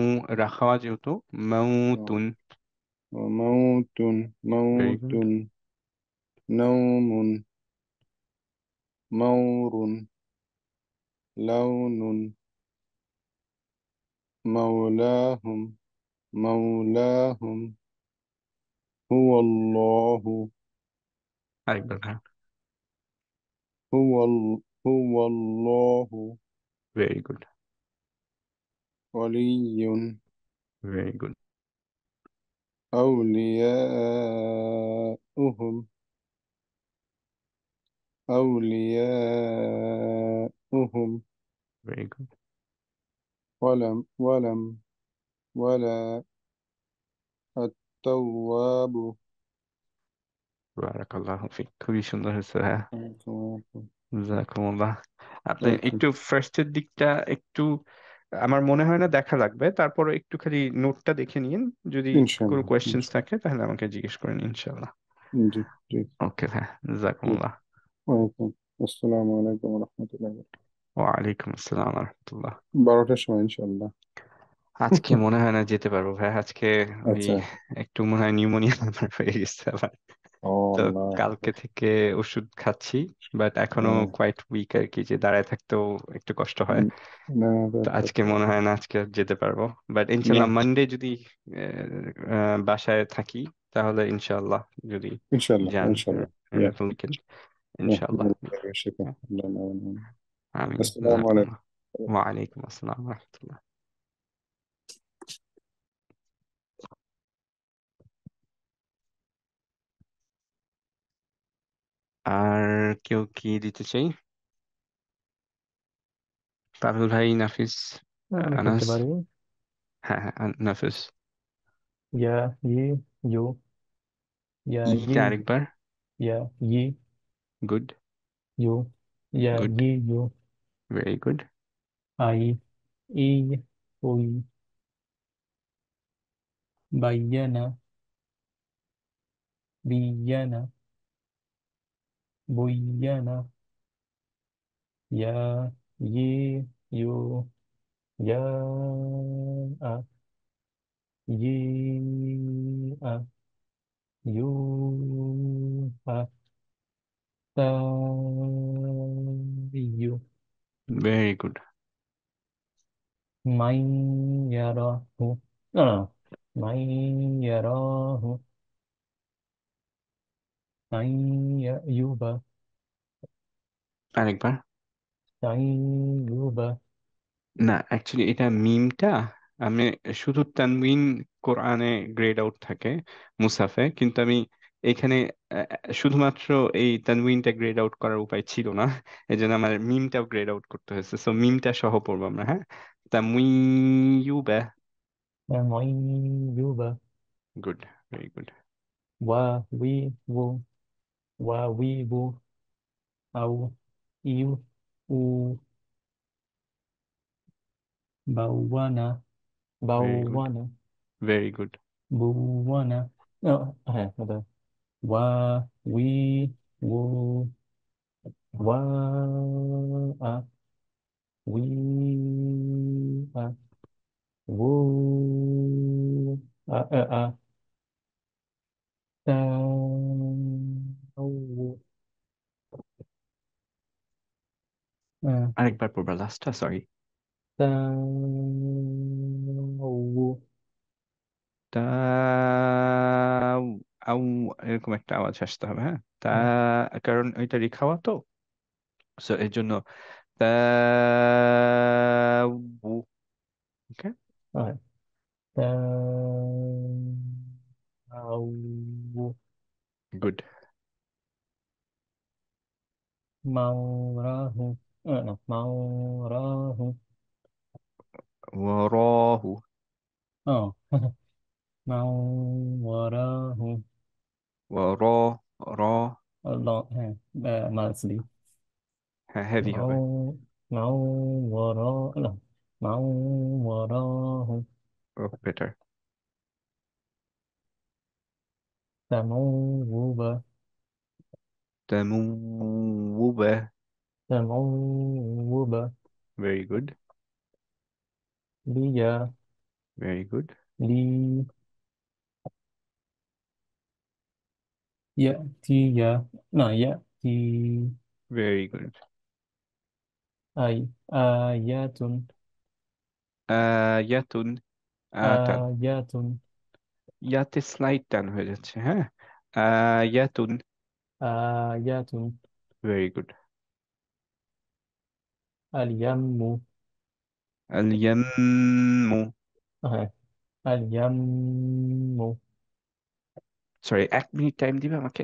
রাখাওয়া যেহেতু, মাউতুন, মাউতুন ভেরি গুড। মাউতুন নাউমুন মাউরুন লাউনুন মাওলাহুম মাওলাহুম হুয়াল্লাহু আরেকবার, হ্যাঁ। হুয়াল হুয়াল্লাহু ভেরি গুড। ওয়ালিয়্যুন ভেরি গুড। আউলিয়াউহুম আউলিয়াউহুম ভেরি গুড। ওয়ালাম ওয়ালা আত-তাওয়াবু বারাকাল্লাহু ফিক, খুবই সুন্দর হয়েছে, হ্যাঁ। জাযাকুমুল্লাহ। আপনি ওয়েলকাম একটু ফার্স্টের দিকটা একটু, আমার মনে হয় না দেখা লাগবে, তারপরে একটু খালি নোটটা দেখে নিন, যদি কোনো ইনশাআল্লাহ কোয়েশ্চেন্স থাকে তাহলে আমাকে জিজ্ঞেস করেন, ইনশাআল্লাহ। জি জি ওকে, হ্যাঁ, জি জাযাকুমুল্লাহ। ওয়েলকাম আসসালামু আলাইকুম ওয়া রাহমাতুল্লাহি ওয়া ওয়ালাইকুম আসসালাম ওয়া রাহমাতুল্লাহ। বারাকাতুহু 12টার সময় ইনশাআল্লাহ আজকে মনে হয় না যেতে পারবো ভাই, আজকে ওই আচ্ছা একটু মনে হয় নিউমোনিয়া হয়ে গেছে আবার। ও তো আল্লাহ কালকে থেকে ওষুধ খাচ্ছি, বাট এখনো হ্যাঁ, কোয়াইট উইক আর কি, যে দাঁড়ায় থাকতেও একটু কষ্ট হয়। না তো আজকে মনে হয় না আজকে আর যেতে পারবো, বাট না ইনশাল্লাহ মানডে যদি বাসায় থাকি তাহলে ইনশাল্লাহ, যদি ইনশাআল্লাহ যান ইনশাআল্লাহ ইয়া উইকেন্ড, ইনশাআল্লাহ। والشفاء اللهم آمين. আমিন। السلام জাযাকুমুল্লাহ। عليكم. ওয়ালাইকুম আসসালাম ওয়া রাহমাতুল্লাহ। আর কেউ কি দিতে চাই? পারুল ভাই, নাফিস, আমি করতে আনাস। পারি। হ্যাঁ হ্যাঁ, নাফিস। ইয়া ই ইউ ইয়া ই ইটা আরেকবার। ইয়া ই গুড ইউ ইয়া গুড, ই ইউ ভেরি গুড। আই ই উই বাইয়ানা বিয়ানা বুইয়ানা ইয়া ই ইউ ইয়া আ ই আ ইউ আ তা ইউ ভেরি গুড। মাই ইয়ারাহু না না মাই ইয়ারাহু মাই ইউবা আরেকবার। তাইয়ুবা না, অ্যাকচুয়ালি এটা মিমটা আমি শুধু তানউইন কোরআনে গ্রেড আউট থাকে মুসাফে, কিন্তু আমি এখানে শুধুমাত্র এই তানউইনটা গ্রেড আউট করার উপায় ছিল না, এই জন্য আমার মিমটাও গ্রেড আউট করতে হয়েছে। সো মিমটা সহ পড়বো আমরা, হ্যাঁ। তামুইয়ুবা। মাইয়ুবা গুড, ভেরি গুড। ওয়া উই উ ওয়া উই উ আউ ইউ উ বাউওয়ানা ভেরি গুড, বাউওয়ানা ভেরি গুড। বুওয়ানা হ্যাঁ দাদা ওয়া উই উ ওয়া আ উই আ উ আ তা আরেকবার পড়বা লাস্টটা, সরি। তা তা আউ, এরকম একটা আওয়াজ আসতে হবে, হ্যাঁ। তা, কারণ ওইটা রিখাওয়া তো, সো এর জন্য তা, ওকে। তা গুড। মাওরাহু না মাওরাহু ওয়ারাহু। oh মাওরাহু ওয়ারা, র। Allah হ্যাঁ মাসলি হ্যাঁ, হেভি মাও হবে। মাওরা না মাওরাহু ও, বেটার। তামাউবা তামুবা। তামাউবা ভেরি গুড, লিয়া ভেরি গুড। লি ইয়াতিয়া না ইয়াতি ভেরি গুড। আই আয়াতুন ইয়াতুন। টান, আয়াতুন ইয়াতে স্লাইড টান হয়ে যাচ্ছে, হ্যাঁ। ইয়াতুন। আয়াতুন ভেরি গুড। আল ইয়াম্মু আল ইয়াম্মু। হ্যাঁ আল ইয়াম্মু সরি, 1 মিনিট টাইম দিবে আমাকে।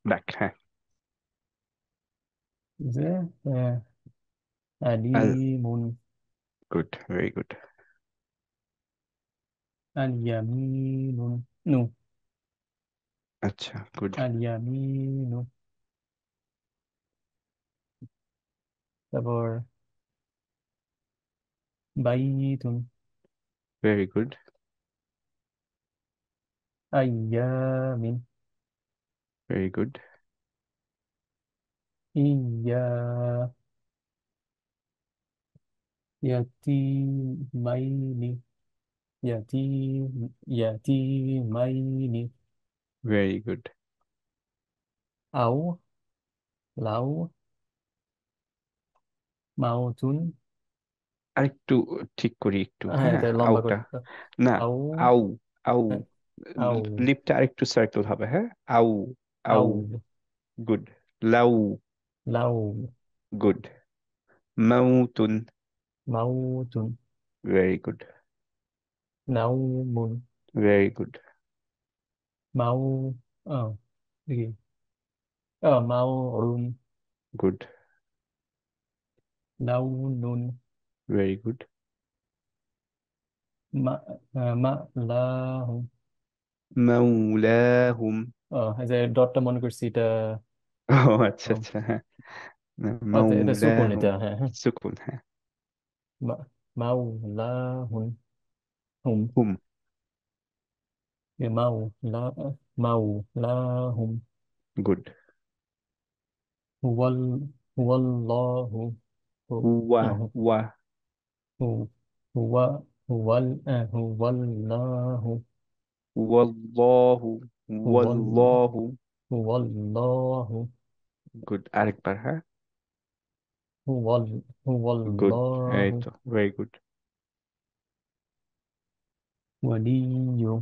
ব্যাক, হ্যাঁ। যে আল, আলিমুন গুড, ভেরি গুড। আল ইয়ামিনুন নু আচ্ছা, গুড, আল ইয়ামিনু তারপর বাইতুন ভেরি গুড, আইয়ামিন ভেরি গুড। ইয়া ইয়াতিমাইনি ইয়াতি ইয়াতিমাইনি ভেরি গুড। আও লাউ মাউতুন। আরেকটু ঠিক করি একটু, হ্যাঁ, হ্যাঁ, এটা লম্বা করে আউটা দিতে হবে। না, আউ। আউ, আউ, হ্যাঁ, আউ। লিপটা আরেকটু সার্কেল হবে, হ্যাঁ, আউ, আউ, আউ। গুড, লাউ, লাউ। গুড, মাউতুন, মাউতুন। ভেরি গুড, নাউমুন। ভেরি গুড, মাউ। দেখি। মাউরুন। গুড, লাউনুন। ভেরি গুড, মা লাহু। মাউলাহুম। এই যে ডটটা মনে করছি এটা। ও আচ্ছা ও, আচ্ছা, হ্যাঁ, না, এটা সুকুন, মাউলাহুম, এটা হ্যাঁ হ্যাঁ। সুকুন, হ্যাঁ, মাউলাহুন। হুম। হুম, মাউলা। মাউলাহুম। গুড, হুয়াল। হুয়াল্লাহু। হু। ওয়া, হু। ওয়া, হু। হুয়া। হুয়াল্লাহু। ওয়াল্লাহু, হুয়াল। ওয়াল্লাহু, হুয়াল্লাহু। গুড, আরেকবার, হ্যাঁ, হুয়াল। গুড, এই হুয়াল্লাহু। তো, ভেরি গুড, ওয়ালিয়ু।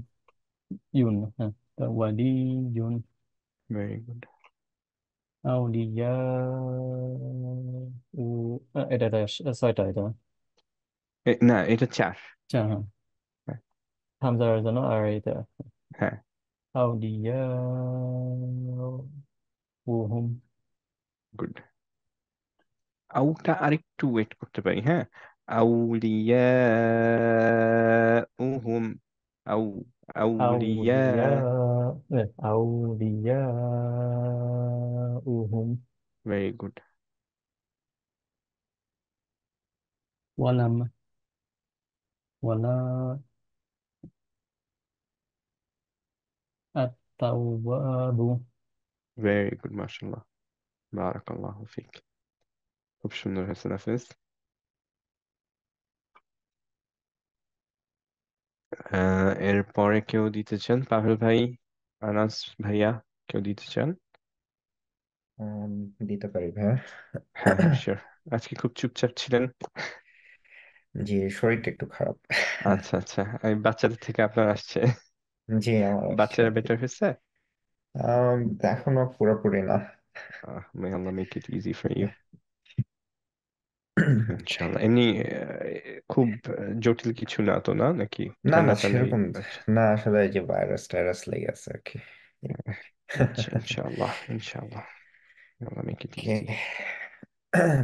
ইউন, হ্যাঁ। ওয়ালিয়ুন। Very good. আউলিয়া। উ। এটা ছয়টা এটা। না, এটা চার। আচ্ছা, হ্যাঁ। হ্যাঁ, হামজার জন্য আর এটা। হ্যাঁ, আউলিয়া। উহুম। গুড, আউটা আরেকটু ওয়েট করতে পারি, হ্যাঁ, আউলিয়া উহুম, আউ, আউলিয়া, আউলিয়া। আউলিয়া। উহুম। ভেরি গুড, ওয়ালাম। ওয়ালা। আত্তাওয়াবু। ভেরি গুড, মাশাআল্লাহ, বারাকাল্লাহু ফিক, খুব সুন্দর হয়েছে নাফিস। এরপরে কেউ দিতে চান? পাভেল ভাই, আনাস ভাইয়া, কেউ দিতে চান? উম, দিতে পারি ভাইয়া। হ্যাঁ, শিওর। আজকে খুব চুপচাপ ছিলেন। জি, শরীরটা একটু খারাপ। আচ্ছা আচ্ছা, এই বাচ্চাদের থেকে আপনার আসছে? জি, আমার আসছে বাচ্চারা আর কি। বেটার হয়েছে? আম, এখনো পুরোপুরি না। May Allah make it easy for you. ইনশাল্লাহ। এমনি খুব জটিল কিছু না তো, না নাকি? না না, ঠান্ডা ঠান্ডাই সেরকম লাগছে? না, আসলে এই যে ভাইরাস টাইরাস লেগে আছে আর কি। আচ্ছা, ইনশাল্লাহ, ইনশাল্লাহ, may Allah make it okay. easy.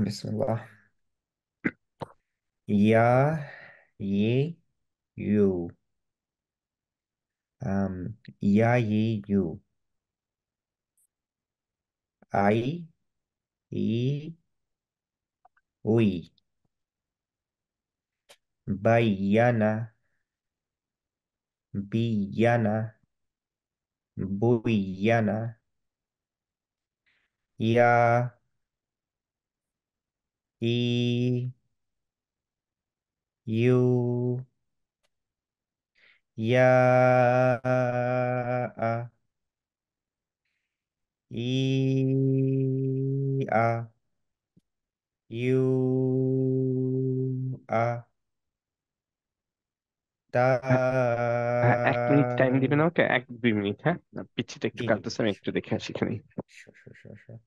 বিসমিল্লাহ। ইয়া। ই। ইউ। আম, ইয়া ই ইউ। আই। ই। উই। বাইয়ানা। বিয়ানা। বুইয়ানা। ইয়া। ই। ইউ। ইয়া। ই। আ। ইউ। আ। তা। 1 মিনিট টাইম দিবেন আমাকে, 1-2 মিনিট, হ্যাঁ, পিচ্ছিটা একটু জি জি কাঁপতেছে, জি, আমি একটু দেখে আসি এখানে। Sure sure sure sure.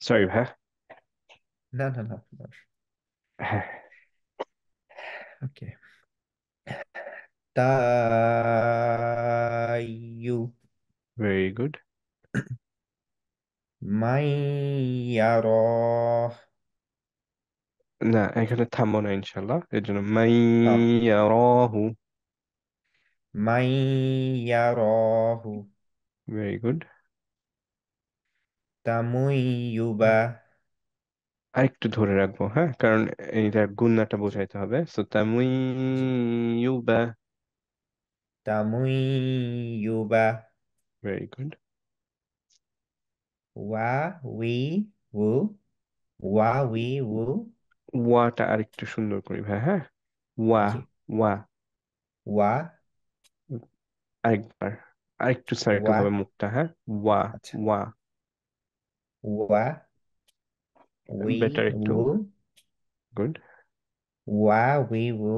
Sorry ভাই। No, no, no, no. হ্যাঁ, Okay. Tayu. Very good. Man yarah. না, এখানে থামবো না ইনশাল্লাহ, এর জন্য Oh. মাইয়ারাহু। Man yarahu. Very good. Tamuyuba. আরেকটু ধরে রাখবো, হ্যাঁ, কারণ এইটা গুন্নাটা বোঝাইতে হবে। সো তামুইয়ুবা। Tamuyuba. Very good. Wa wi wu. Wa wi wu. ওয়াটা আরেকটু সুন্দর করি ভাই, হ্যাঁ। ওয়া, জি। ওয়া। Wa. আরেকবার, আরেকটু সার্কেল Wa. হবে মুখটা, হ্যাঁ। ওয়া, আচ্ছা। ওয়া। Wa wi বেটার একটু। wu. Good. Wa wi wu.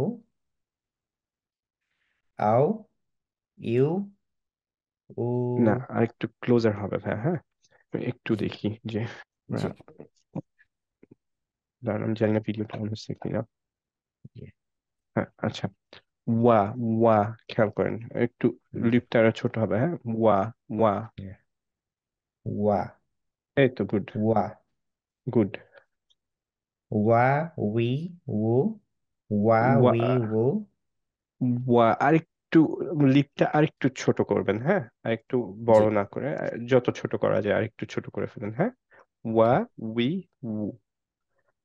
Au iu না, u. আরেকটু ক্লোজার হবে ভাই, হ্যাঁ। একটু জি দেখি যে জি দাঁড়ান, আমি জানি না ভিডিওটা অন হচ্ছে কিনা। জি। হ্যাঁ, আচ্ছা। ওয়া, ওয়া। খেয়াল করেন, একটু হুম, লিপটা আরো ছোট হবে, হ্যাঁ। ওয়া, ওয়া। yeah. Wa এই তো, good, wa good. wa wi wu. Wa ওয়া, wi wu. ওয়া আরেকটু, লিপটা আরেকটু ছোট করবেন, হ্যাঁ। আরেকটু জি বড় না করে, যত ছোট করা যায় আরেকটু ছোট করে ফেলেন, হ্যাঁ। ওয়া, okay. উই, উ।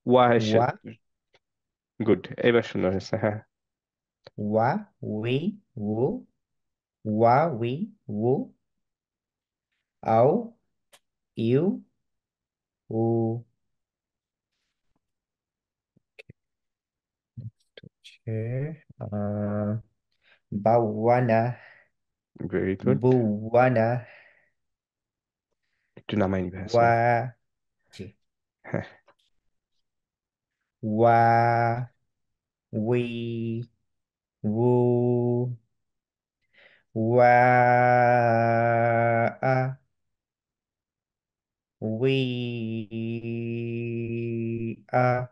ওয়া এসে, Wa গুড, এবার সুন্দর হয়েছে, হ্যাঁ। wa wi wu. Wa wi wu. Au iu u. হচ্ছে বাওয়ানা ভেরি গুড। বুওয়ানা একটু নামাই নিবে, ওয়া সরি। জি হ্যাঁ, ওয়া উই উ ওয়া আ উই আ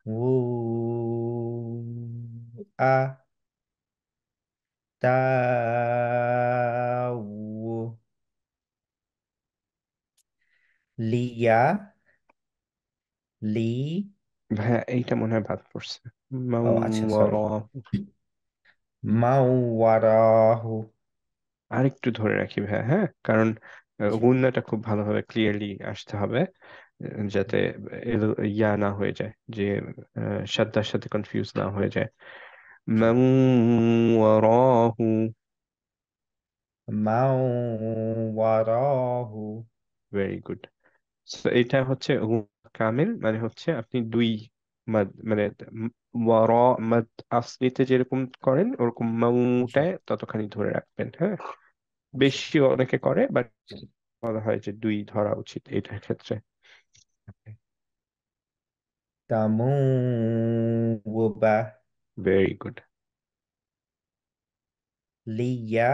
উ আ তা উ লিয়া লি ভাইয়া এইটা মনে হয় বাদ পড়ছে। ও আচ্ছা সরি মাওয়ারা। মাওয়ারাহু আরেকটু ধরে রাখি ভাইয়া, হ্যাঁ, কারণ জি গুন্নাটা খুব ভালোভাবে ক্লিয়ারলি আসতে হবে, যাতে ইয়া না হয়ে যায়, যে সাদ্দার সাথে কনফিউজ না হয়ে যায়। জি মাওয়ারাহু। মাওয়ারাহু ভেরি গুড। সো এটা হচ্ছে কামিল, মানে হচ্ছে আপনি দুই মাদ, মানে ওয়ারা মাদ আসলিতে যেরকম করেন ওরকম জি মাউটায় ততখানি ধরে রাখবেন, হ্যাঁ। জি বেশি অনেকে করে, বাট বলা হয় যে দুই ধরা উচিত এটার ক্ষেত্রে। তামুবা ভেরি গুড। লিয়া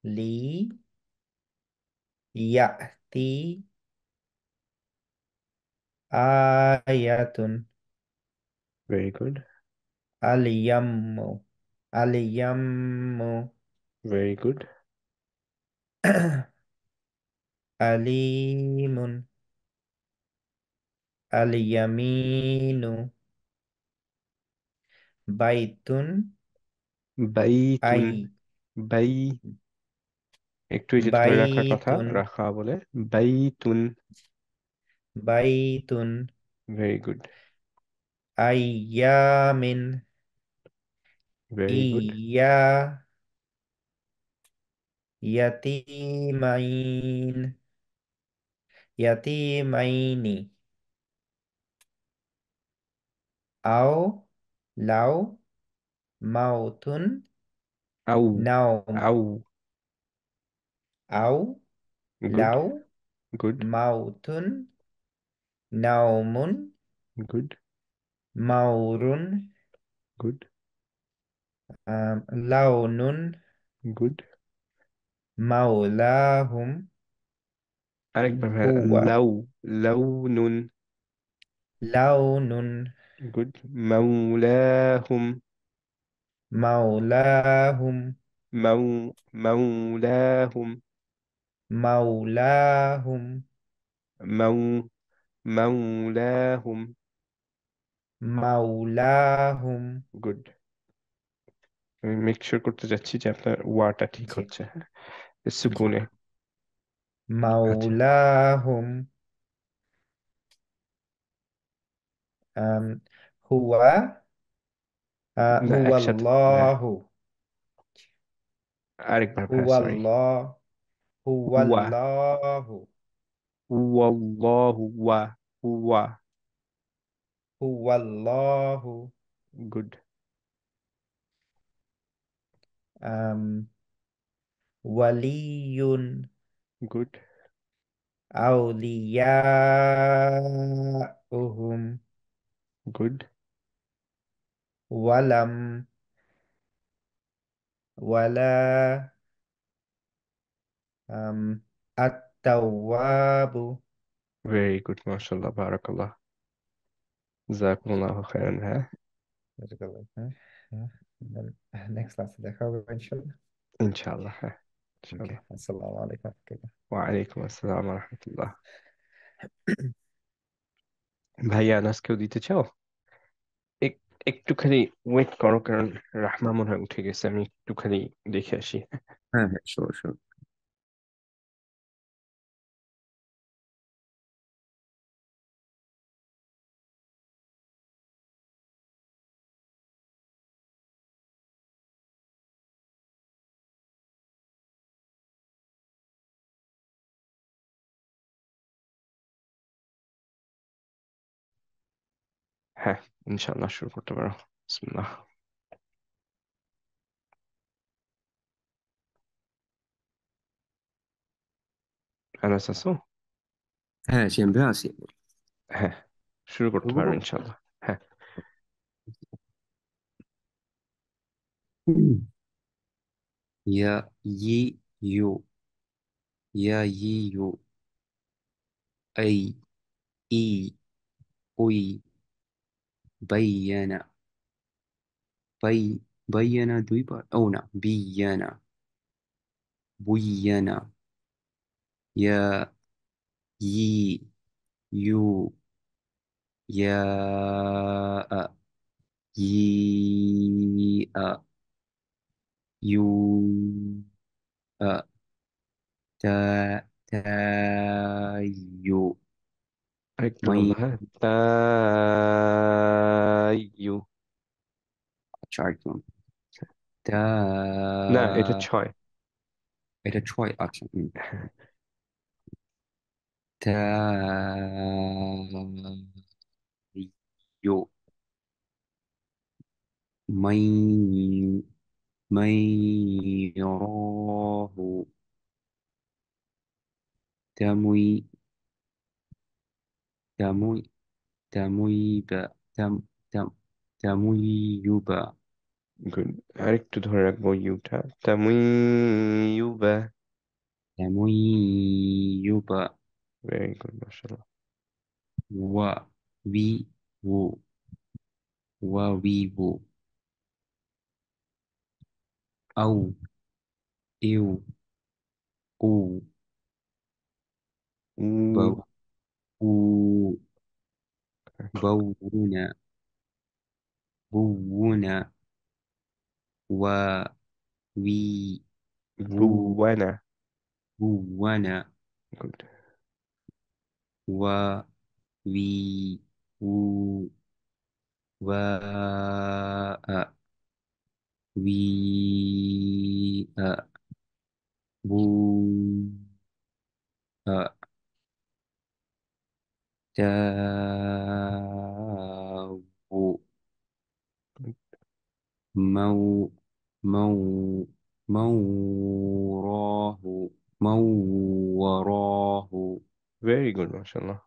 লি ইয়াতি আয়াতুন ভেরি গুড। আলিয়াম্মু আলিয়াম্মু ভেরি গুড। আলিমুন আলিয়ামিনু বাইতুন বাইতুন। আই বাই, একটু এই যে ধরে রাখার কথা, বাইতুন রাখা বলে বাইতুন। বাইতুন ভেরি গুড। আইয়ামিন ভেরি গুড। ইয়া ইয়াতিমাইন ইয়াতিমাইনি আও লাও মাউতুন আউ, নাওম আউ। আও গুড, লাও গুড, মাউতুন নাওমুন গুড, মাউরুন গুড, লাউনুন গুড, মাওলাহুম আরেকবার ভাইয়া, هو লাউ, লাউনুন, لون গুড, মাউলাহুম, مولاهم মাউ, মাউলাহুম, مولاهم মাউ, মাউলাহুম, مولاهم গুড। আমি মেক শিওর করতে যাচ্ছি যে আপনার ওয়াটা ঠিক জি হচ্ছে, হ্যাঁ, জি সুকুনে। আচ্ছা, مولاهم أم هو না هو একসাথে, হ্যাঁ, الله আরেকবার ভাইয়া, هو সরি। الله هو হুয়া, الله হুয়াল্লাহু, ওয়া, হুয়া, هو الله good, أم ولي good, أولياؤهم good, ولم ولا التواب very good, মাশাআল্লাহ, বারাকাল্লাহ, জাযাকুমুল্লাহু খাইরান, হ্যাঁ, জাযাকাল্লাহ খাইর। হ্যাঁ, নেক্সট ক্লাসে দেখা হবে ইনশাআল্লাহ। ইনশাআল্লাহ, হ্যাঁ, ওকে, ইনশাআল্লাহ। আসসালামু আলাইকুম। ওয়ালাইকুম আসসালাম ওয়া রাহমাতুল্লাহ। ভাইয়া আনাজকেও দিতে চাও? এক- একটুখানি ওয়েট করো, কারণ রাহমা মনে হয় উঠে গেছে, আমি একটুখানি দেখে আসি। হ্যাঁ হ্যাঁ, শিওর শিওর। হ্যাঁ, ইনশাআল্লাহ শুরু করতে পারো। বিসমিল্লাহ। আনাস আছো? হ্যাঁ শিয়াম ভাই আছি। হ্যাঁ, শুরু করতে শুরু পারো করবো? ইনশাআল্লাহ। হ্যাঁ, হুম। ইয়া ই ইউ, ইয়া ই ইউ, আই ই উই, বাইয়ানা, বাই, বাইয়ানা দুইবার, ও না, বিয়ানা, বুইয়ানা, ইয়া ই ইউ, ইয়া আ, ই আ, ইউ আ, তা, তা ইউ, আরেকটু মাই, বলবো, হ্যাঁ, তাইয়ু, আচ্ছা একদম, তা, না এটা 6। এটা ছয়, আচ্ছা হ্যাঁ, তা ইউ, মাই, মাই يراه تموي، تموي، تمويبا، تم تمويبا، গুড। আরেকটু ধরে রাখবো ইউটা, তামুইয়ুবা। تمويبا، ভেরি গুড, মাশাআল্লাহ। و وي و ووي و، أو إيو أو، بو উ, أو، بونا، بونا، و وي و، বুয়ানা, بونا، গুড। و وي و، و وي بو تاو، مو مو موراه، موراه، ভেরি গুড, মাশাআল্লাহ।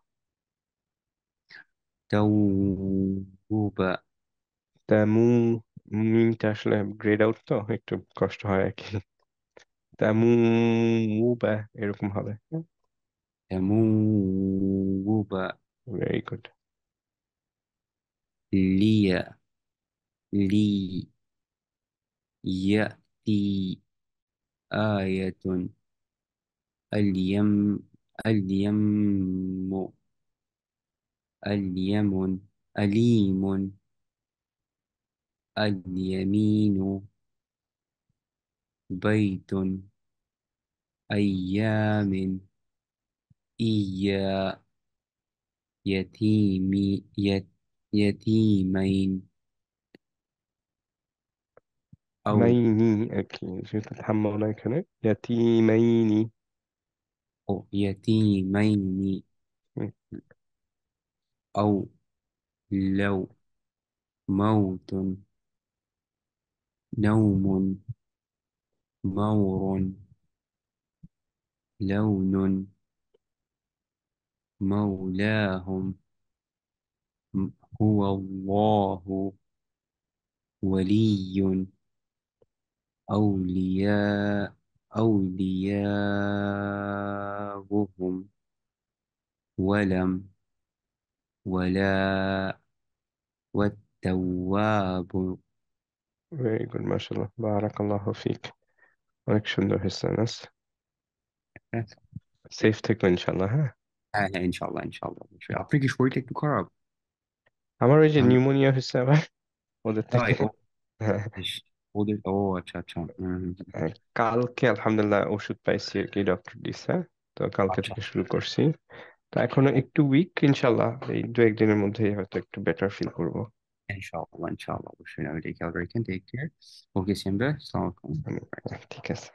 توبة، তামু, মিমটা আসলে গ্রেড আউট তো একটু কষ্ট হয় আর কি। তামুবা এরকম হবে। تموب very good. لي لي يأتي آية اليم اليم اليم أليم اليمين بيت أيام إيا يتيم يتيمين أو ميني أوكي شو تتحمل هناك هنا يتيمين. أو يتيمين م. أو لو موت نوم مور لون مولاهم هو الله ولي أولياء أولياؤهم ولم ولا والتواب very good ما شاء الله بارك الله فيك. ولك شنو هسه ناس safe تكون إن شاء الله ها. إن شاء الله إن شاء الله আপনি কি শরীরটা একটু খারাপ আমার ওই যে ঠান্ডা নিউমোনিয়া হচ্ছে আবার ওদের তাই থেকে ও হ্যাঁ, ইস, ওদের ও আচ্ছা আচ্ছা কালকে আলহামদুলিল্লাহ ওষুধ পাইছি আর কি ডক্টর দিছে, তো কালকে আচ্ছা থেকে শুরু করছি। তো এখনো একটু উইক, ইনশাল্লাহ এই দু একদিনের মধ্যেই হয়তো একটু বেটার ফিল করবো। ইনশাআল্লাহ ইনশাআল্লাহ অবশ্যই আমি take care take care okay Simba আসসালামু আলাইকুম ঠিক আছে।